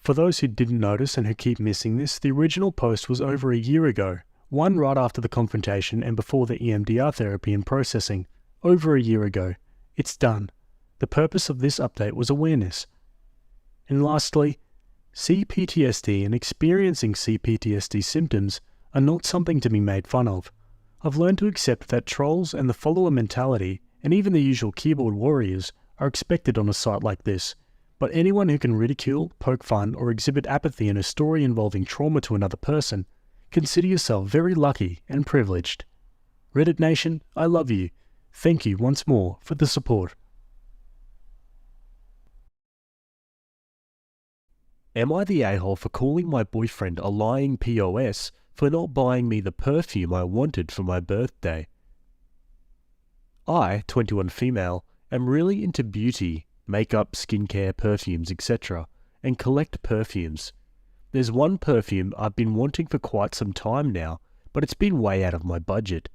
For those who didn't notice and who keep missing this, the original post was over a year ago, one right after the confrontation and before the EMDR therapy and processing. Over a year ago. It's done. The purpose of this update was awareness. And lastly, CPTSD and experiencing CPTSD symptoms are not something to be made fun of. I've learned to accept that trolls and the follower mentality, and even the usual keyboard warriors, are expected on a site like this, but anyone who can ridicule, poke fun, or exhibit apathy in a story involving trauma to another person, consider yourself very lucky and privileged. Reddit Nation, I love you. Thank you once more for the support. Am I the a-hole for calling my boyfriend a lying POS for not buying me the perfume I wanted for my birthday? I, 21 female, am really into beauty, makeup, skincare, perfumes, etc., and collect perfumes. There's one perfume I've been wanting for quite some time now, but it's been way out of my budget.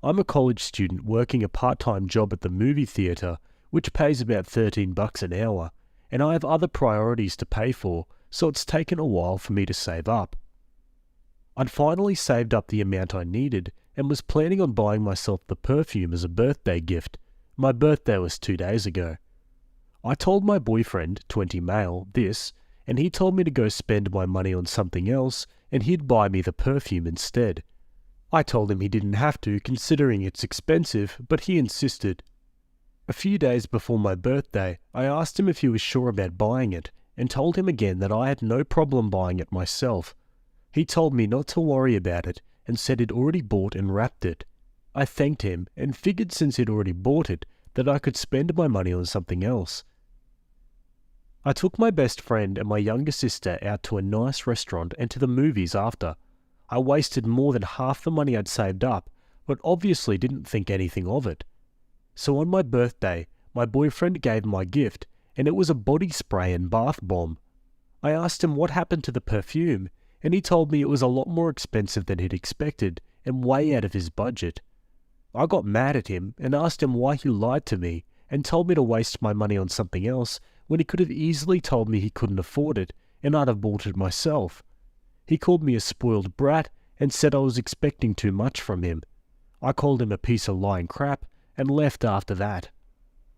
I'm a college student working a part-time job at the movie theatre, which pays about $13 an hour, and I have other priorities to pay for, so it's taken a while for me to save up. I'd finally saved up the amount I needed and was planning on buying myself the perfume as a birthday gift. My birthday was 2 days ago. I told my boyfriend, 20 male, this, and he told me to go spend my money on something else and he'd buy me the perfume instead. I told him he didn't have to, considering it's expensive, but he insisted. A few days before my birthday, I asked him if he was sure about buying it, and told him again that I had no problem buying it myself. He told me not to worry about it, and said he'd already bought and wrapped it. I thanked him, and figured since he'd already bought it, that I could spend my money on something else. I took my best friend and my younger sister out to a nice restaurant and to the movies after. I wasted more than half the money I'd saved up, but obviously didn't think anything of it. So on my birthday, my boyfriend gave my gift, and it was a body spray and bath bomb. I asked him what happened to the perfume, and he told me it was a lot more expensive than he'd expected, and way out of his budget. I got mad at him and asked him why he lied to me, and told me to waste my money on something else, when he could have easily told me he couldn't afford it, and I'd have bought it myself. He called me a spoiled brat, and said I was expecting too much from him. I called him a piece of lying crap, and left after that.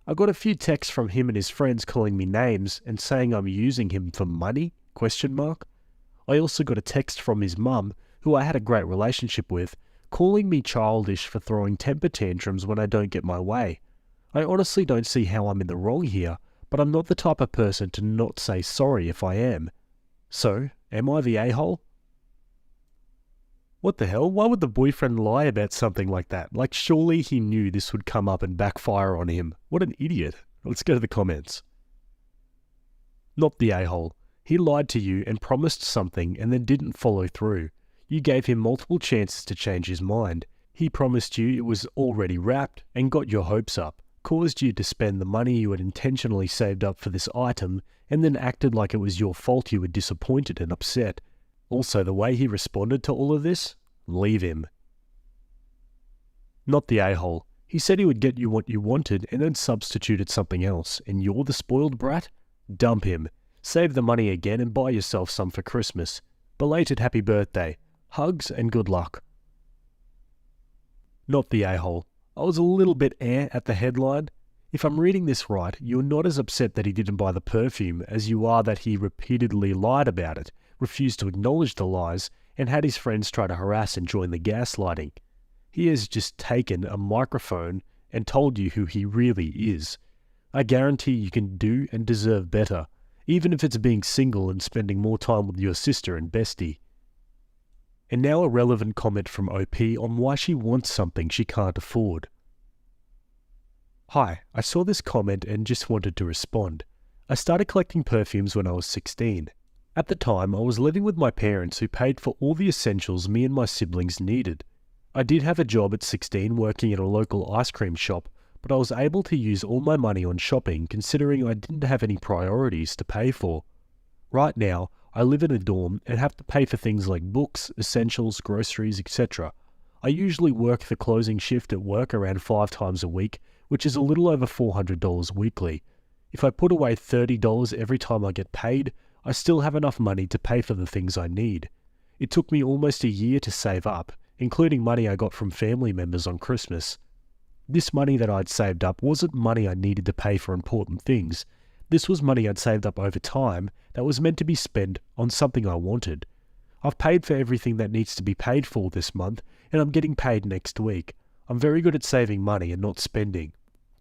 I got a few texts from him and his friends calling me names and saying I'm using him for money? I also got a text from his mum, who I had a great relationship with, calling me childish for throwing temper tantrums when I don't get my way. I honestly don't see how I'm in the wrong here, but I'm not the type of person to not say sorry if I am. So, am I the a-hole? What the hell? Why would the boyfriend lie about something like that? Like, surely he knew this would come up and backfire on him. What an idiot. Let's go to the comments. Not the a-hole. He lied to you and promised something and then didn't follow through. You gave him multiple chances to change his mind. He promised you it was already wrapped and got your hopes up, caused you to spend the money you had intentionally saved up for this item, and then acted like it was your fault you were disappointed and upset. Also, the way he responded to all of this? Leave him. Not the a-hole. He said he would get you what you wanted and then substituted something else, and you're the spoiled brat? Dump him. Save the money again and buy yourself some for Christmas. Belated happy birthday. Hugs and good luck. Not the a-hole. I was a little bit at the headline. If I'm reading this right, you're not as upset that he didn't buy the perfume as you are that he repeatedly lied about it, refused to acknowledge the lies, and had his friends try to harass and join the gaslighting. He has just taken a microphone and told you who he really is. I guarantee you can do and deserve better, even if it's being single and spending more time with your sister and bestie. And now a relevant comment from OP on why she wants something she can't afford. Hi, I saw this comment and just wanted to respond. I started collecting perfumes when I was 16. At the time, I was living with my parents who paid for all the essentials me and my siblings needed. I did have a job at 16 working at a local ice cream shop, but I was able to use all my money on shopping considering I didn't have any priorities to pay for. Right now, I live in a dorm and have to pay for things like books, essentials, groceries, etc. I usually work the closing shift at work around 5 times a week, which is a little over $400 weekly. If I put away $30 every time I get paid, I still have enough money to pay for the things I need. It took me almost a year to save up, including money I got from family members on Christmas. This money that I'd saved up wasn't money I needed to pay for important things. This was money I'd saved up over time that was meant to be spent on something I wanted. I've paid for everything that needs to be paid for this month, and I'm getting paid next week. I'm very good at saving money and not spending.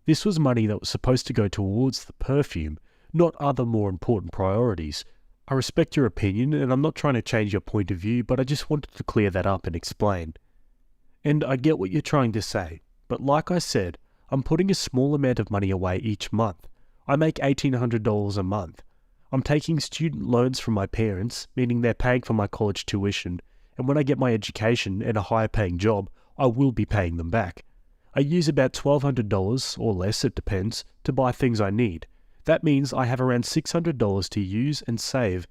This was money that was supposed to go towards the perfume, not other more important priorities. I respect your opinion, and I'm not trying to change your point of view, but I just wanted to clear that up and explain. And I get what you're trying to say, but like I said, I'm putting a small amount of money away each month. I make $1,800 a month. I'm taking student loans from my parents, meaning they're paying for my college tuition, and when I get my education and a higher paying job, I will be paying them back. I use about $1,200, or less, it depends, to buy things I need. That means I have around $600 to use and save.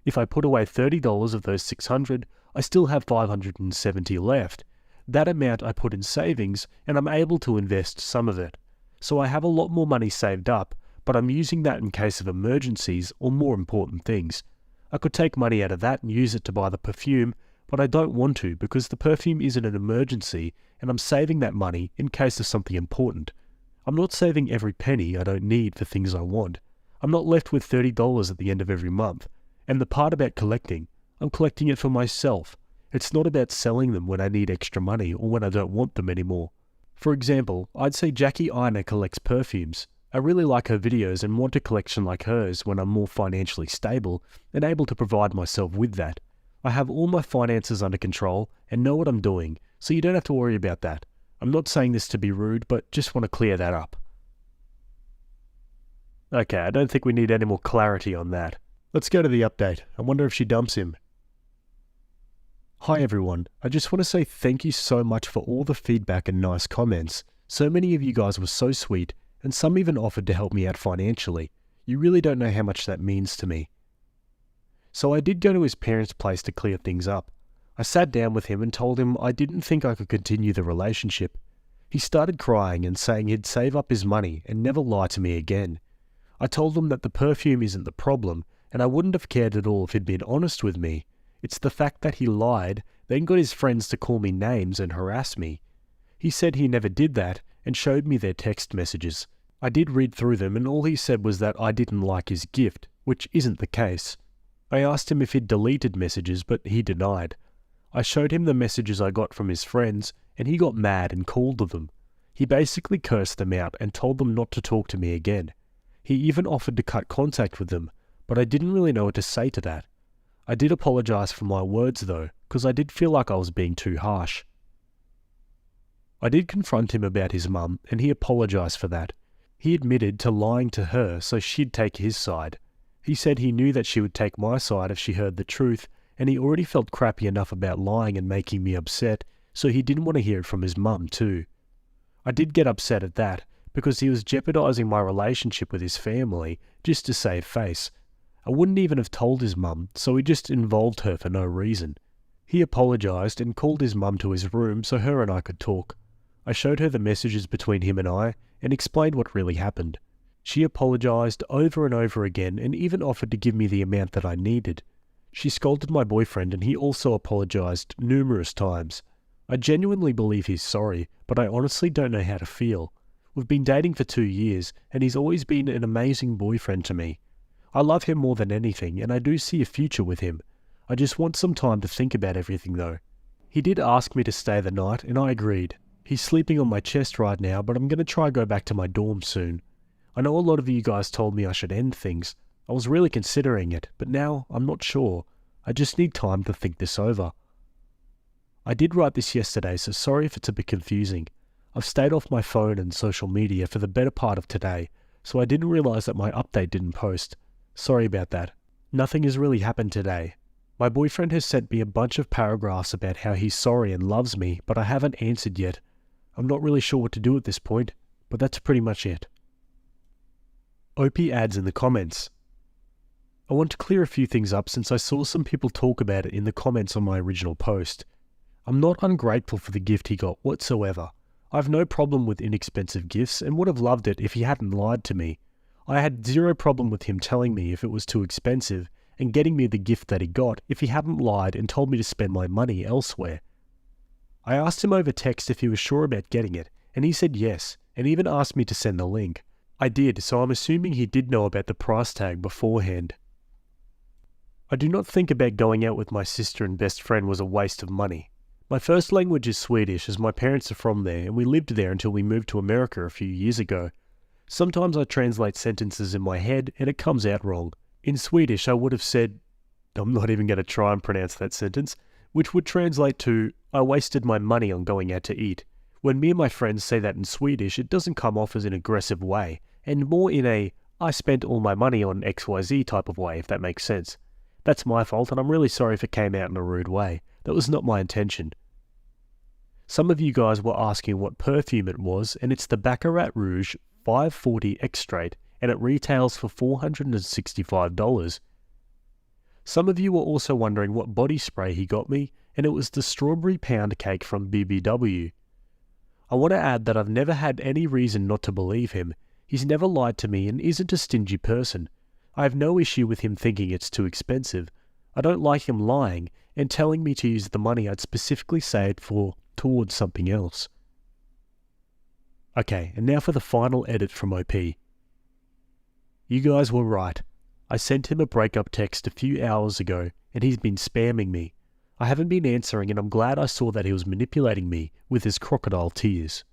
If I put away $30 of those $600, I still have $570 left. That amount I put in savings, and I'm able to invest some of it. So I have a lot more money saved up, but I'm using that in case of emergencies or more important things. I could take money out of that and use it to buy the perfume, but I don't want to because the perfume isn't an emergency and I'm saving that money in case of something important. I'm not saving every penny I don't need for things I want. I'm not left with $30 at the end of every month. And the part about collecting, I'm collecting it for myself. It's not about selling them when I need extra money or when I don't want them anymore. For example, I'd say Jackie Ina collects perfumes. I really like her videos and want a collection like hers when I'm more financially stable and able to provide myself with that. I have all my finances under control and know what I'm doing, so you don't have to worry about that. I'm not saying this to be rude, but just want to clear that up. Okay, I don't think we need any more clarity on that. Let's go to the update. I wonder if she dumps him. Hi everyone, I just want to say thank you so much for all the feedback and nice comments. So many of you guys were so sweet, and some even offered to help me out financially. You really don't know how much that means to me. So I did go to his parents' place to clear things up. I sat down with him and told him I didn't think I could continue the relationship. He started crying and saying he'd save up his money and never lie to me again. I told him that the perfume isn't the problem, and I wouldn't have cared at all if he'd been honest with me. It's the fact that he lied, then got his friends to call me names and harass me. He said he never did that and showed me their text messages. I did read through them and all he said was that I didn't like his gift, which isn't the case. I asked him if he'd deleted messages, but he denied. I showed him the messages I got from his friends, and he got mad and called them. He basically cursed them out and told them not to talk to me again. He even offered to cut contact with them, but I didn't really know what to say to that. I did apologize for my words though, because I did feel like I was being too harsh. I did confront him about his mum, and he apologized for that. He admitted to lying to her so she'd take his side. He said he knew that she would take my side if she heard the truth, and he already felt crappy enough about lying and making me upset, so he didn't want to hear it from his mum too. I did get upset at that, because he was jeopardizing my relationship with his family just to save face. I wouldn't even have told his mum, so he just involved her for no reason. He apologized and called his mum to his room so her and I could talk. I showed her the messages between him and I and explained what really happened. She apologized over and over again and even offered to give me the amount that I needed. She scolded my boyfriend and he also apologized numerous times. I genuinely believe he's sorry, but I honestly don't know how to feel. We've been dating for 2 years and he's always been an amazing boyfriend to me. I love him more than anything and I do see a future with him. I just want some time to think about everything though. He did ask me to stay the night and I agreed. He's sleeping on my chest right now, but I'm going to try go back to my dorm soon. I know a lot of you guys told me I should end things. I was really considering it, but now I'm not sure. I just need time to think this over. I did write this yesterday, so sorry if it's a bit confusing. I've stayed off my phone and social media for the better part of today, so I didn't realize that my update didn't post. Sorry about that. Nothing has really happened today. My boyfriend has sent me a bunch of paragraphs about how he's sorry and loves me, but I haven't answered yet. I'm not really sure what to do at this point, but that's pretty much it. OP adds in the comments. I want to clear a few things up since I saw some people talk about it in the comments on my original post. I'm not ungrateful for the gift he got whatsoever. I have no problem with inexpensive gifts and would have loved it if he hadn't lied to me. I had zero problem with him telling me if it was too expensive and getting me the gift that he got if he hadn't lied and told me to spend my money elsewhere. I asked him over text if he was sure about getting it, and he said yes, and even asked me to send the link. I did, so I'm assuming he did know about the price tag beforehand. I do not think about going out with my sister and best friend was a waste of money. My first language is Swedish as my parents are from there and we lived there until we moved to America a few years ago. Sometimes I translate sentences in my head and it comes out wrong. In Swedish I would have said, I'm not even going to try and pronounce that sentence, which would translate to, I wasted my money on going out to eat. When me and my friends say that in Swedish, it doesn't come off as an aggressive way, and more in a, I spent all my money on XYZ type of way, if that makes sense. That's my fault, and I'm really sorry if it came out in a rude way. That was not my intention. Some of you guys were asking what perfume it was, and it's the Baccarat Rouge 540 Extrait, and it retails for $465. Some of you were also wondering what body spray he got me, and it was the Strawberry Pound Cake from BBW. I want to add that I've never had any reason not to believe him. He's never lied to me and isn't a stingy person. I have no issue with him thinking it's too expensive. I don't like him lying and telling me to use the money I'd specifically saved for towards something else. Okay, and now for the final edit from OP. You guys were right. I sent him a breakup text a few hours ago and he's been spamming me. I haven't been answering and I'm glad I saw that he was manipulating me with his crocodile tears.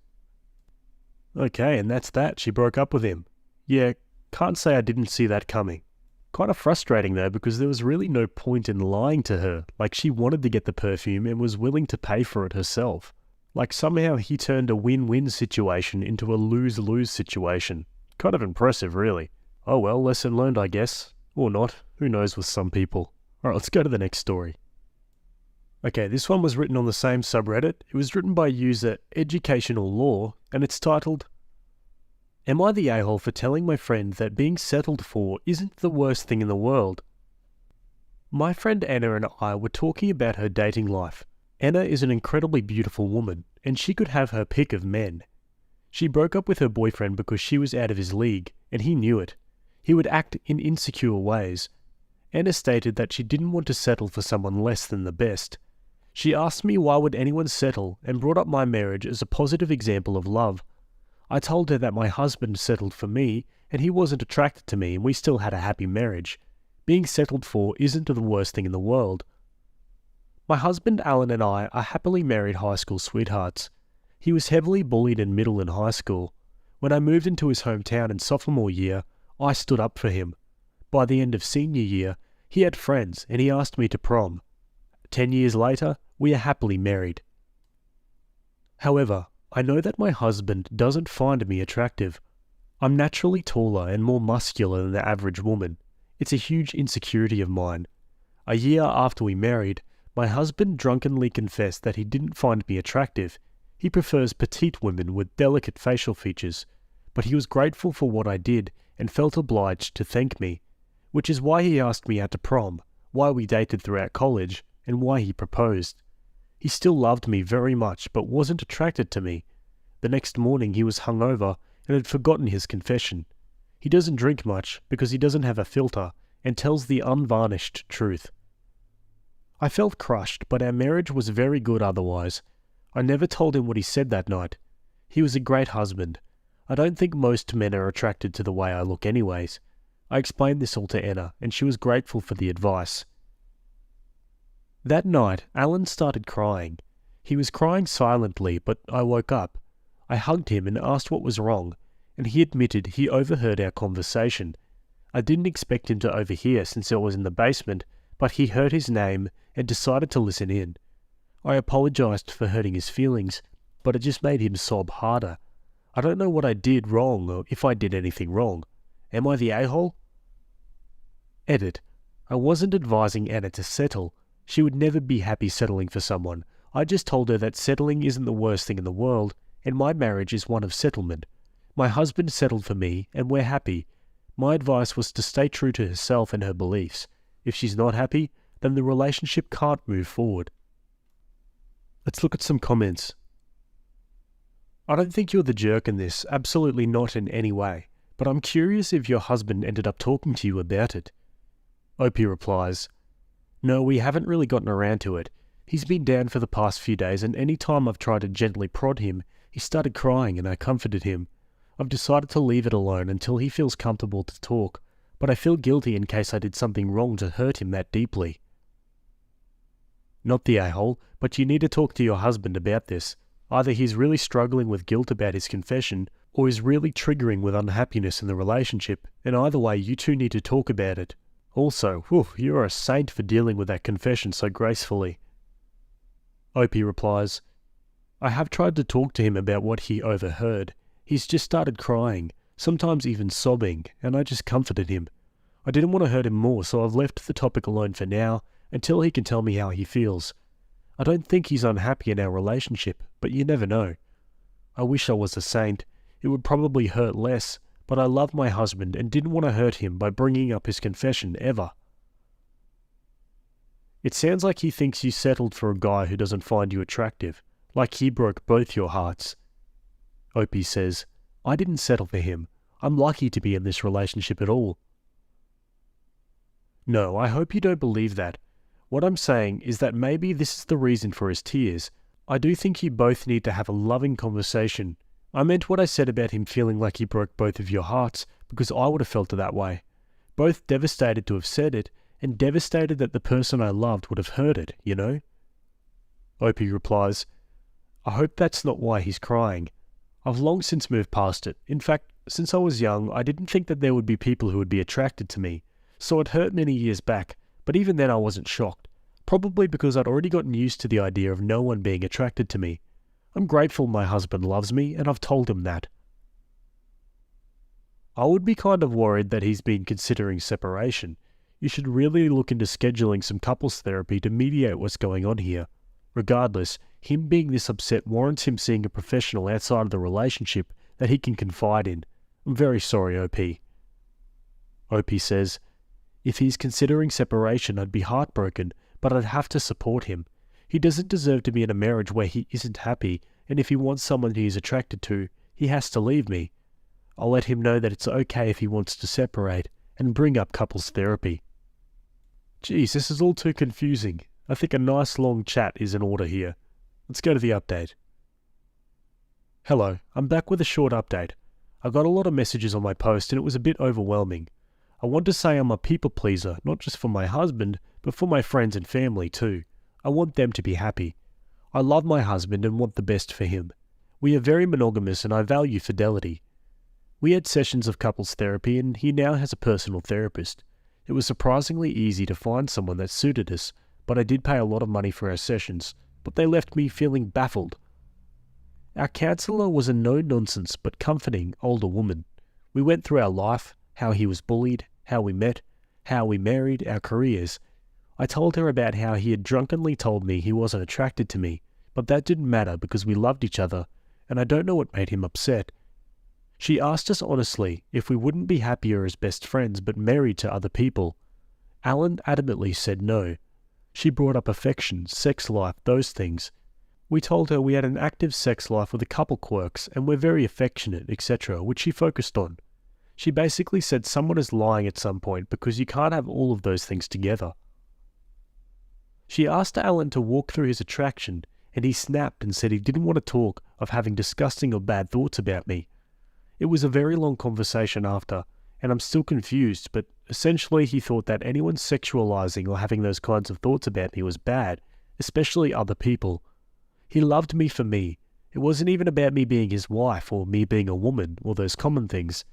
Okay, and that's that. She broke up with him. Yeah, can't say I didn't see that coming. Kind of frustrating though, because there was really no point in lying to her. Like, she wanted to get the perfume and was willing to pay for it herself. Like, somehow he turned a win-win situation into a lose-lose situation. Kind of impressive, really. Oh well, lesson learned, I guess. Or not. Who knows with some people. Alright, let's go to the next story. Okay, this one was written on the same subreddit. It was written by user Educational Law, and it's titled, Am I the a-hole for telling my friend that being settled for isn't the worst thing in the world? My friend Anna and I were talking about her dating life. Anna is an incredibly beautiful woman, and she could have her pick of men. She broke up with her boyfriend because she was out of his league, and he knew it. He would act in insecure ways. Anna stated that she didn't want to settle for someone less than the best. She asked me why would anyone settle and brought up my marriage as a positive example of love. I told her that my husband settled for me and he wasn't attracted to me and we still had a happy marriage. Being settled for isn't the worst thing in the world. My husband Alan and I are happily married high school sweethearts. He was heavily bullied in middle and high school. When I moved into his hometown in sophomore year, I stood up for him. By the end of senior year, he had friends and he asked me to prom. 10 years later, we are happily married. However, I know that my husband doesn't find me attractive. I'm naturally taller and more muscular than the average woman. It's a huge insecurity of mine. A year after we married, My husband drunkenly confessed that he didn't find me attractive. He prefers petite women with delicate facial features, but he was grateful for what I did and felt obliged to thank me, which is why he asked me out to prom, why we dated throughout college, and why he proposed. He still loved me very much, but wasn't attracted to me. The next morning he was hungover and had forgotten his confession. He doesn't drink much because he doesn't have a filter and tells the unvarnished truth. I felt crushed, but our marriage was very good otherwise. I never told him what he said that night. He was a great husband. I don't think most men are attracted to the way I look anyways. I explained this all to Anna, and she was grateful for the advice. That night, Alan started crying. He was crying silently, but I woke up. I hugged him and asked what was wrong, and he admitted he overheard our conversation. I didn't expect him to overhear since I was in the basement, but he heard his name and decided to listen in. I apologized for hurting his feelings, but it just made him sob harder. I don't know what I did wrong or if I did anything wrong. Am I the a-hole? Edit. I wasn't advising Anna to settle. She would never be happy settling for someone. I just told her that settling isn't the worst thing in the world, and my marriage is one of settlement. My husband settled for me, and we're happy. My advice was to stay true to herself and her beliefs. If she's not happy, then the relationship can't move forward. Let's look at some comments. I don't think you're the jerk in this, absolutely not in any way, but I'm curious if your husband ended up talking to you about it. Opie replies, No, we haven't really gotten around to it. He's been down for the past few days, and any time I've tried to gently prod him, he started crying and I comforted him. I've decided to leave it alone until he feels comfortable to talk, but I feel guilty in case I did something wrong to hurt him that deeply. Not the a-hole, but you need to talk to your husband about this. Either he's really struggling with guilt about his confession, or is really triggering with unhappiness in the relationship, and either way you two need to talk about it. Also, you're a saint for dealing with that confession so gracefully. Opie replies, I have tried to talk to him about what he overheard. He's just started crying, sometimes even sobbing, and I just comforted him. I didn't want to hurt him more, so I've left the topic alone for now, until he can tell me how he feels. I don't think he's unhappy in our relationship, but you never know. I wish I was a saint. It would probably hurt less, but I love my husband and didn't want to hurt him by bringing up his confession ever. It sounds like he thinks you settled for a guy who doesn't find you attractive, like he broke both your hearts. Opie says, I didn't settle for him. I'm lucky to be in this relationship at all. No, I hope you don't believe that. What I'm saying is that maybe this is the reason for his tears. I do think you both need to have a loving conversation. I meant what I said about him feeling like he broke both of your hearts, because I would have felt it that way. Both devastated to have said it, and devastated that the person I loved would have heard it, you know? Opie replies, I hope that's not why he's crying. I've long since moved past it. In fact, since I was young, I didn't think that there would be people who would be attracted to me, so it hurt many years back, but even then I wasn't shocked, probably because I'd already gotten used to the idea of no one being attracted to me. I'm grateful my husband loves me, and I've told him that. I would be kind of worried that he's been considering separation. You should really look into scheduling some couples therapy to mediate what's going on here. Regardless, him being this upset warrants him seeing a professional outside of the relationship that he can confide in. I'm very sorry, OP. OP says, if he's considering separation, I'd be heartbroken, but I'd have to support him. He doesn't deserve to be in a marriage where he isn't happy, and if he wants someone he is attracted to, he has to leave me. I'll let him know that it's okay if he wants to separate, and bring up couples therapy. Geez, this is all too confusing. I think a nice long chat is in order here. Let's go to the update. Hello, I'm back with a short update. I got a lot of messages on my post and it was a bit overwhelming. I want to say I'm a people pleaser, not just for my husband, but for my friends and family too. I want them to be happy. I love my husband and want the best for him. We are very monogamous and I value fidelity. We had sessions of couples therapy and he now has a personal therapist. It was surprisingly easy to find someone that suited us, but I did pay a lot of money for our sessions, but they left me feeling baffled. Our counsellor was a no-nonsense but comforting older woman. We went through our life, how he was bullied, how we met, how we married, our careers. I told her about how he had drunkenly told me he wasn't attracted to me, but that didn't matter because we loved each other, and I don't know what made him upset. She asked us honestly if we wouldn't be happier as best friends but married to other people. Alan adamantly said no. She brought up affection, sex life, those things. We told her we had an active sex life with a couple quirks and we're very affectionate, etc., which she focused on. She basically said someone is lying at some point because you can't have all of those things together. She asked Alan to walk through his attraction, and he snapped and said he didn't want to talk of having disgusting or bad thoughts about me. It was a very long conversation after, and I'm still confused, but essentially he thought that anyone sexualizing or having those kinds of thoughts about me was bad, especially other people. He loved me for me. It wasn't even about me being his wife or me being a woman or those common things.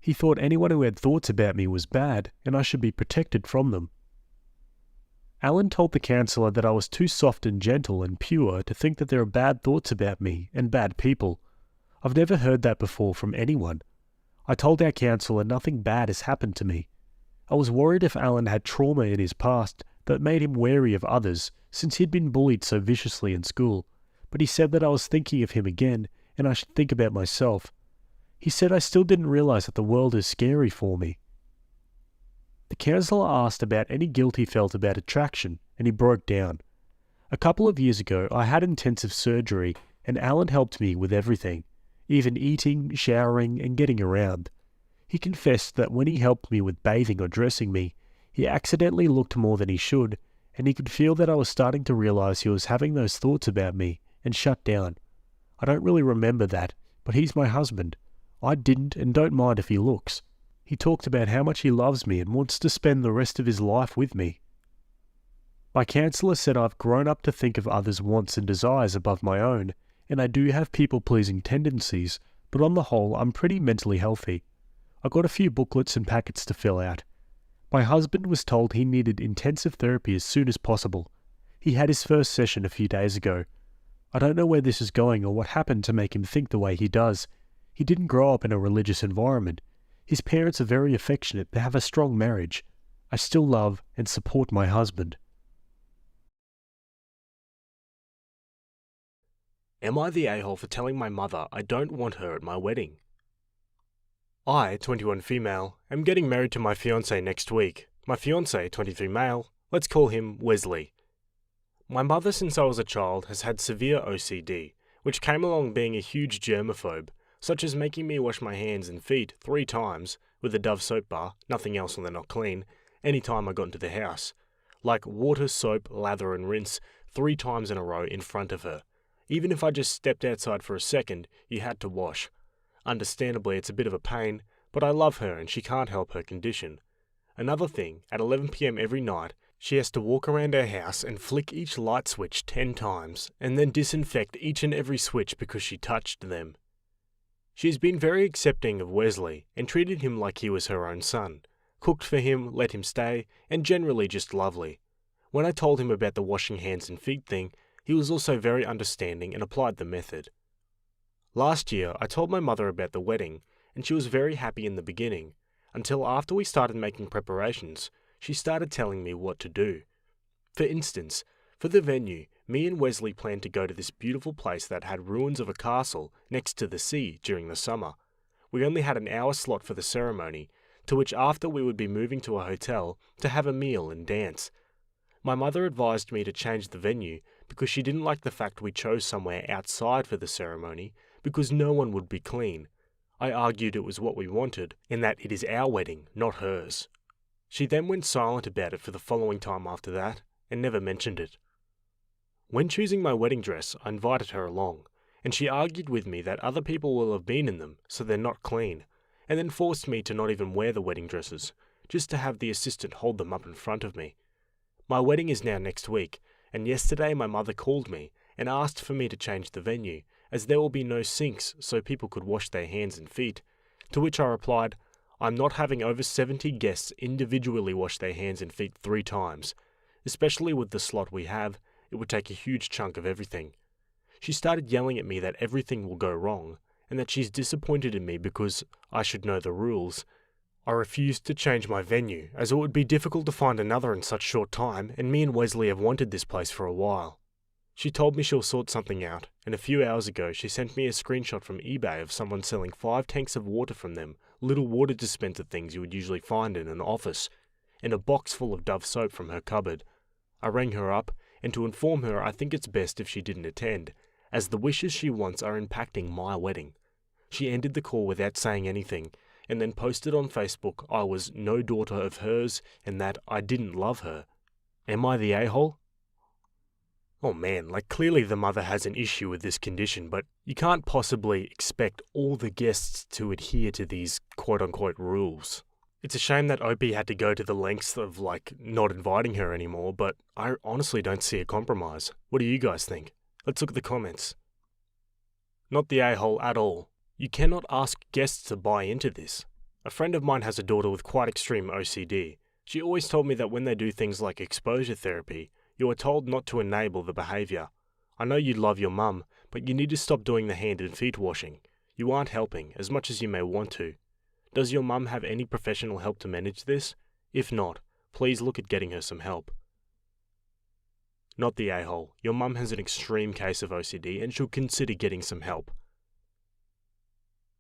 He thought anyone who had thoughts about me was bad and I should be protected from them. Alan told the counsellor that I was too soft and gentle and pure to think that there are bad thoughts about me and bad people. I've never heard that before from anyone. I told our counsellor nothing bad has happened to me. I was worried if Alan had trauma in his past that made him wary of others since he'd been bullied so viciously in school, but he said that I was thinking of him again and I should think about myself. He said I still didn't realise that the world is scary for me. The counsellor asked about any guilt he felt about attraction, and he broke down. A couple of years ago, I had intensive surgery, and Alan helped me with everything, even eating, showering, and getting around. He confessed that when he helped me with bathing or dressing me, he accidentally looked more than he should, and he could feel that I was starting to realise he was having those thoughts about me, and shut down. I don't really remember that, but he's my husband. I didn't and don't mind if he looks. He talked about how much he loves me and wants to spend the rest of his life with me. My counsellor said I've grown up to think of others' wants and desires above my own, and I do have people-pleasing tendencies, but on the whole I'm pretty mentally healthy. I got a few booklets and packets to fill out. My husband was told he needed intensive therapy as soon as possible. He had his first session a few days ago. I don't know where this is going or what happened to make him think the way he does. He didn't grow up in a religious environment. His parents are very affectionate. They have a strong marriage. I still love and support my husband. Am I the a-hole for telling my mother I don't want her at my wedding? I, 21 female, am getting married to my fiancé next week. My fiancé, 23 male, let's call him Wesley. My mother since I was a child has had severe OCD, which came along being a huge germaphobe, such as making me wash my hands and feet 3 times with a Dove soap bar, nothing else when they're not clean, any time I got into the house. Like water, soap, lather and rinse 3 times in a row in front of her. Even if I just stepped outside for a second, you had to wash. Understandably, it's a bit of a pain, but I love her and she can't help her condition. Another thing, at 11 PM every night, she has to walk around her house and flick each light switch 10 times, and then disinfect each and every switch because she touched them. She's been very accepting of Wesley and treated him like he was her own son, cooked for him, let him stay, and generally just lovely. When I told him about the washing hands and feet thing, he was also very understanding and applied the method. Last year, I told my mother about the wedding, and she was very happy in the beginning, until after we started making preparations, she started telling me what to do. For instance, for the venue, me and Wesley planned to go to this beautiful place that had ruins of a castle next to the sea during the summer. We only had an hour slot for the ceremony, to which after we would be moving to a hotel to have a meal and dance. My mother advised me to change the venue because she didn't like the fact we chose somewhere outside for the ceremony because no one would be clean. I argued it was what we wanted and that it is our wedding, not hers. She then went silent about it for the following time after that and never mentioned it. When choosing my wedding dress, I invited her along, and she argued with me that other people will have been in them, so they're not clean, and then forced me to not even wear the wedding dresses, just to have the assistant hold them up in front of me. My wedding is now next week, and yesterday my mother called me and asked for me to change the venue, as there will be no sinks so people could wash their hands and feet, to which I replied, I'm not having over 70 guests individually wash their hands and feet 3 times, especially with the slot we have. It would take a huge chunk of everything. She started yelling at me that everything will go wrong, and that she's disappointed in me because I should know the rules. I refused to change my venue, as it would be difficult to find another in such short time, and me and Wesley have wanted this place for a while. She told me she'll sort something out, and a few hours ago she sent me a screenshot from eBay of someone selling 5 tanks of water from them, little water dispenser things you would usually find in an office, and a box full of Dove soap from her cupboard. I rang her up, and to inform her I think it's best if she didn't attend, as the wishes she wants are impacting my wedding. She ended the call without saying anything, and then posted on Facebook I was no daughter of hers and that I didn't love her. Am I the a-hole? Oh man, clearly the mother has an issue with this condition, but you can't possibly expect all the guests to adhere to these quote-unquote rules. It's a shame that Opie had to go to the lengths of not inviting her anymore, but I honestly don't see a compromise. What do you guys think? Let's look at the comments. Not the a-hole at all. You cannot ask guests to buy into this. A friend of mine has a daughter with quite extreme OCD. She always told me that when they do things like exposure therapy, you are told not to enable the behaviour. I know you love your mum, but you need to stop doing the hand and feet washing. You aren't helping, as much as you may want to. Does your mum have any professional help to manage this? If not, please look at getting her some help. Not the a-hole. Your mum has an extreme case of OCD and should consider getting some help.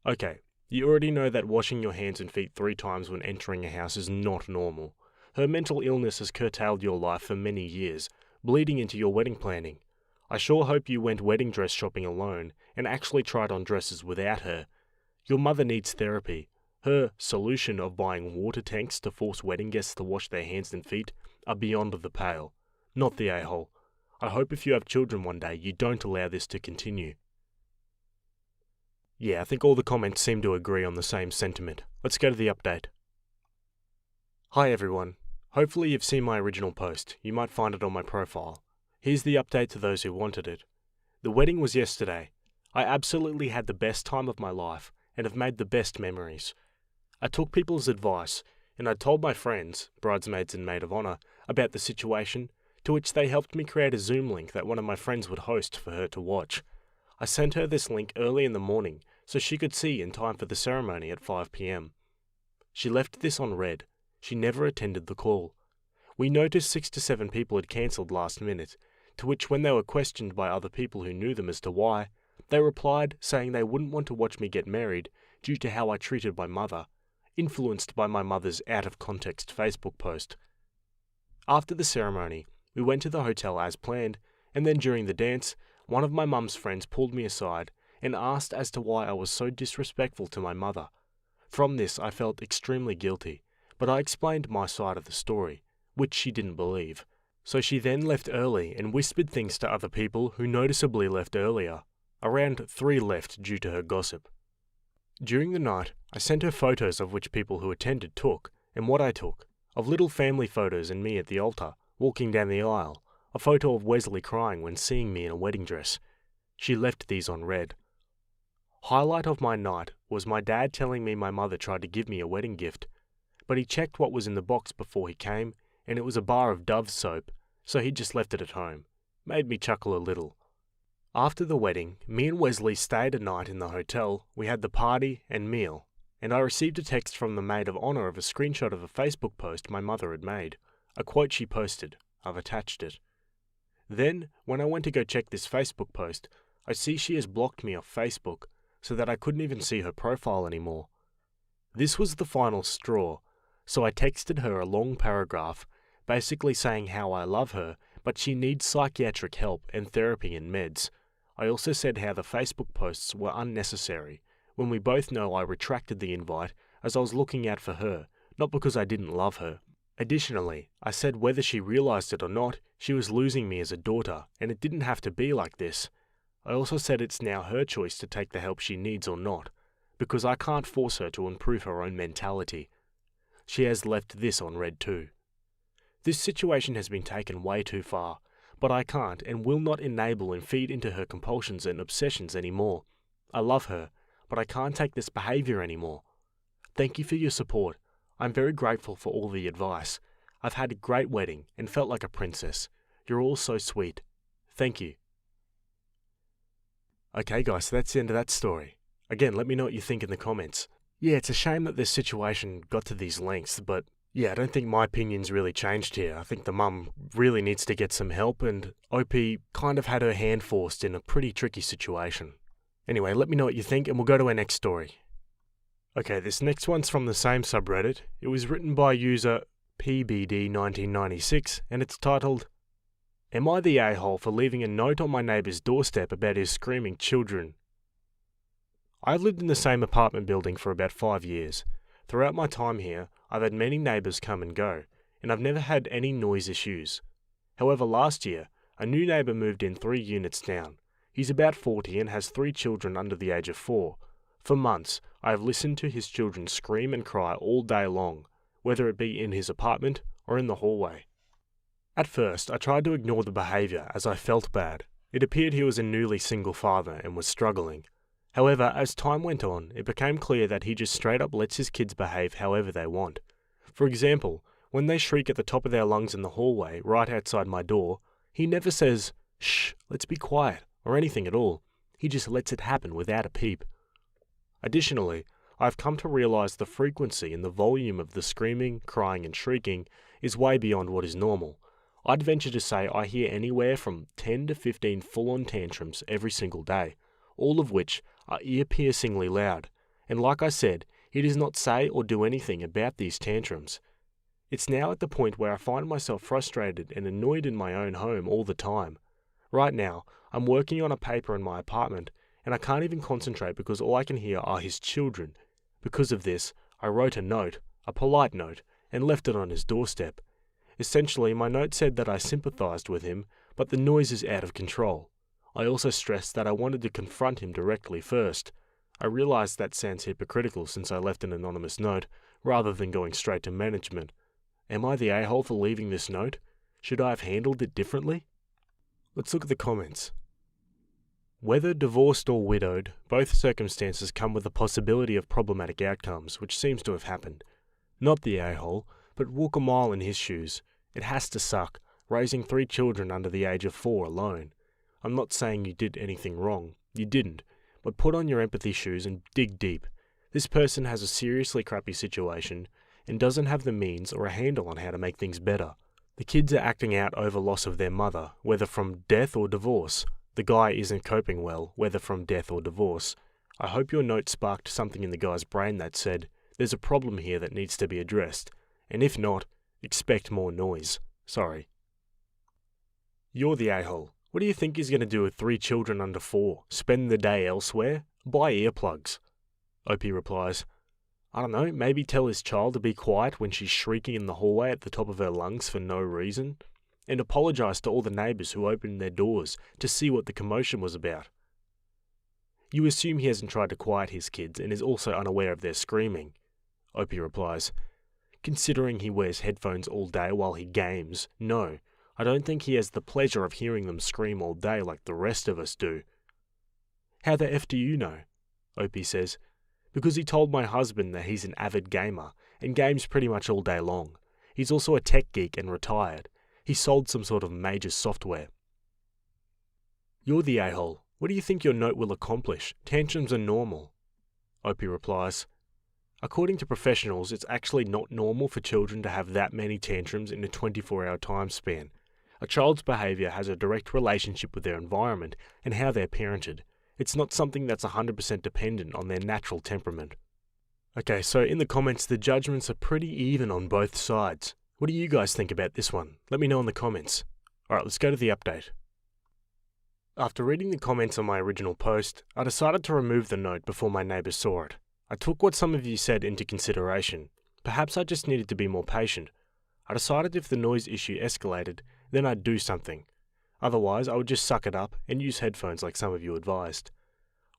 Okay, you already know that washing your hands and feet 3 times when entering a house is not normal. Her mental illness has curtailed your life for many years, bleeding into your wedding planning. I sure hope you went wedding dress shopping alone and actually tried on dresses without her. Your mother needs therapy. Her solution of buying water tanks to force wedding guests to wash their hands and feet are beyond the pale. Not the a-hole. I hope if you have children one day you don't allow this to continue. Yeah, I think all the comments seem to agree on the same sentiment. Let's go to the update. Hi everyone. Hopefully you've seen my original post. You might find it on my profile. Here's the update to those who wanted it. The wedding was yesterday. I absolutely had the best time of my life and have made the best memories. I took people's advice and I told my friends, bridesmaids and maid of honour, about the situation, to which they helped me create a Zoom link that one of my friends would host for her to watch. I sent her this link early in the morning so she could see in time for the ceremony at 5 p.m. She left this on red. She never attended the call. We noticed 6 to 7 people had cancelled last minute, to which when they were questioned by other people who knew them as to why, they replied saying they wouldn't want to watch me get married due to how I treated my mother, influenced by my mother's out-of-context Facebook post. After the ceremony, we went to the hotel as planned, and then during the dance, one of my mum's friends pulled me aside and asked as to why I was so disrespectful to my mother. From this, I felt extremely guilty, but I explained my side of the story, which she didn't believe. So she then left early and whispered things to other people who noticeably left earlier. Around 3 left due to her gossip. During the night, I sent her photos of which people who attended took, and what I took, of little family photos and me at the altar, walking down the aisle, a photo of Wesley crying when seeing me in a wedding dress. She left these on red. Highlight of my night was my dad telling me my mother tried to give me a wedding gift, but he checked what was in the box before he came, and it was a bar of Dove soap, so he just left it at home. Made me chuckle a little. After the wedding, me and Wesley stayed a night in the hotel. We had the party and meal, and I received a text from the maid of honour of a screenshot of a Facebook post my mother had made, a quote she posted. I've attached it. Then, when I went to go check this Facebook post, I see she has blocked me off Facebook, so that I couldn't even see her profile anymore. This was the final straw, so I texted her a long paragraph, basically saying how I love her, but she needs psychiatric help and therapy and meds. I also said how the Facebook posts were unnecessary, when we both know I retracted the invite as I was looking out for her, not because I didn't love her. Additionally, I said whether she realised it or not, she was losing me as a daughter, and it didn't have to be like this. I also said it's now her choice to take the help she needs or not, because I can't force her to improve her own mentality. She has left this on red too. This situation has been taken way too far, but I can't and will not enable and feed into her compulsions and obsessions anymore. I love her, but I can't take this behaviour anymore. Thank you for your support. I'm very grateful for all the advice. I've had a great wedding and felt like a princess. You're all so sweet. Thank you. Okay guys, so that's the end of that story. Again, let me know what you think in the comments. Yeah, it's a shame that this situation got to these lengths, but yeah, I don't think my opinion's really changed here. I think the mum really needs to get some help, and OP kind of had her hand forced in a pretty tricky situation. Anyway, let me know what you think, and we'll go to our next story. Okay, this next one's from the same subreddit. It was written by user PBD1996, and it's titled, "Am I the a-hole for leaving a note on my neighbour's doorstep about his screaming children?" I've lived in the same apartment building for about 5 years. Throughout my time here, I've had many neighbours come and go, and I've never had any noise issues. However, last year, a new neighbour moved in 3 units down. He's about 40 and has 3 children under the age of 4. For months, I have listened to his children scream and cry all day long, whether it be in his apartment or in the hallway. At first, I tried to ignore the behaviour as I felt bad. It appeared he was a newly single father and was struggling. However, as time went on, it became clear that he just straight up lets his kids behave however they want. For example, when they shriek at the top of their lungs in the hallway right outside my door, he never says, "Shh, let's be quiet," or anything at all. He just lets it happen without a peep. Additionally, I've come to realise the frequency and the volume of the screaming, crying and shrieking is way beyond what is normal. I'd venture to say I hear anywhere from 10 to 15 full-on tantrums every single day, all of which are ear-piercingly loud, and like I said, he does not say or do anything about these tantrums. It's now at the point where I find myself frustrated and annoyed in my own home all the time. Right now, I'm working on a paper in my apartment, and I can't even concentrate because all I can hear are his children. Because of this, I wrote a note, a polite note, and left it on his doorstep. Essentially, my note said that I sympathised with him, but the noise is out of control. I also stressed that I wanted to confront him directly first. I realised that sounds hypocritical since I left an anonymous note, rather than going straight to management. Am I the a-hole for leaving this note? Should I have handled it differently? Let's look at the comments. Whether divorced or widowed, both circumstances come with the possibility of problematic outcomes, which seems to have happened. Not the a-hole, but walk a mile in his shoes. It has to suck, raising 3 children under the age of 4 alone. I'm not saying you did anything wrong. You didn't. But put on your empathy shoes and dig deep. This person has a seriously crappy situation and doesn't have the means or a handle on how to make things better. The kids are acting out over loss of their mother, whether from death or divorce. The guy isn't coping well, whether from death or divorce. I hope your note sparked something in the guy's brain that said, there's a problem here that needs to be addressed. And if not, expect more noise. Sorry. You're the a-hole. What do you think he's going to do with 3 children under 4? Spend the day elsewhere? Buy earplugs. OP replies, I don't know, maybe tell his child to be quiet when she's shrieking in the hallway at the top of her lungs for no reason, and apologise to all the neighbours who opened their doors to see what the commotion was about. You assume he hasn't tried to quiet his kids and is also unaware of their screaming. OP replies, considering he wears headphones all day while he games, no. I don't think he has the pleasure of hearing them scream all day like the rest of us do. How the F do you know? OP says, because he told my husband that he's an avid gamer and games pretty much all day long. He's also a tech geek and retired. He sold some sort of major software. You're the a-hole. What do you think your note will accomplish? Tantrums are normal. OP replies, according to professionals, it's actually not normal for children to have that many tantrums in a 24-hour time span. A child's behaviour has a direct relationship with their environment and how they're parented. It's not something that's 100% dependent on their natural temperament. Okay, so in the comments, the judgments are pretty even on both sides. What do you guys think about this one? Let me know in the comments. Alright, let's go to the update. After reading the comments on my original post, I decided to remove the note before my neighbours saw it. I took what some of you said into consideration. Perhaps I just needed to be more patient. I decided if the noise issue escalated, then I'd do something. Otherwise, I would just suck it up and use headphones like some of you advised.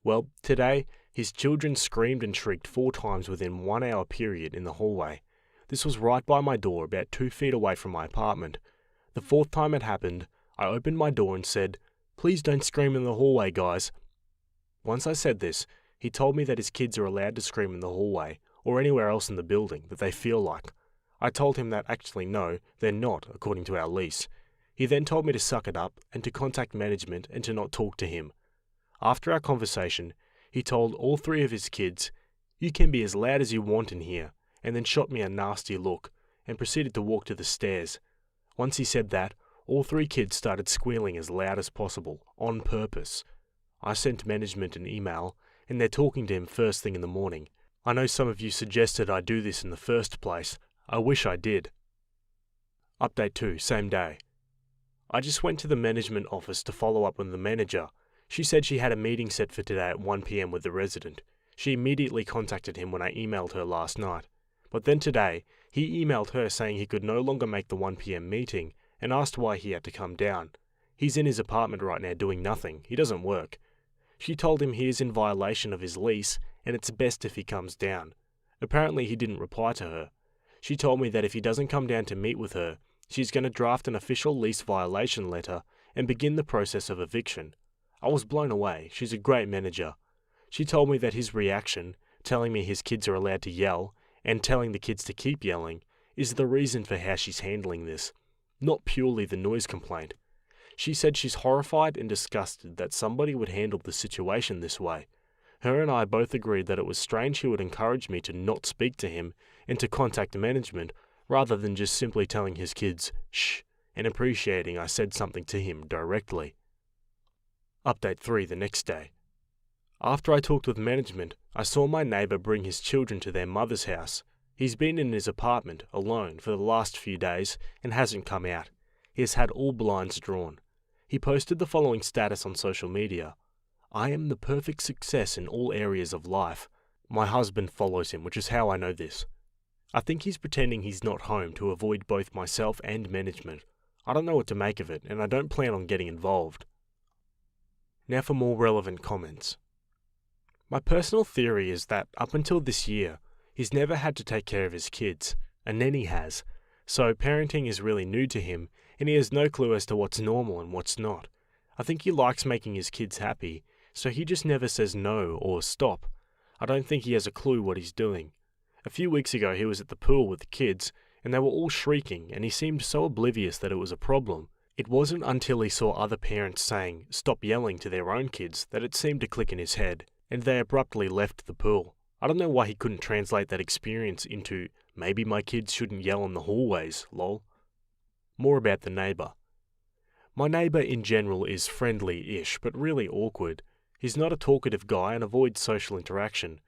Well, today, his children screamed and shrieked 4 times within 1 hour period in the hallway. This was right by my door, about 2 feet away from my apartment. The 4th time it happened, I opened my door and said, please don't scream in the hallway, guys. Once I said this, he told me that his kids are allowed to scream in the hallway, or anywhere else in the building that they feel like. I told him that actually no, they're not, according to our lease. He then told me to suck it up and to contact management and to not talk to him. After our conversation, he told all 3 of his kids, "You can be as loud as you want in here," and then shot me a nasty look and proceeded to walk to the stairs. Once he said that, all 3 kids started squealing as loud as possible, on purpose. I sent management an email, and they're talking to him first thing in the morning. I know some of you suggested I do this in the first place. I wish I did. Update 2, same day. I just went to the management office to follow up with the manager. She said she had a meeting set for today at 1 PM with the resident. She immediately contacted him when I emailed her last night. But then today, he emailed her saying he could no longer make the 1 PM meeting and asked why he had to come down. He's in his apartment right now doing nothing. He doesn't work. She told him he is in violation of his lease and it's best if he comes down. Apparently he didn't reply to her. She told me that if he doesn't come down to meet with her, she's going to draft an official lease violation letter and begin the process of eviction. I was blown away. She's a great manager. She told me that his reaction, telling me his kids are allowed to yell and telling the kids to keep yelling, is the reason for how she's handling this, not purely the noise complaint. She said she's horrified and disgusted that somebody would handle the situation this way. Her and I both agreed that it was strange he would encourage me to not speak to him and to contact management rather than just simply telling his kids, shh, and appreciating I said something to him directly. Update 3 the next day. After I talked with management, I saw my neighbour bring his children to their mother's house. He's been in his apartment, alone, for the last few days and hasn't come out. He has had all blinds drawn. He posted the following status on social media. "I am the perfect success in all areas of life. My husband follows him, which is how I know this. I think he's pretending he's not home to avoid both myself and management. I don't know what to make of it, and I don't plan on getting involved." Now for more relevant comments. My personal theory is that up until this year, he's never had to take care of his kids, and then he has. So parenting is really new to him, and he has no clue as to what's normal and what's not. I think he likes making his kids happy, so he just never says no or stop. I don't think he has a clue what he's doing. A few weeks ago he was at the pool with the kids, and they were all shrieking, and he seemed so oblivious that it was a problem. It wasn't until he saw other parents saying, "Stop yelling" to their own kids that it seemed to click in his head, and they abruptly left the pool. I don't know why he couldn't translate that experience into, "Maybe my kids shouldn't yell in the hallways, lol." More about the neighbour. My neighbour in general is friendly-ish, but really awkward. He's not a talkative guy and avoids social interaction.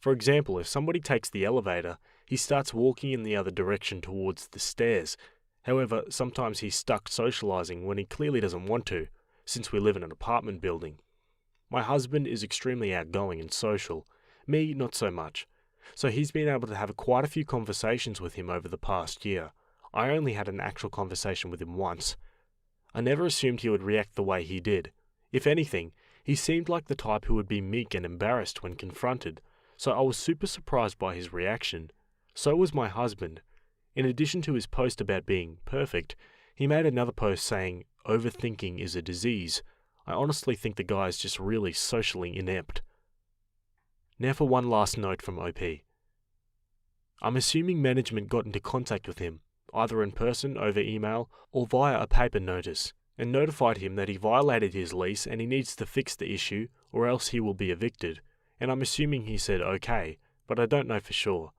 For example, if somebody takes the elevator, he starts walking in the other direction towards the stairs. However, sometimes he's stuck socialising when he clearly doesn't want to, since we live in an apartment building. My husband is extremely outgoing and social. Me, not so much. So he's been able to have quite a few conversations with him over the past year. I only had an actual conversation with him once. I never assumed he would react the way he did. If anything, he seemed like the type who would be meek and embarrassed when confronted, so I was super surprised by his reaction. So was my husband. In addition to his post about being perfect, he made another post saying, "Overthinking is a disease." I honestly think the guy is just really socially inept. Now for one last note from OP. I'm assuming management got into contact with him, either in person, over email, or via a paper notice, and notified him that he violated his lease and he needs to fix the issue or else he will be evicted, and I'm assuming he said okay, but I don't know for sure.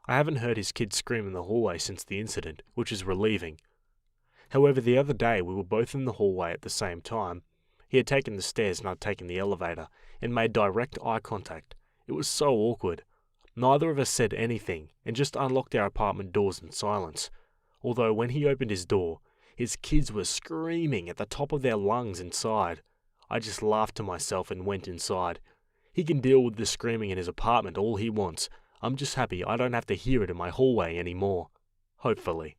I haven't heard his kids scream in the hallway since the incident, which is relieving. However, the other day we were both in the hallway at the same time. He had taken the stairs and I'd taken the elevator, and made direct eye contact. It was so awkward. Neither of us said anything, and just unlocked our apartment doors in silence. Although when he opened his door, his kids were screaming at the top of their lungs inside. I just laughed to myself and went inside. He can deal with the screaming in his apartment all he wants. I'm just happy I don't have to hear it in my hallway anymore. Hopefully.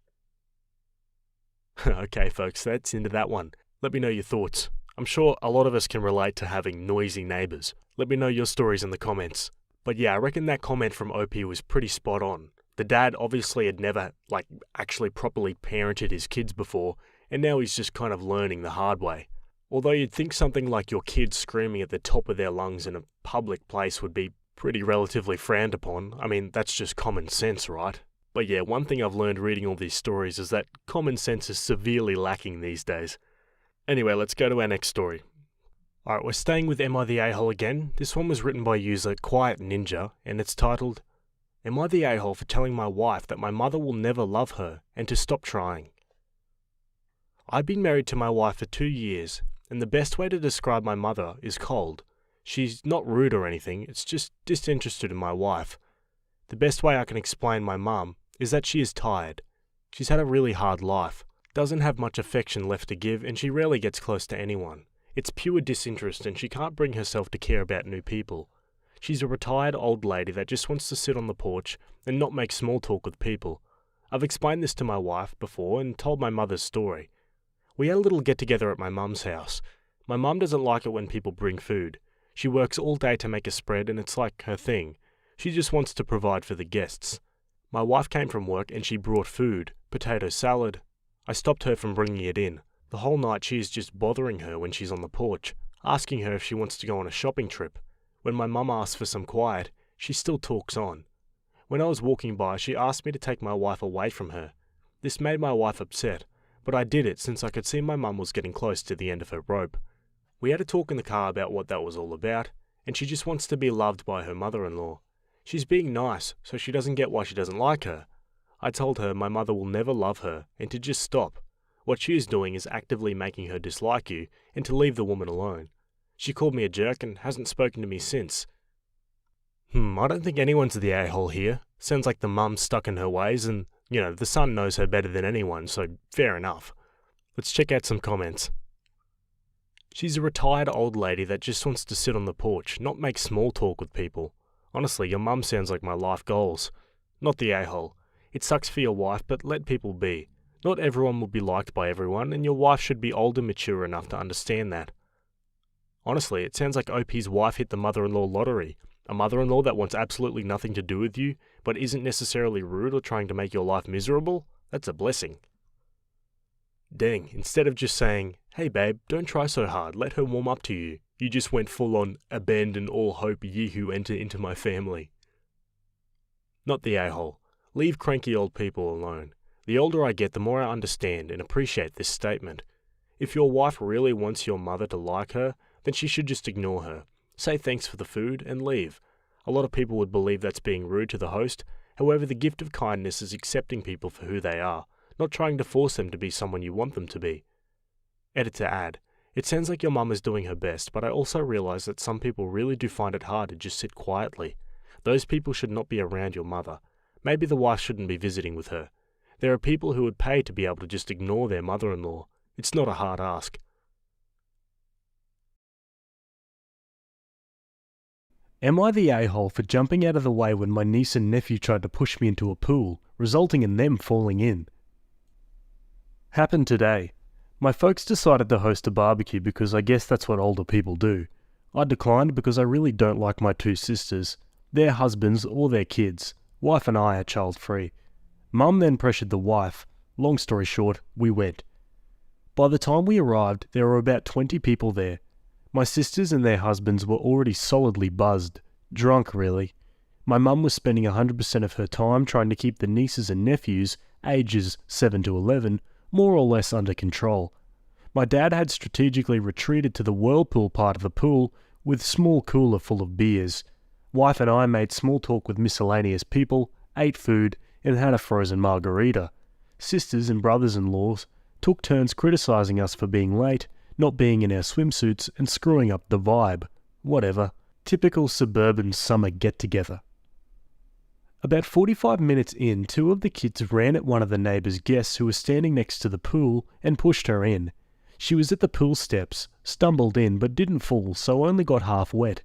Okay folks, that's into that one. Let me know your thoughts. I'm sure a lot of us can relate to having noisy neighbours. Let me know your stories in the comments. But yeah, I reckon that comment from OP was pretty spot on. The dad obviously had never, actually properly parented his kids before, and now he's just kind of learning the hard way. Although you'd think something like your kids screaming at the top of their lungs in a public place would be pretty relatively frowned upon. I mean, that's just common sense, right? But yeah, one thing I've learned reading all these stories is that common sense is severely lacking these days. Anyway, let's go to our next story. Alright, we're staying with Am I the A-hole again. This one was written by user Quiet Ninja, and it's titled, Am I the a-hole for telling my wife that my mother will never love her and to stop trying? I've been married to my wife for 2 years, and the best way to describe my mother is cold. She's not rude or anything, it's just disinterested in my wife. The best way I can explain my mum is that she is tired. She's had a really hard life, doesn't have much affection left to give, and she rarely gets close to anyone. It's pure disinterest, and she can't bring herself to care about new people. She's a retired old lady that just wants to sit on the porch and not make small talk with people. I've explained this to my wife before and told my mother's story. We had a little get-together at my mum's house. My mum doesn't like it when people bring food. She works all day to make a spread and it's like her thing. She just wants to provide for the guests. My wife came from work and she brought food, potato salad. I stopped her from bringing it in. The whole night she is just bothering her when she's on the porch, asking her if she wants to go on a shopping trip. When my mum asks for some quiet, she still talks on. When I was walking by, she asked me to take my wife away from her. This made my wife upset, but I did it since I could see my mum was getting close to the end of her rope. We had a talk in the car about what that was all about, and she just wants to be loved by her mother-in-law. She's being nice, so she doesn't get why she doesn't like her. I told her my mother will never love her, and to just stop. What she is doing is actively making her dislike you, and to leave the woman alone. She called me a jerk and hasn't spoken to me since. I don't think anyone's the a-hole here. Sounds like the mum's stuck in her ways and, the son knows her better than anyone, so fair enough. Let's check out some comments. She's a retired old lady that just wants to sit on the porch, not make small talk with people. Honestly, your mum sounds like my life goals. Not the a-hole. It sucks for your wife, but let people be. Not everyone will be liked by everyone, and your wife should be old and mature enough to understand that. Honestly, it sounds like OP's wife hit the mother-in-law lottery. A mother-in-law that wants absolutely nothing to do with you, but isn't necessarily rude or trying to make your life miserable? That's a blessing. Dang, instead of just saying, hey babe, don't try so hard, let her warm up to you, you just went full on, abandon all hope ye who enter into my family. Not the a-hole. Leave cranky old people alone. The older I get, the more I understand and appreciate this statement. If your wife really wants your mother to like her, then she should just ignore her. Say thanks for the food and leave. A lot of people would believe that's being rude to the host. However, the gift of kindness is accepting people for who they are, not trying to force them to be someone you want them to be. Edit to add. It sounds like your mum is doing her best, but I also realise that some people really do find it hard to just sit quietly. Those people should not be around your mother. Maybe the wife shouldn't be visiting with her. There are people who would pay to be able to just ignore their mother-in-law. It's not a hard ask. Am I the a-hole for jumping out of the way when my niece and nephew tried to push me into a pool, resulting in them falling in? Happened today. My folks decided to host a barbecue because I guess that's what older people do. I declined because I really don't like my two sisters, their husbands or their kids. Wife and I are child-free. Mum then pressured the wife. Long story short, we went. By the time we arrived, there were about 20 people there. My sisters and their husbands were already solidly buzzed. Drunk, really. My mum was spending 100% of her time trying to keep the nieces and nephews, ages 7 to 11, more or less under control. My dad had strategically retreated to the whirlpool part of the pool with a small cooler full of beers. Wife and I made small talk with miscellaneous people, ate food, and had a frozen margarita. Sisters and brothers-in-laws took turns criticising us for being late, not being in our swimsuits, and screwing up the vibe. Whatever. Typical suburban summer get-together. About 45 minutes in, 2 of the kids ran at one of the neighbour's guests who was standing next to the pool and pushed her in. She was at the pool steps, stumbled in but didn't fall, so only got half wet.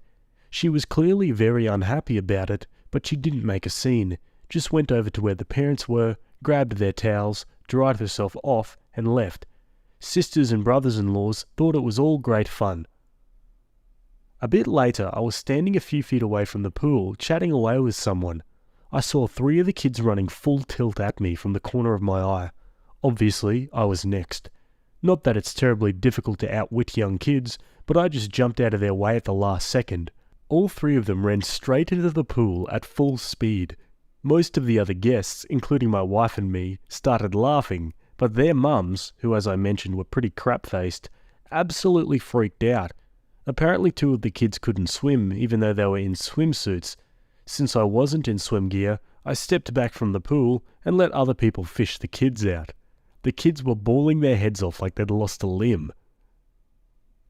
She was clearly very unhappy about it, but she didn't make a scene, just went over to where the parents were, grabbed their towels, dried herself off, and left. Sisters and brothers-in-laws thought it was all great fun. A bit later, I was standing a few feet away from the pool, chatting away with someone. I saw 3 of the kids running full tilt at me from the corner of my eye. Obviously, I was next. Not that it's terribly difficult to outwit young kids, but I just jumped out of their way at the last second. All 3 of them ran straight into the pool at full speed. Most of the other guests, including my wife and me, started laughing, but their mums, who as I mentioned were pretty crap-faced, absolutely freaked out. Apparently 2 of the kids couldn't swim even though they were in swimsuits. Since I wasn't in swim gear, I stepped back from the pool and let other people fish the kids out. The kids were bawling their heads off like they'd lost a limb.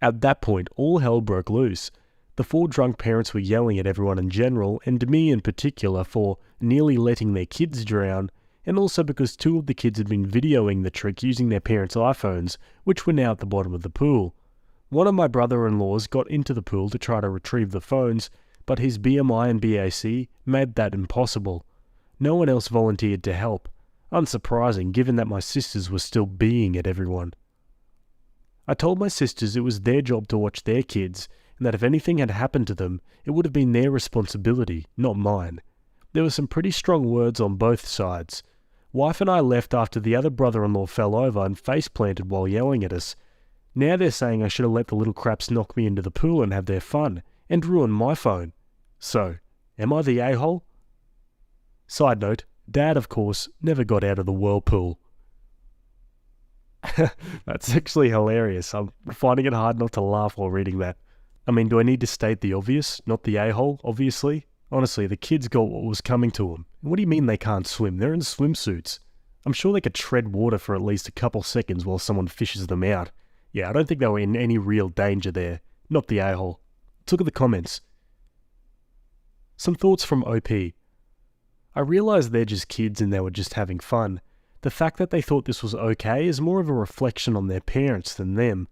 At that point, all hell broke loose. The 4 drunk parents were yelling at everyone in general, and me in particular, for nearly letting their kids drown, and also because 2 of the kids had been videoing the trick using their parents' iPhones, which were now at the bottom of the pool. One of my brother-in-laws got into the pool to try to retrieve the phones, but his BMI and BAC made that impossible. No one else volunteered to help. Unsurprising, given that my sisters were still being at everyone. I told my sisters it was their job to watch their kids, and that if anything had happened to them, it would have been their responsibility, not mine. There were some pretty strong words on both sides. Wife and I left after the other brother-in-law fell over and face-planted while yelling at us. Now they're saying I should have let the little craps knock me into the pool and have their fun, and ruin my phone. So, am I the a-hole? Side note, Dad, of course, never got out of the whirlpool. That's actually hilarious. I'm finding it hard not to laugh while reading that. I mean, do I need to state the obvious? Not the a-hole, obviously. Honestly, the kids got what was coming to them. What do you mean they can't swim? They're in swimsuits. I'm sure they could tread water for at least a couple seconds while someone fishes them out. Yeah, I don't think they were in any real danger there. Not the a-hole. Let's look at the comments. Some thoughts from OP. I realise they're just kids and they were just having fun. The fact that they thought this was okay is more of a reflection on their parents than them.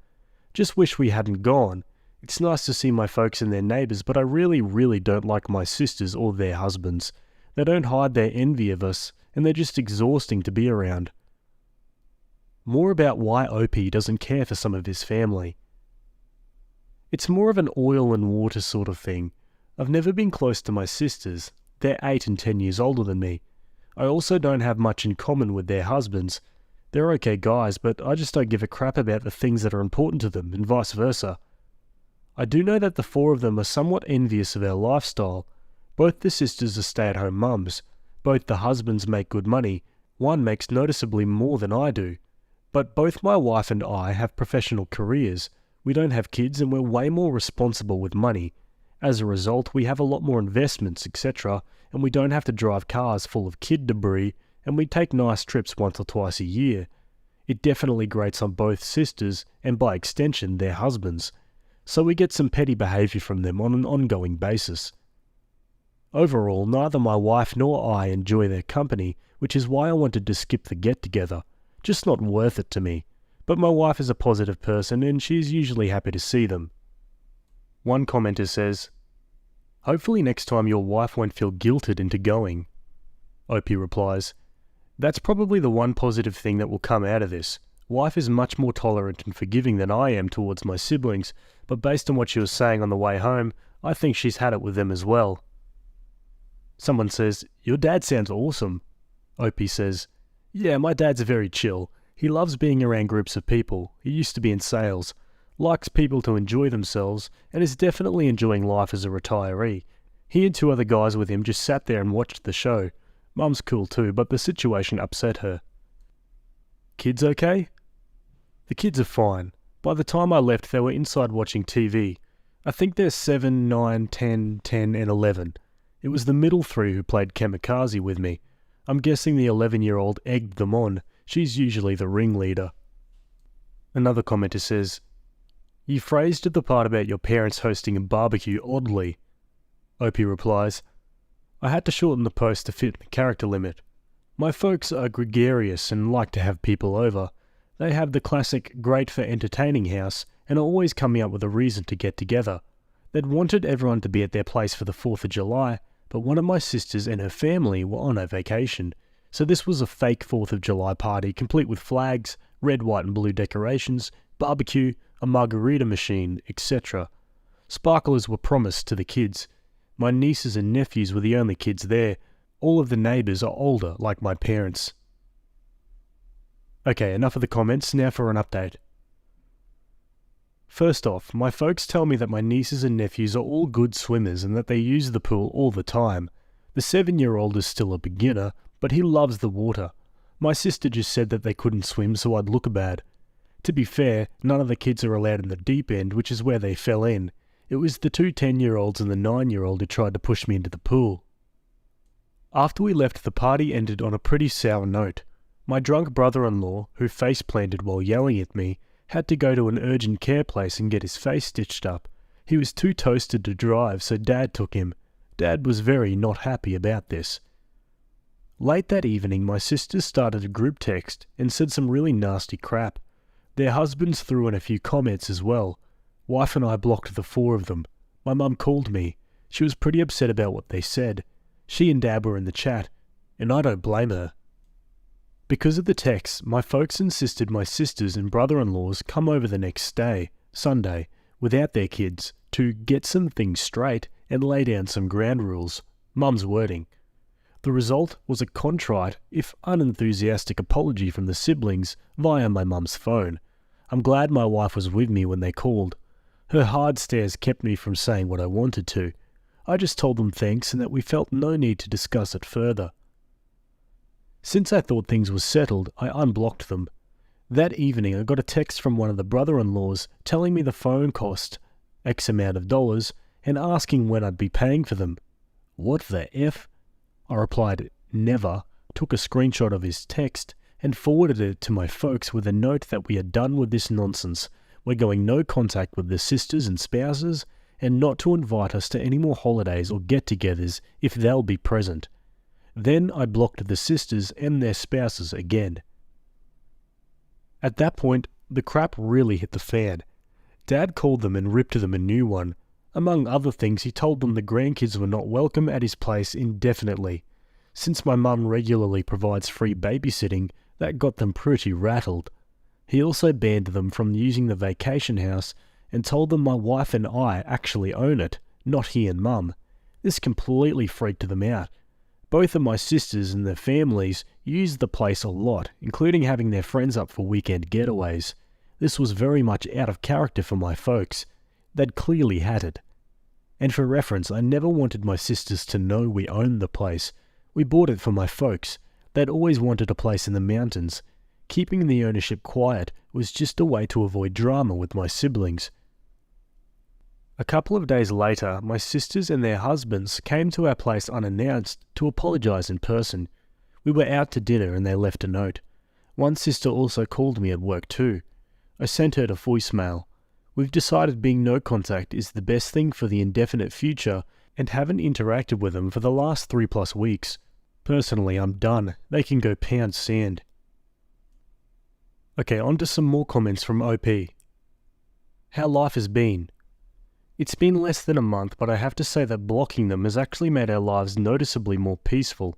Just wish we hadn't gone. It's nice to see my folks and their neighbours, but I really don't like my sisters or their husbands. They don't hide their envy of us, and they're just exhausting to be around. More about why OP doesn't care for some of his family. It's more of an oil and water sort of thing. I've never been close to my sisters. They're 8 and 10 years older than me. I also don't have much in common with their husbands. They're okay guys, but I just don't give a crap about the things that are important to them, and vice versa. I do know that the 4 of them are somewhat envious of our lifestyle. Both the sisters are stay-at-home mums. Both the husbands make good money. One makes noticeably more than I do. But both my wife and I have professional careers. We don't have kids and we're way more responsible with money. As a result, we have a lot more investments, etc., and we don't have to drive cars full of kid debris, and we take nice trips once or twice a year. It definitely grates on both sisters, and by extension, their husbands. So we get some petty behaviour from them on an ongoing basis. Overall, neither my wife nor I enjoy their company, which is why I wanted to skip the get-together. Just not worth it to me. But my wife is a positive person, and she's usually happy to see them. One commenter says, "Hopefully next time your wife won't feel guilted into going." OP replies, "That's probably the one positive thing that will come out of this. Wife is much more tolerant and forgiving than I am towards my siblings, but based on what she was saying on the way home, I think she's had it with them as well." Someone says, "Your dad sounds awesome." OP says, "Yeah, my dad's very chill. He loves being around groups of people. He used to be in sales. Likes people to enjoy themselves, and is definitely enjoying life as a retiree. He and 2 other guys with him just sat there and watched the show. Mum's cool too, but the situation upset her." Kids okay? The kids are fine. By the time I left, they were inside watching TV. I think they're 7, 9, 10, 10, and 11. It was the middle 3 who played kamikaze with me. I'm guessing the 11-year-old egged them on. She's usually the ringleader. Another commenter says, "You phrased the part about your parents hosting a barbecue oddly." OP replies, "I had to shorten the post to fit the character limit. My folks are gregarious and like to have people over. They have the classic great for entertaining house and are always coming up with a reason to get together. They'd wanted everyone to be at their place for the 4th of July, but one of my sisters and her family were on a vacation. So this was a fake 4th of July party complete with flags, red, white and blue decorations, barbecue, a margarita machine, etc. Sparklers were promised to the kids. My nieces and nephews were the only kids there. All of the neighbours are older, like my parents." Okay, enough of the comments, now for an update. First off, my folks tell me that my nieces and nephews are all good swimmers and that they use the pool all the time. The 7-year-old is still a beginner, but he loves the water. My sister just said that they couldn't swim, so I'd look bad. To be fair, none of the kids are allowed in the deep end, which is where they fell in. It was the two 10-year-olds and the 9-year-old who tried to push me into the pool. After we left, the party ended on a pretty sour note. My drunk brother-in-law, who face-planted while yelling at me, had to go to an urgent care place and get his face stitched up. He was too toasted to drive, so Dad took him. Dad was very not happy about this. Late that evening, my sisters started a group text and said some really nasty crap. Their husbands threw in a few comments as well. Wife and I blocked the four of them. My mum called me. She was pretty upset about what they said. She and Dad were in the chat, and I don't blame her. Because of the texts, my folks insisted my sisters and brother-in-laws come over the next day, Sunday, without their kids, to get some things straight and lay down some ground rules. Mum's wording. The result was a contrite, if unenthusiastic apology from the siblings via my mum's phone. I'm glad my wife was with me when they called. Her hard stares kept me from saying what I wanted to. I just told them thanks and that we felt no need to discuss it further. Since I thought things were settled, I unblocked them. That evening I got a text from one of the brother-in-laws telling me the phone cost X amount of dollars and asking when I'd be paying for them. What the F? I replied, never, took a screenshot of his text and forwarded it to my folks with a note that we are done with this nonsense. We're going no contact with the sisters and spouses and not to invite us to any more holidays or get-togethers if they'll be present. Then I blocked the sisters and their spouses again. At that point, the crap really hit the fan. Dad called them and ripped them a new one. Among other things, he told them the grandkids were not welcome at his place indefinitely. Since my mum regularly provides free babysitting, that got them pretty rattled. He also banned them from using the vacation house and told them my wife and I actually own it, not he and Mum. This completely freaked them out. Both of my sisters and their families used the place a lot, including having their friends up for weekend getaways. This was very much out of character for my folks. They'd clearly had it. And for reference, I never wanted my sisters to know we owned the place. We bought it for my folks. They'd always wanted a place in the mountains. Keeping the ownership quiet was just a way to avoid drama with my siblings. A couple of days later, my sisters and their husbands came to our place unannounced to apologize in person. We were out to dinner and they left a note. One sister also called me at work too. I sent her a voicemail. We've decided being no contact is the best thing for the indefinite future and haven't interacted with them for the last 3+ weeks. Personally, I'm done. They can go pound sand. Okay, on to some more comments from OP. How life has been. It's been less than a month, but I have to say that blocking them has actually made our lives noticeably more peaceful.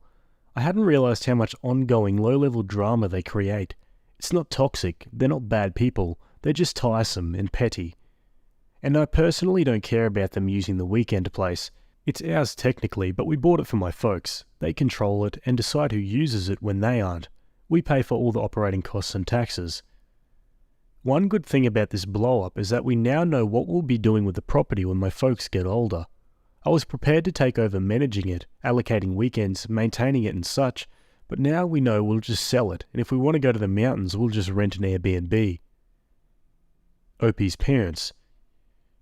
I hadn't realized how much ongoing low-level drama they create. It's not toxic, they're not bad people, they're just tiresome and petty. And I personally don't care about them using the weekend place. It's ours technically, but we bought it for my folks. They control it and decide who uses it when they aren't. We pay for all the operating costs and taxes. One good thing about this blow-up is that we now know what we'll be doing with the property when my folks get older. I was prepared to take over managing it, allocating weekends, maintaining it and such, but now we know we'll just sell it, and if we want to go to the mountains, we'll just rent an Airbnb. OP's parents.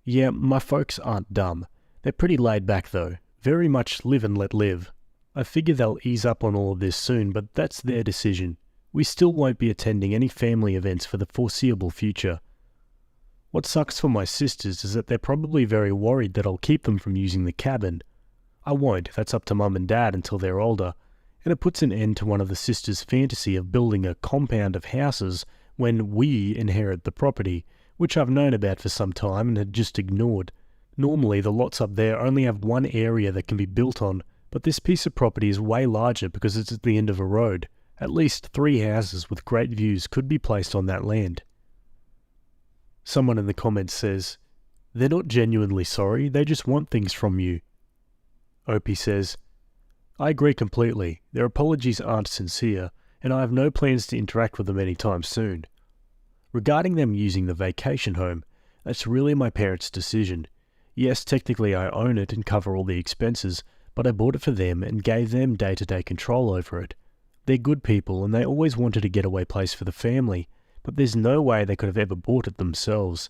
Yeah, my folks aren't dumb. They're pretty laid back though, very much live and let live. I figure they'll ease up on all of this soon, but that's their decision. We still won't be attending any family events for the foreseeable future. What sucks for my sisters is that they're probably very worried that I'll keep them from using the cabin. I won't, that's up to Mum and Dad until they're older, and it puts an end to one of the sisters' fantasy of building a compound of houses when we inherit the property, which I've known about for some time and had just ignored. Normally the lots up there only have one area that can be built on, but this piece of property is way larger because it's at the end of a road. At least 3 houses with great views could be placed on that land. Someone in the comments says, they're not genuinely sorry, they just want things from you. Opie says, I agree completely. Their apologies aren't sincere, and I have no plans to interact with them anytime soon. Regarding them using the vacation home, that's really my parents' decision. Yes, technically I own it and cover all the expenses, but I bought it for them and gave them day-to-day control over it. They're good people and they always wanted a getaway place for the family, but there's no way they could have ever bought it themselves.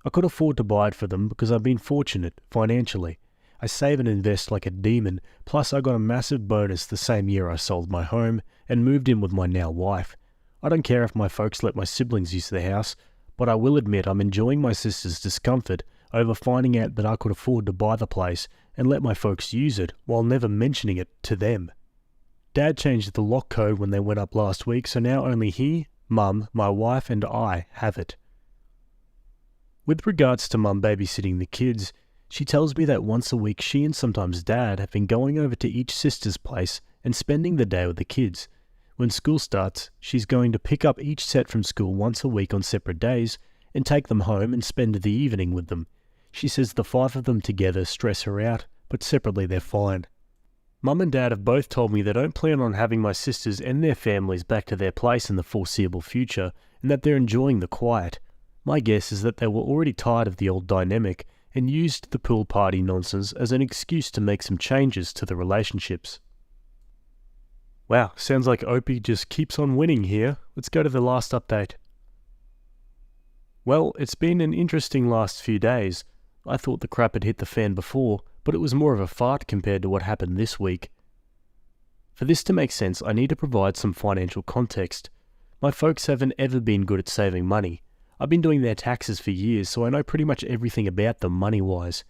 I could afford to buy it for them because I've been fortunate financially. I save and invest like a demon, plus I got a massive bonus the same year I sold my home and moved in with my now wife. I don't care if my folks let my siblings use the house, but I will admit I'm enjoying my sister's discomfort over finding out that I could afford to buy the place and let my folks use it while never mentioning it to them. Dad changed the lock code when they went up last week, so now only he, Mum, my wife and I have it. With regards to Mum babysitting the kids, she tells me that once a week she and sometimes Dad have been going over to each sister's place and spending the day with the kids. When school starts, she's going to pick up each set from school once a week on separate days and take them home and spend the evening with them. She says the 5 of them together stress her out, but separately they're fine. Mum and Dad have both told me they don't plan on having my sisters and their families back to their place in the foreseeable future and that they're enjoying the quiet. My guess is that they were already tired of the old dynamic and used the pool party nonsense as an excuse to make some changes to the relationships. Wow, sounds like Opie just keeps on winning here. Let's go to the last update. Well, it's been an interesting last few days. I thought the crap had hit the fan before, but it was more of a fart compared to what happened this week. For this to make sense, I need to provide some financial context. My folks haven't ever been good at saving money. I've been doing their taxes for years, so I know pretty much everything about them money-wise.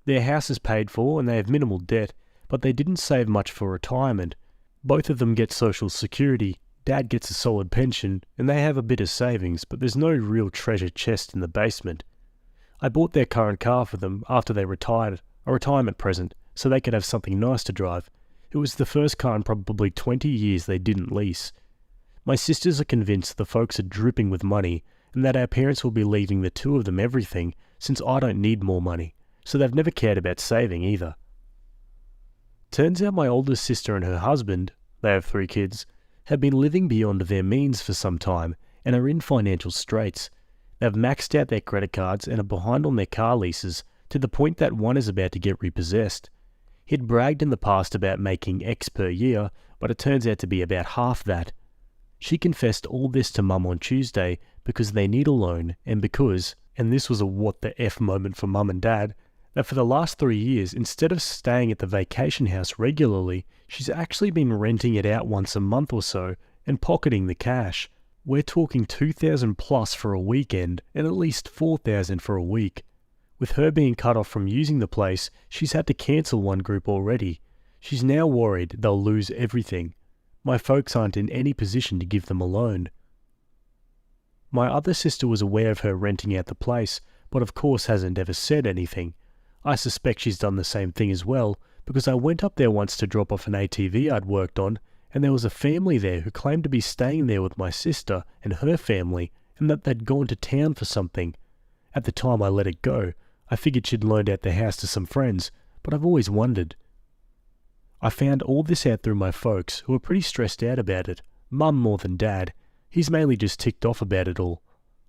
Their house is paid for and they have minimal debt, but they didn't save much for retirement. Both of them get Social Security, Dad gets a solid pension, and they have a bit of savings, but there's no real treasure chest in the basement. I bought their current car for them after they retired, a retirement present, so they could have something nice to drive. It was the first car in probably 20 years they didn't lease. My sisters are convinced the folks are dripping with money, and that our parents will be leaving the 2 of them everything, since I don't need more money, so they've never cared about saving either. Turns out my oldest sister and her husband, they have 3 kids, have been living beyond their means for some time and are in financial straits. They've maxed out their credit cards and are behind on their car leases to the point that one is about to get repossessed. He'd bragged in the past about making X per year, but it turns out to be about half that. She confessed all this to Mum on Tuesday because they need a loan and because, and this was a what the F moment for Mum and Dad, that for the last 3 years, instead of staying at the vacation house regularly, she's actually been renting it out once a month or so and pocketing the cash. We're talking $2,000 plus for a weekend and at least $4,000 for a week. With her being cut off from using the place, she's had to cancel one group already. She's now worried they'll lose everything. My folks aren't in any position to give them a loan. My other sister was aware of her renting out the place, but of course hasn't ever said anything. I suspect she's done the same thing as well, because I went up there once to drop off an ATV I'd worked on, and there was a family there who claimed to be staying there with my sister and her family, and that they'd gone to town for something. At the time I let it go, I figured she'd loaned out the house to some friends, but I've always wondered. I found all this out through my folks, who are pretty stressed out about it. Mum more than Dad. He's mainly just ticked off about it all.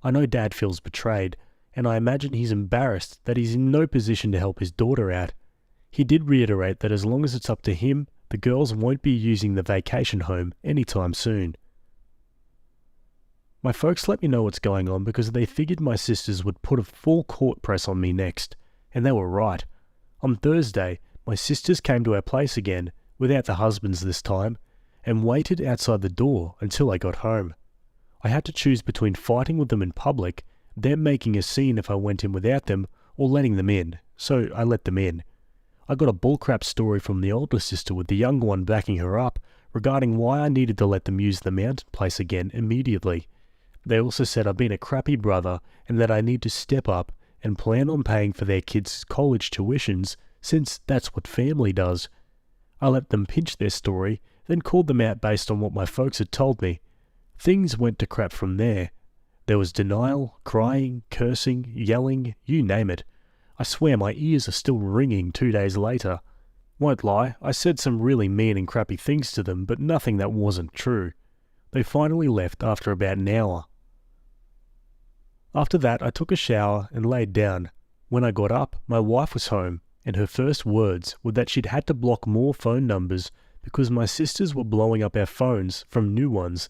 I know Dad feels betrayed, and I imagine he's embarrassed that he's in no position to help his daughter out. He did reiterate that as long as it's up to him, the girls won't be using the vacation home anytime soon. My folks let me know what's going on because they figured my sisters would put a full court press on me next, and they were right. On Thursday, my sisters came to our place again, without the husbands this time, and waited outside the door until I got home. I had to choose between fighting with them in public, them making a scene if I went in without them, or letting them in, so I let them in. I got a bullcrap story from the older sister with the younger one backing her up regarding why I needed to let them use the mountain place again immediately. They also said I've been a crappy brother and that I need to step up and plan on paying for their kids' college tuitions since that's what family does. I let them pinch their story, then called them out based on what my folks had told me. Things went to crap from there. There was denial, crying, cursing, yelling, you name it. I swear my ears are still ringing 2 days later. Won't lie, I said some really mean and crappy things to them, but nothing that wasn't true. They finally left after about an hour. After that, I took a shower and laid down. When I got up, my wife was home, and her first words were that she'd had to block more phone numbers because my sisters were blowing up our phones from new ones.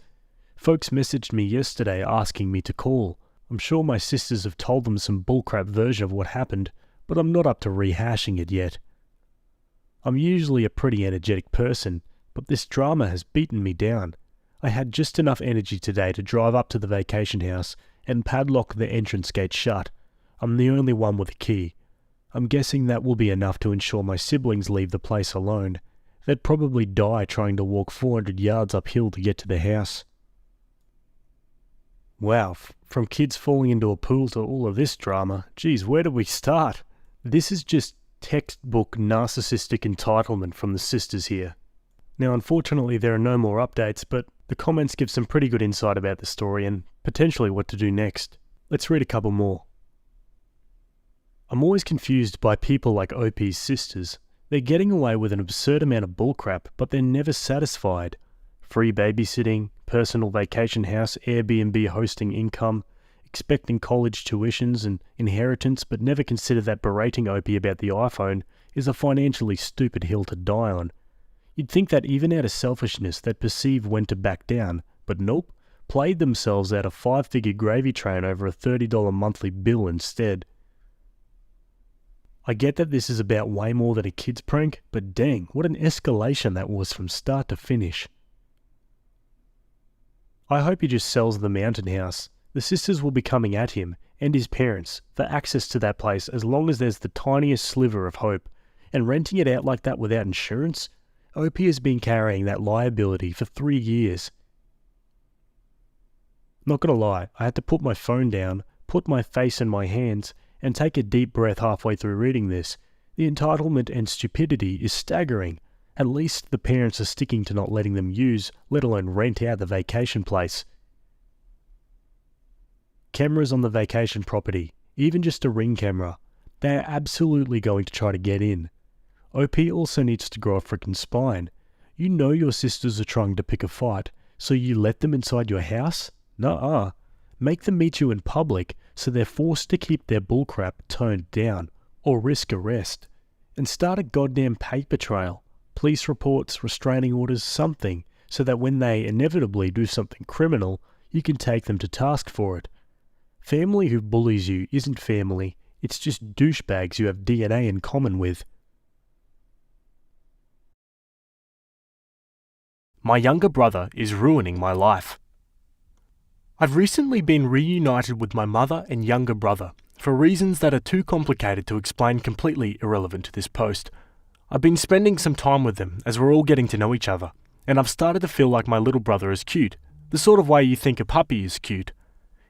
Folks messaged me yesterday asking me to call. I'm sure my sisters have told them some bullcrap version of what happened, but I'm not up to rehashing it yet. I'm usually a pretty energetic person, but this drama has beaten me down. I had just enough energy today to drive up to the vacation house and padlock the entrance gate shut. I'm the only one with a key. I'm guessing that will be enough to ensure my siblings leave the place alone. They'd probably die trying to walk 400 yards uphill to get to the house. Wow, from kids falling into a pool to all of this drama, geez, where do we start? This is just textbook narcissistic entitlement from the sisters here. Now, unfortunately, there are no more updates, but the comments give some pretty good insight about the story and potentially what to do next. Let's read a couple more. I'm always confused by people like OP's sisters. They're getting away with an absurd amount of bullcrap, but they're never satisfied. Free babysitting, personal vacation house, Airbnb hosting income, expecting college tuitions and inheritance, but never consider that berating Opie about the iPhone is a financially stupid hill to die on. You'd think that even out of selfishness they'd perceive when to back down, but nope, played themselves out a 5-figure gravy train over a $30 monthly bill instead. I get that this is about way more than a kid's prank, but dang, what an escalation that was from start to finish. I hope he just sells the mountain house. The sisters will be coming at him, and his parents, for access to that place as long as there's the tiniest sliver of hope. And renting it out like that without insurance? OP has been carrying that liability for 3 years. Not gonna lie, I had to put my phone down, put my face in my hands, and take a deep breath halfway through reading this. The entitlement and stupidity is staggering. At least the parents are sticking to not letting them use, let alone rent out the vacation place. Cameras on the vacation property, even just a Ring camera. They are absolutely going to try to get in. OP also needs to grow a freaking spine. You know your sisters are trying to pick a fight, so you let them inside your house? Nuh-uh. Make them meet you in public so they're forced to keep their bullcrap toned down, or risk arrest. And start a goddamn paper trail. Police reports, restraining orders, something, so that when they inevitably do something criminal, you can take them to task for it. Family who bullies you isn't family, it's just douchebags you have DNA in common with. My younger brother is ruining my life. I've recently been reunited with my mother and younger brother, for reasons that are too complicated to explain, completely irrelevant to this post. I've been spending some time with them as we're all getting to know each other, and I've started to feel like my little brother is cute, the sort of way you think a puppy is cute.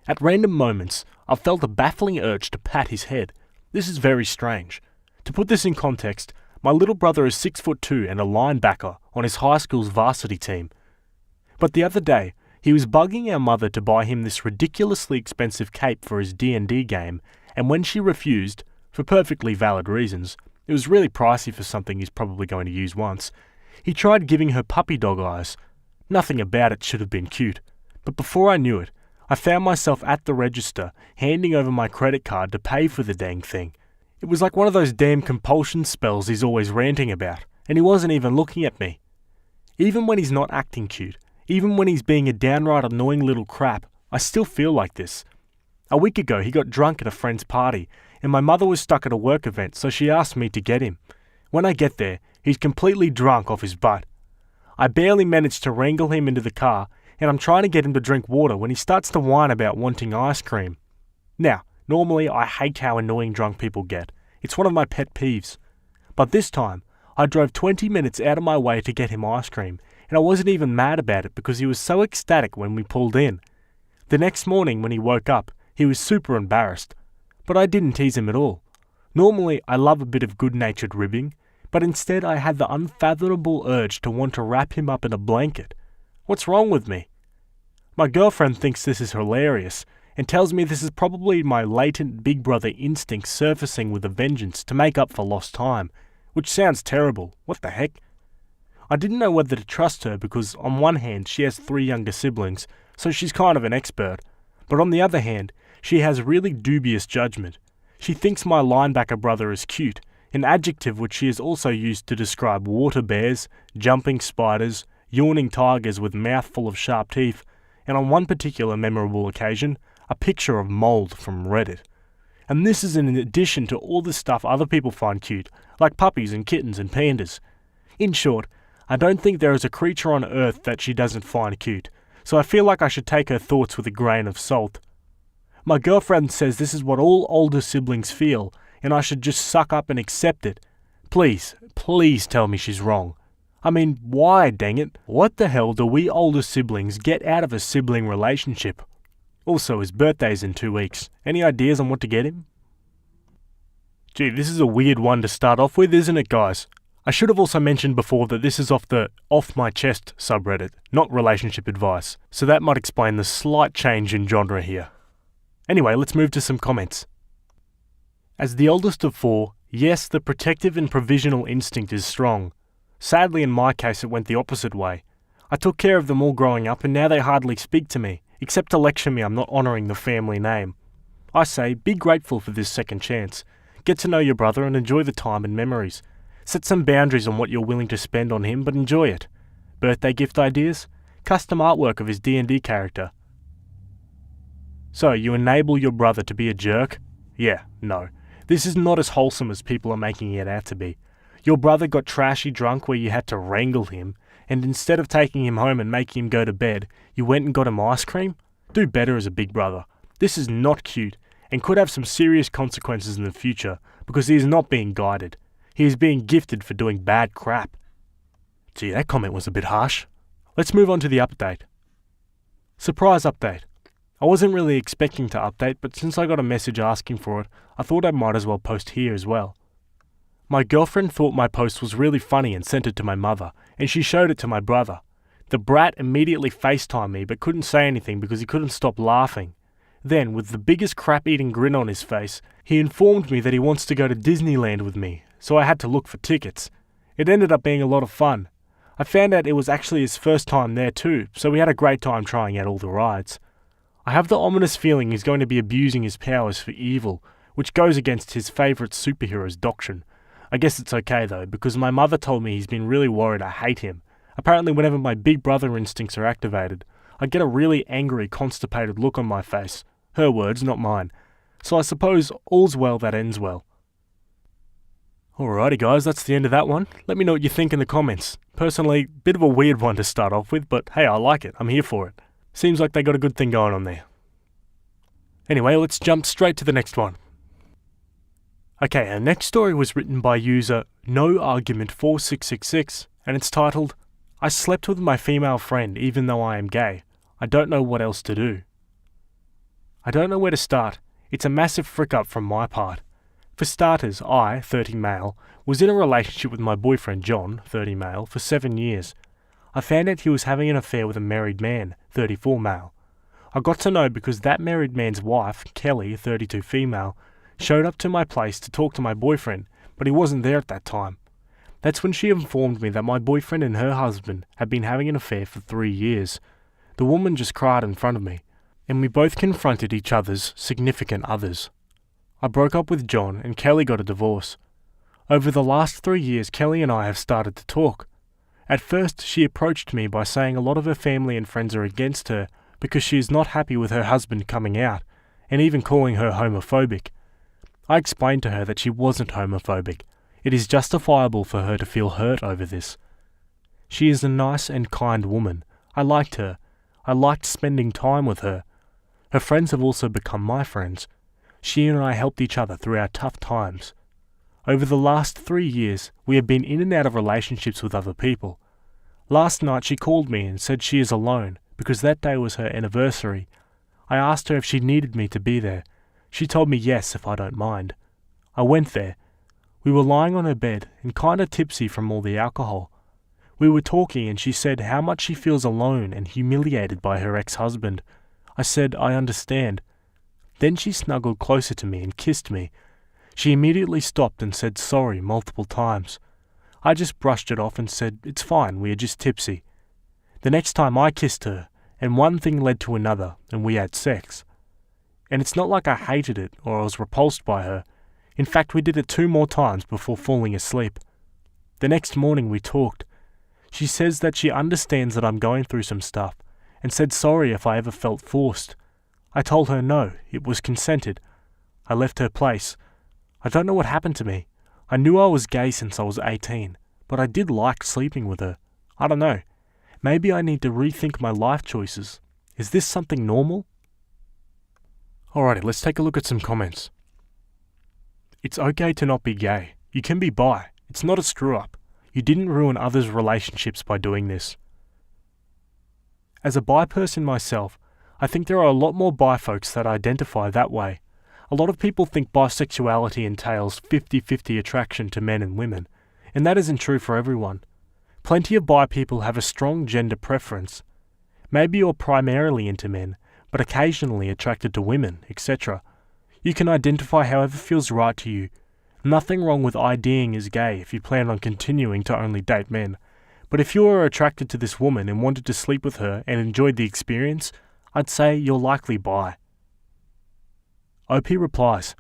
At random moments, I've felt a baffling urge to pat his head. This is very strange. To put this in context, my little brother is 6'2" and a linebacker on his high school's varsity team. But the other day, he was bugging our mother to buy him this ridiculously expensive cape for his D&D game, and when she refused, for perfectly valid reasons, it was really pricey for something he's probably going to use once, he tried giving her puppy dog eyes. Nothing about it should have been cute, but before I knew it, I found myself at the register, handing over my credit card to pay for the dang thing. It was like one of those damn compulsion spells he's always ranting about, and he wasn't even looking at me. Even when he's not acting cute, even when he's being a downright annoying little crap, I still feel like this. A week ago he got drunk at a friend's party, and my mother was stuck at a work event, so she asked me to get him. When I get there, he's completely drunk off his butt. I barely managed to wrangle him into the car, and I'm trying to get him to drink water when he starts to whine about wanting ice cream. Now, normally I hate how annoying drunk people get. It's one of my pet peeves. But this time, I drove 20 minutes out of my way to get him ice cream, and I wasn't even mad about it because he was so ecstatic when we pulled in. The next morning when he woke up, he was super embarrassed. But I didn't tease him at all. Normally, I love a bit of good-natured ribbing, but instead I had the unfathomable urge to want to wrap him up in a blanket. What's wrong with me? My girlfriend thinks this is hilarious, and tells me this is probably my latent big brother instinct surfacing with a vengeance to make up for lost time, which sounds terrible. What the heck? I didn't know whether to trust her because on one hand she has 3 younger siblings, so she's kind of an expert, but on the other hand, she has really dubious judgment. She thinks my linebacker brother is cute, an adjective which she has also used to describe water bears, jumping spiders, yawning tigers with mouth full of sharp teeth, and on one particular memorable occasion, a picture of mold from Reddit. And this is in addition to all the stuff other people find cute, like puppies and kittens and pandas. In short, I don't think there is a creature on Earth that she doesn't find cute, so I feel like I should take her thoughts with a grain of salt. My girlfriend says this is what all older siblings feel, and I should just suck up and accept it. Please tell me she's wrong. I mean, why, dang it? What the hell do we older siblings get out of a sibling relationship? Also, his birthday's in 2 weeks. Any ideas on what to get him? Gee, this is a weird one to start off with, isn't it, guys? I should have also mentioned before that this is off the Off My Chest subreddit, not relationship advice, so that might explain the slight change in genre here. Anyway, let's move to some comments. As the oldest of 4, yes, the protective and provisional instinct is strong. Sadly, in my case, it went the opposite way. I took care of them all growing up, and now they hardly speak to me, except to lecture me I'm not honouring the family name. I say, be grateful for this second chance. Get to know your brother and enjoy the time and memories. Set some boundaries on what you're willing to spend on him, but enjoy it. Birthday gift ideas? Custom artwork of his D&D character. So, you enable your brother to be a jerk? Yeah, no. This is not as wholesome as people are making it out to be. Your brother got trashy drunk where you had to wrangle him, and instead of taking him home and making him go to bed, you went and got him ice cream? Do better as a big brother. This is not cute, and could have some serious consequences in the future, because he is not being guided. He is being gifted for doing bad crap. Gee, that comment was a bit harsh. Let's move on to the update. Surprise update. I wasn't really expecting to update, but since I got a message asking for it, I thought I might as well post here as well. My girlfriend thought my post was really funny and sent it to my mother, and she showed it to my brother. The brat immediately FaceTimed me but couldn't say anything because he couldn't stop laughing. Then, with the biggest crap-eating grin on his face, he informed me that he wants to go to Disneyland with me, so I had to look for tickets. It ended up being a lot of fun. I found out it was actually his first time there too, so we had a great time trying out all the rides. I have the ominous feeling he's going to be abusing his powers for evil, which goes against his favourite superhero's doctrine. I guess it's okay though, because my mother told me he's been really worried I hate him. Apparently whenever my big brother instincts are activated, I get a really angry, constipated look on my face. Her words, not mine. So I suppose all's well that ends well. Alrighty guys, that's the end of that one. Let me know what you think in the comments. Personally, bit of a weird one to start off with, but hey, I like it. I'm here for it. Seems like they got a good thing going on there. Anyway, let's jump straight to the next one. Okay, our next story was written by user NoArgument4666, and it's titled, I slept with my female friend even though I am gay. I don't know what else to do. I don't know where to start. It's a massive frick-up from my part. For starters, I, 30 male, was in a relationship with my boyfriend John, 30 male, for 7 years. I found out he was having an affair with a married man, 34 male. I got to know because that married man's wife, Kelly, 32 female, showed up to my place to talk to my boyfriend, but he wasn't there at that time. That's when she informed me that my boyfriend and her husband had been having an affair for 3 years. The woman just cried in front of me, and we both confronted each other's significant others. I broke up with John and Kelly got a divorce. Over the last 3 years, Kelly and I have started to talk. At first, she approached me by saying a lot of her family and friends are against her because she is not happy with her husband coming out, and even calling her homophobic. I explained to her that she wasn't homophobic. It is justifiable for her to feel hurt over this. She is a nice and kind woman. I liked her. I liked spending time with her. Her friends have also become my friends. She and I helped each other through our tough times. Over the last 3 years, we have been in and out of relationships with other people. Last night she called me and said she is alone because that day was her anniversary. I asked her if she needed me to be there. She told me yes if I don't mind. I went there. We were lying on her bed and kinda tipsy from all the alcohol. We were talking and she said how much she feels alone and humiliated by her ex-husband. I said I understand. Then she snuggled closer to me and kissed me. She immediately stopped and said sorry multiple times. I just brushed it off and said it's fine, we are just tipsy. The next time I kissed her, and one thing led to another, and we had sex. And it's not like I hated it or I was repulsed by her. In fact, we did it 2 more times before falling asleep. The next morning we talked. She says that she understands that I'm going through some stuff, and said sorry if I ever felt forced. I told her no, it was consented. I left her place. I don't know what happened to me. I knew I was gay since I was 18, but I did like sleeping with her. I don't know. Maybe I need to rethink my life choices. Is this something normal? Alrighty, let's take a look at some comments. It's okay to not be gay. You can be bi. It's not a screw up. You didn't ruin others' relationships by doing this. As a bi person myself, I think there are a lot more bi folks that identify that way. A lot of people think bisexuality entails 50-50 attraction to men and women, and that isn't true for everyone. Plenty of bi people have a strong gender preference. Maybe you're primarily into men, but occasionally attracted to women, etc. You can identify however feels right to you. Nothing wrong with IDing as gay if you plan on continuing to only date men. But if you are attracted to this woman and wanted to sleep with her and enjoyed the experience, I'd say you're likely bi. OP replies,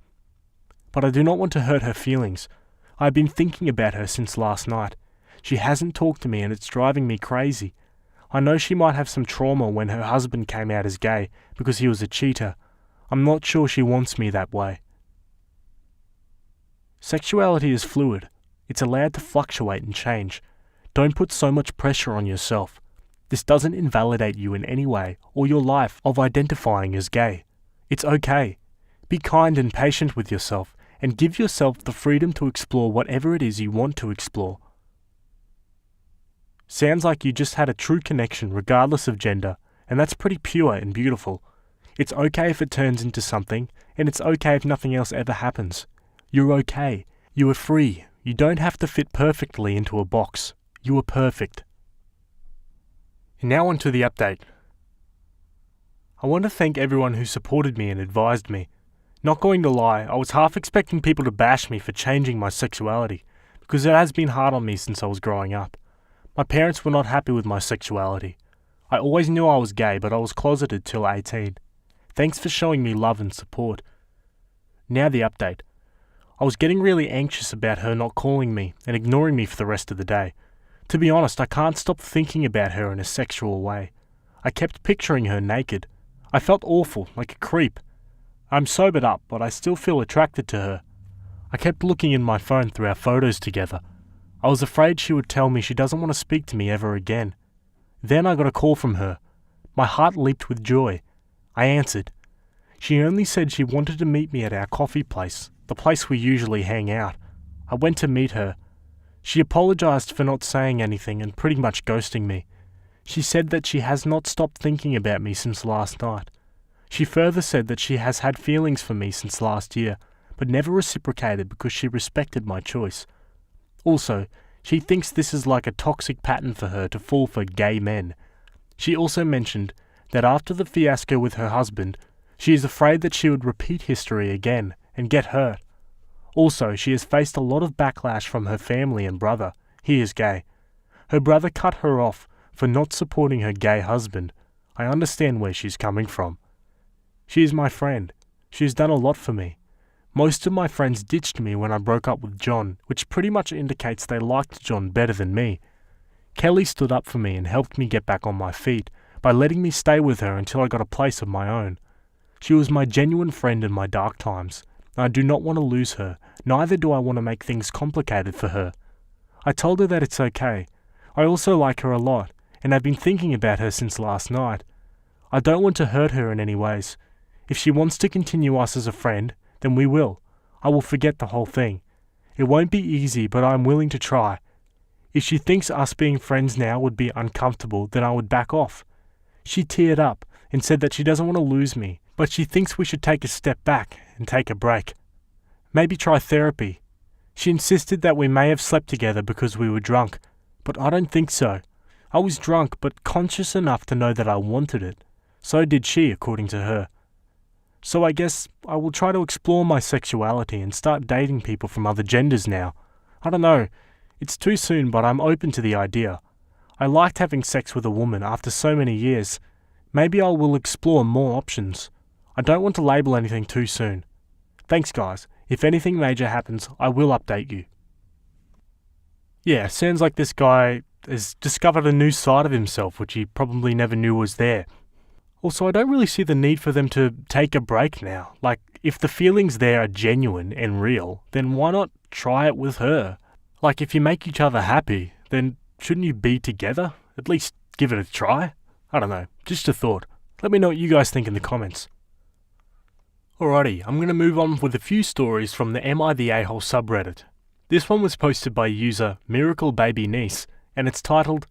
but I do not want to hurt her feelings. I've been thinking about her since last night. She hasn't talked to me and it's driving me crazy. I know she might have some trauma when her husband came out as gay because he was a cheater. I'm not sure she wants me that way. Sexuality is fluid. It's allowed to fluctuate and change. Don't put so much pressure on yourself. This doesn't invalidate you in any way or your life of identifying as gay. It's okay. Be kind and patient with yourself and give yourself the freedom to explore whatever it is you want to explore. Sounds like you just had a true connection regardless of gender, and that's pretty pure and beautiful. It's okay if it turns into something, and it's okay if nothing else ever happens. You're okay. You are free. You don't have to fit perfectly into a box. You are perfect. And now on to the update. I want to thank everyone who supported me and advised me. Not going to lie, I was half expecting people to bash me for changing my sexuality, because it has been hard on me since I was growing up. My parents were not happy with my sexuality. I always knew I was gay, but I was closeted till 18. Thanks for showing me love and support. Now the update. I was getting really anxious about her not calling me and ignoring me for the rest of the day. To be honest, I can't stop thinking about her in a sexual way. I kept picturing her naked. I felt awful, like a creep. I'm sobered up, but I still feel attracted to her. I kept looking in my phone through our photos together. I was afraid she would tell me she doesn't want to speak to me ever again. Then I got a call from her. My heart leaped with joy. I answered. She only said she wanted to meet me at our coffee place, the place we usually hang out. I went to meet her. She apologized for not saying anything and pretty much ghosting me. She said that she has not stopped thinking about me since last night. She further said that she has had feelings for me since last year, but never reciprocated because she respected my choice. Also, she thinks this is like a toxic pattern for her to fall for gay men. She also mentioned that after the fiasco with her husband, she is afraid that she would repeat history again and get hurt. Also, she has faced a lot of backlash from her family and brother. He is gay. Her brother cut her off for not supporting her gay husband. I understand where she's coming from. She is my friend. She has done a lot for me. Most of my friends ditched me when I broke up with John, which pretty much indicates they liked John better than me. Kelly stood up for me and helped me get back on my feet by letting me stay with her until I got a place of my own. She was my genuine friend in my dark times. I do not want to lose her, neither do I want to make things complicated for her. I told her that it's okay. I also like her a lot, and I've been thinking about her since last night. I don't want to hurt her in any ways. If she wants to continue us as a friend, then we will. I will forget the whole thing. It won't be easy, but I'm willing to try. If she thinks us being friends now would be uncomfortable, then I would back off. She teared up and said that she doesn't want to lose me, but she thinks we should take a step back and take a break. Maybe try therapy. She insisted that we may have slept together because we were drunk, but I don't think so. I was drunk but conscious enough to know that I wanted it. So did she, according to her. So I guess I will try to explore my sexuality and start dating people from other genders now. I don't know. It's too soon, but I'm open to the idea. I liked having sex with a woman after so many years. Maybe I will explore more options. I don't want to label anything too soon. Thanks guys. If anything major happens, I will update you. Yeah, sounds like this guy has discovered a new side of himself which he probably never knew was there. Also, I don't really see the need for them to take a break now. Like, if the feelings there are genuine and real, then why not try it with her? Like, if you make each other happy, then shouldn't you be together? At least give it a try? I don't know, just a thought. Let me know what you guys think in the comments. Alrighty, I'm going to move on with a few stories from the Am I the A-hole subreddit. This one was posted by user Miracle Baby Niece, and it's titled,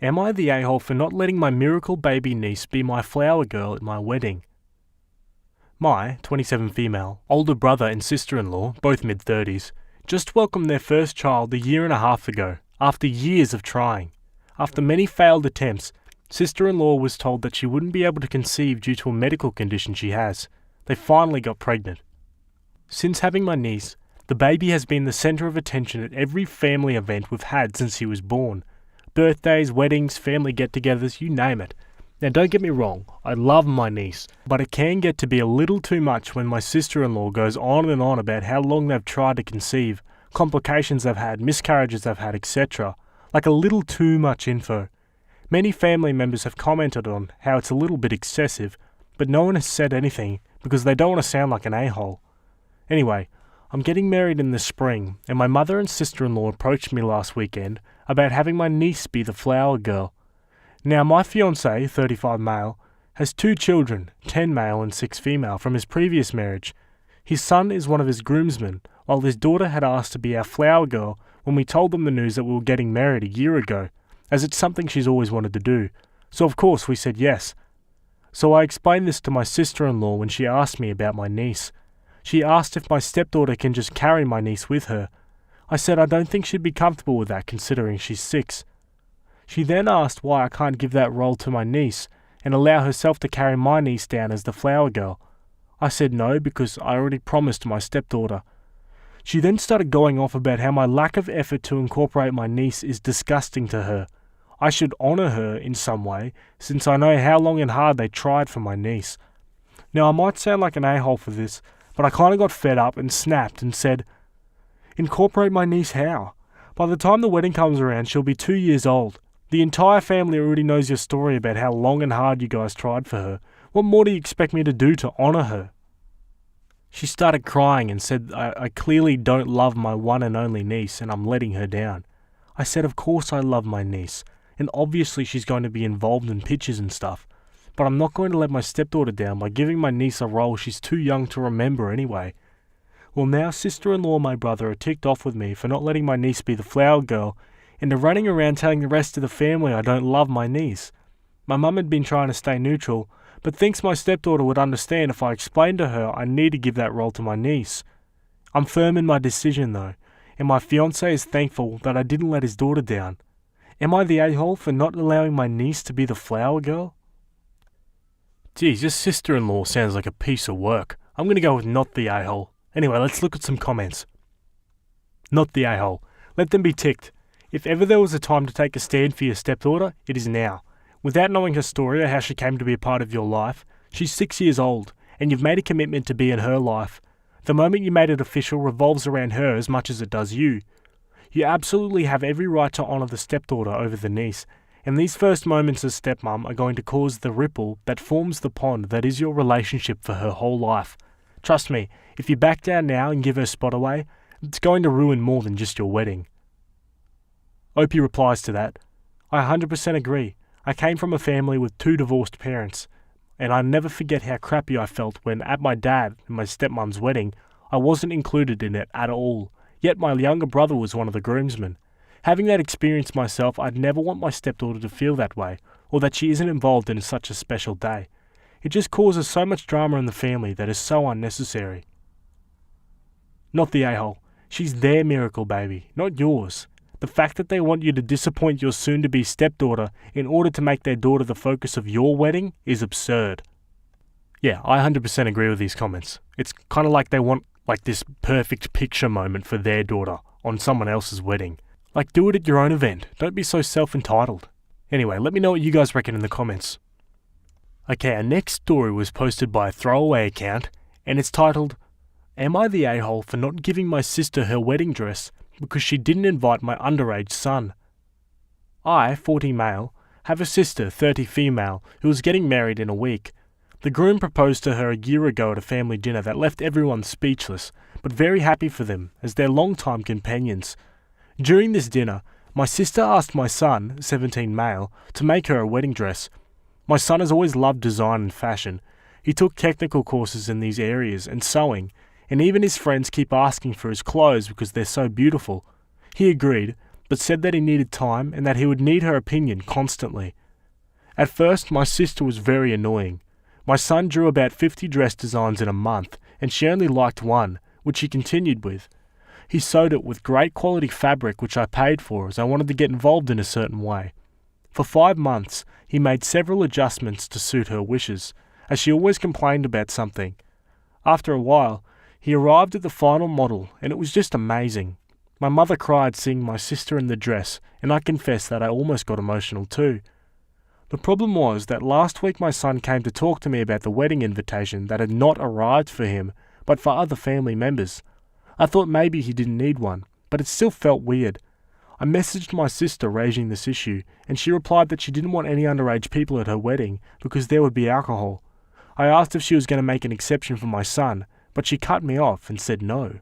Am I the a-hole for not letting my miracle baby niece be my flower girl at my wedding? My, 27 female, older brother and sister-in-law, both mid-30s, just welcomed their first child a year and a half ago, after years of trying. After many failed attempts, sister-in-law was told that she wouldn't be able to conceive due to a medical condition she has. They finally got pregnant. Since having my niece, the baby has been the centre of attention at every family event we've had since he was born. Birthdays, weddings, family get-togethers, you name it. Now don't get me wrong, I love my niece, but it can get to be a little too much when my sister-in-law goes on and on about how long they've tried to conceive, complications they've had, miscarriages they've had, etc. Like a little too much info. Many family members have commented on how it's a little bit excessive, but no one has said anything because they don't want to sound like an a-hole. Anyway, I'm getting married in the spring, and my mother and sister-in-law approached me last weekend about having my niece be the flower girl. Now, my fiancé, 35 male, has 2 children, 10 male and 6 female, from his previous marriage. His son is one of his groomsmen, while his daughter had asked to be our flower girl when we told them the news that we were getting married a year ago, as it's something she's always wanted to do. So of course we said yes. So I explained this to my sister-in-law when she asked me about my niece. She asked if my stepdaughter can just carry my niece with her. I said I don't think she'd be comfortable with that considering she's 6. She then asked why I can't give that role to my niece and allow herself to carry my niece down as the flower girl. I said no because I already promised my stepdaughter. She then started going off about how my lack of effort to incorporate my niece is disgusting to her. I should honour her in some way, since I know how long and hard they tried for my niece. Now I might sound like an a-hole for this, but I kinda got fed up and snapped and said, incorporate my niece how? By the time the wedding comes around, she'll be 2 years old. The entire family already knows your story about how long and hard you guys tried for her. What more do you expect me to do to honour her? She started crying and said I clearly don't love my one and only niece and I'm letting her down. I said of course I love my niece, and obviously she's going to be involved in pictures and stuff, but I'm not going to let my stepdaughter down by giving my niece a role she's too young to remember anyway. Well, now sister-in-law and my brother are ticked off with me for not letting my niece be the flower girl, and are running around telling the rest of the family I don't love my niece. My mum had been trying to stay neutral, but thinks my stepdaughter would understand if I explained to her I need to give that role to my niece. I'm firm in my decision though, and my fiancé is thankful that I didn't let his daughter down. Am I the a-hole for not allowing my niece to be the flower girl? Geez, your sister-in-law sounds like a piece of work. I'm going to go with not the a-hole. Anyway, let's look at some comments. Not the a-hole. Let them be ticked. If ever there was a time to take a stand for your stepdaughter, it is now. Without knowing her story or how she came to be a part of your life, she's 6 years old, and you've made a commitment to be in her life. The moment you made it official revolves around her as much as it does you. You absolutely have every right to honour the stepdaughter over the niece, and these first moments as stepmom are going to cause the ripple that forms the pond that is your relationship for her whole life. Trust me, if you back down now and give her spot away, it's going to ruin more than just your wedding. Opie replies to that, I 100% agree. I came from a family with 2 divorced parents, and I never forget how crappy I felt when at my dad and my stepmom's wedding, I wasn't included in it at all, yet my younger brother was one of the groomsmen. Having that experience myself, I'd never want my stepdaughter to feel that way, or that she isn't involved in such a special day. It just causes so much drama in the family that is so unnecessary. Not the a-hole. She's their miracle baby, not yours. The fact that they want you to disappoint your soon-to-be stepdaughter in order to make their daughter the focus of your wedding is absurd. Yeah, I 100% agree with these comments. It's kind of like they want this perfect picture moment for their daughter on someone else's wedding. Do it at your own event. Don't be so self-entitled. Anyway, let me know what you guys reckon in the comments. Okay, our next story was posted by a throwaway account, and it's titled, Am I the a-hole for not giving my sister her wedding dress because she didn't invite my underage son? I, 40 male, have a sister, 30 female, who is getting married in a week. The groom proposed to her a year ago at a family dinner that left everyone speechless, but very happy for them as their long-time companions. During this dinner, my sister asked my son, 17 male, to make her a wedding dress. My son has always loved design and fashion. He took technical courses in these areas and sewing, and even his friends keep asking for his clothes because they're so beautiful. He agreed, but said that he needed time and that he would need her opinion constantly. At first, my sister was very annoying. My son drew about 50 dress designs in a month, and she only liked one, which he continued with. He sewed it with great quality fabric which I paid for as I wanted to get involved in a certain way. For 5 months, he made several adjustments to suit her wishes, as she always complained about something. After a while, he arrived at the final model, and it was just amazing. My mother cried seeing my sister in the dress, and I confess that I almost got emotional too. The problem was that last week my son came to talk to me about the wedding invitation that had not arrived for him, but for other family members. I thought maybe he didn't need one, but it still felt weird. I messaged my sister raising this issue, and she replied that she didn't want any underage people at her wedding because there would be alcohol. I asked if she was going to make an exception for my son, but she cut me off and said no.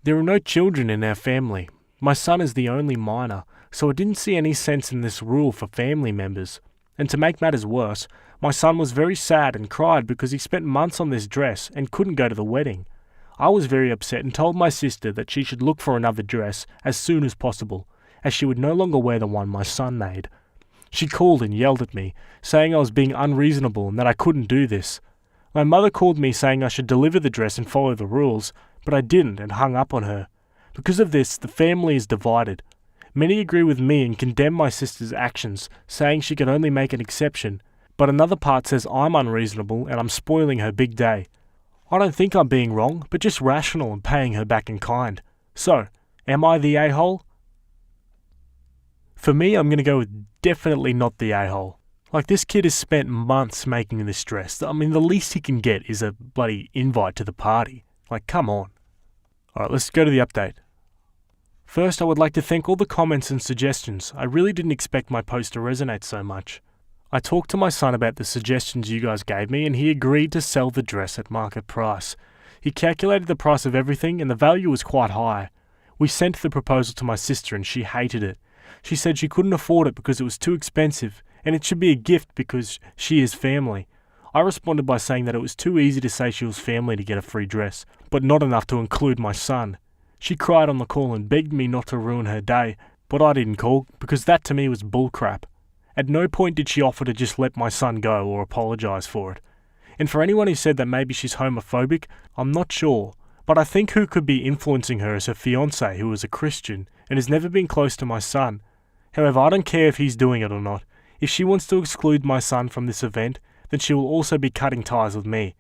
There are no children in our family. My son is the only minor, so I didn't see any sense in this rule for family members. And to make matters worse, my son was very sad and cried because he spent months on this dress and couldn't go to the wedding. I was very upset and told my sister that she should look for another dress as soon as possible, as she would no longer wear the one my son made. She called and yelled at me, saying I was being unreasonable and that I couldn't do this. My mother called me saying I should deliver the dress and follow the rules, but I didn't and hung up on her. Because of this, the family is divided. Many agree with me and condemn my sister's actions, saying she can only make an exception, but another part says I'm unreasonable and I'm spoiling her big day. I don't think I'm being wrong, but just rational and paying her back in kind. So, am I the a-hole? For me, I'm going to go with definitely not the a-hole. Like, this kid has spent months making this dress. I mean, the least he can get is a bloody invite to the party. Like, come on. Alright, let's go to the update. First, I would like to thank all the comments and suggestions. I really didn't expect my post to resonate so much. I talked to my son about the suggestions you guys gave me, and he agreed to sell the dress at market price. He calculated the price of everything, and the value was quite high. We sent the proposal to my sister, and she hated it. She said she couldn't afford it because it was too expensive, and it should be a gift because she is family. I responded by saying that it was too easy to say she was family to get a free dress, but not enough to include my son. She cried on the call and begged me not to ruin her day, but I didn't call because that to me was bullcrap. At no point did she offer to just let my son go or apologise for it. And for anyone who said that maybe she's homophobic, I'm not sure, but I think who could be influencing her is her fiancé, who is a Christian and has never been close to my son. However, I don't care if he's doing it or not. If she wants to exclude my son from this event, then she will also be cutting ties with me.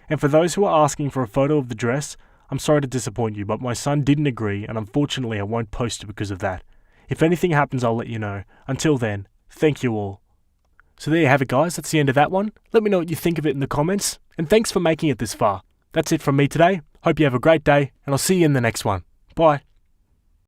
And for those who are asking for a photo of the dress, I'm sorry to disappoint you, but my son didn't agree, and unfortunately I won't post it because of that. If anything happens, I'll let you know. Until then, thank you all. So there you have it, guys. That's the end of that one. Let me know what you think of it in the comments, and thanks for making it this far. That's it from me today. Hope you have a great day, and I'll see you in the next one. Bye.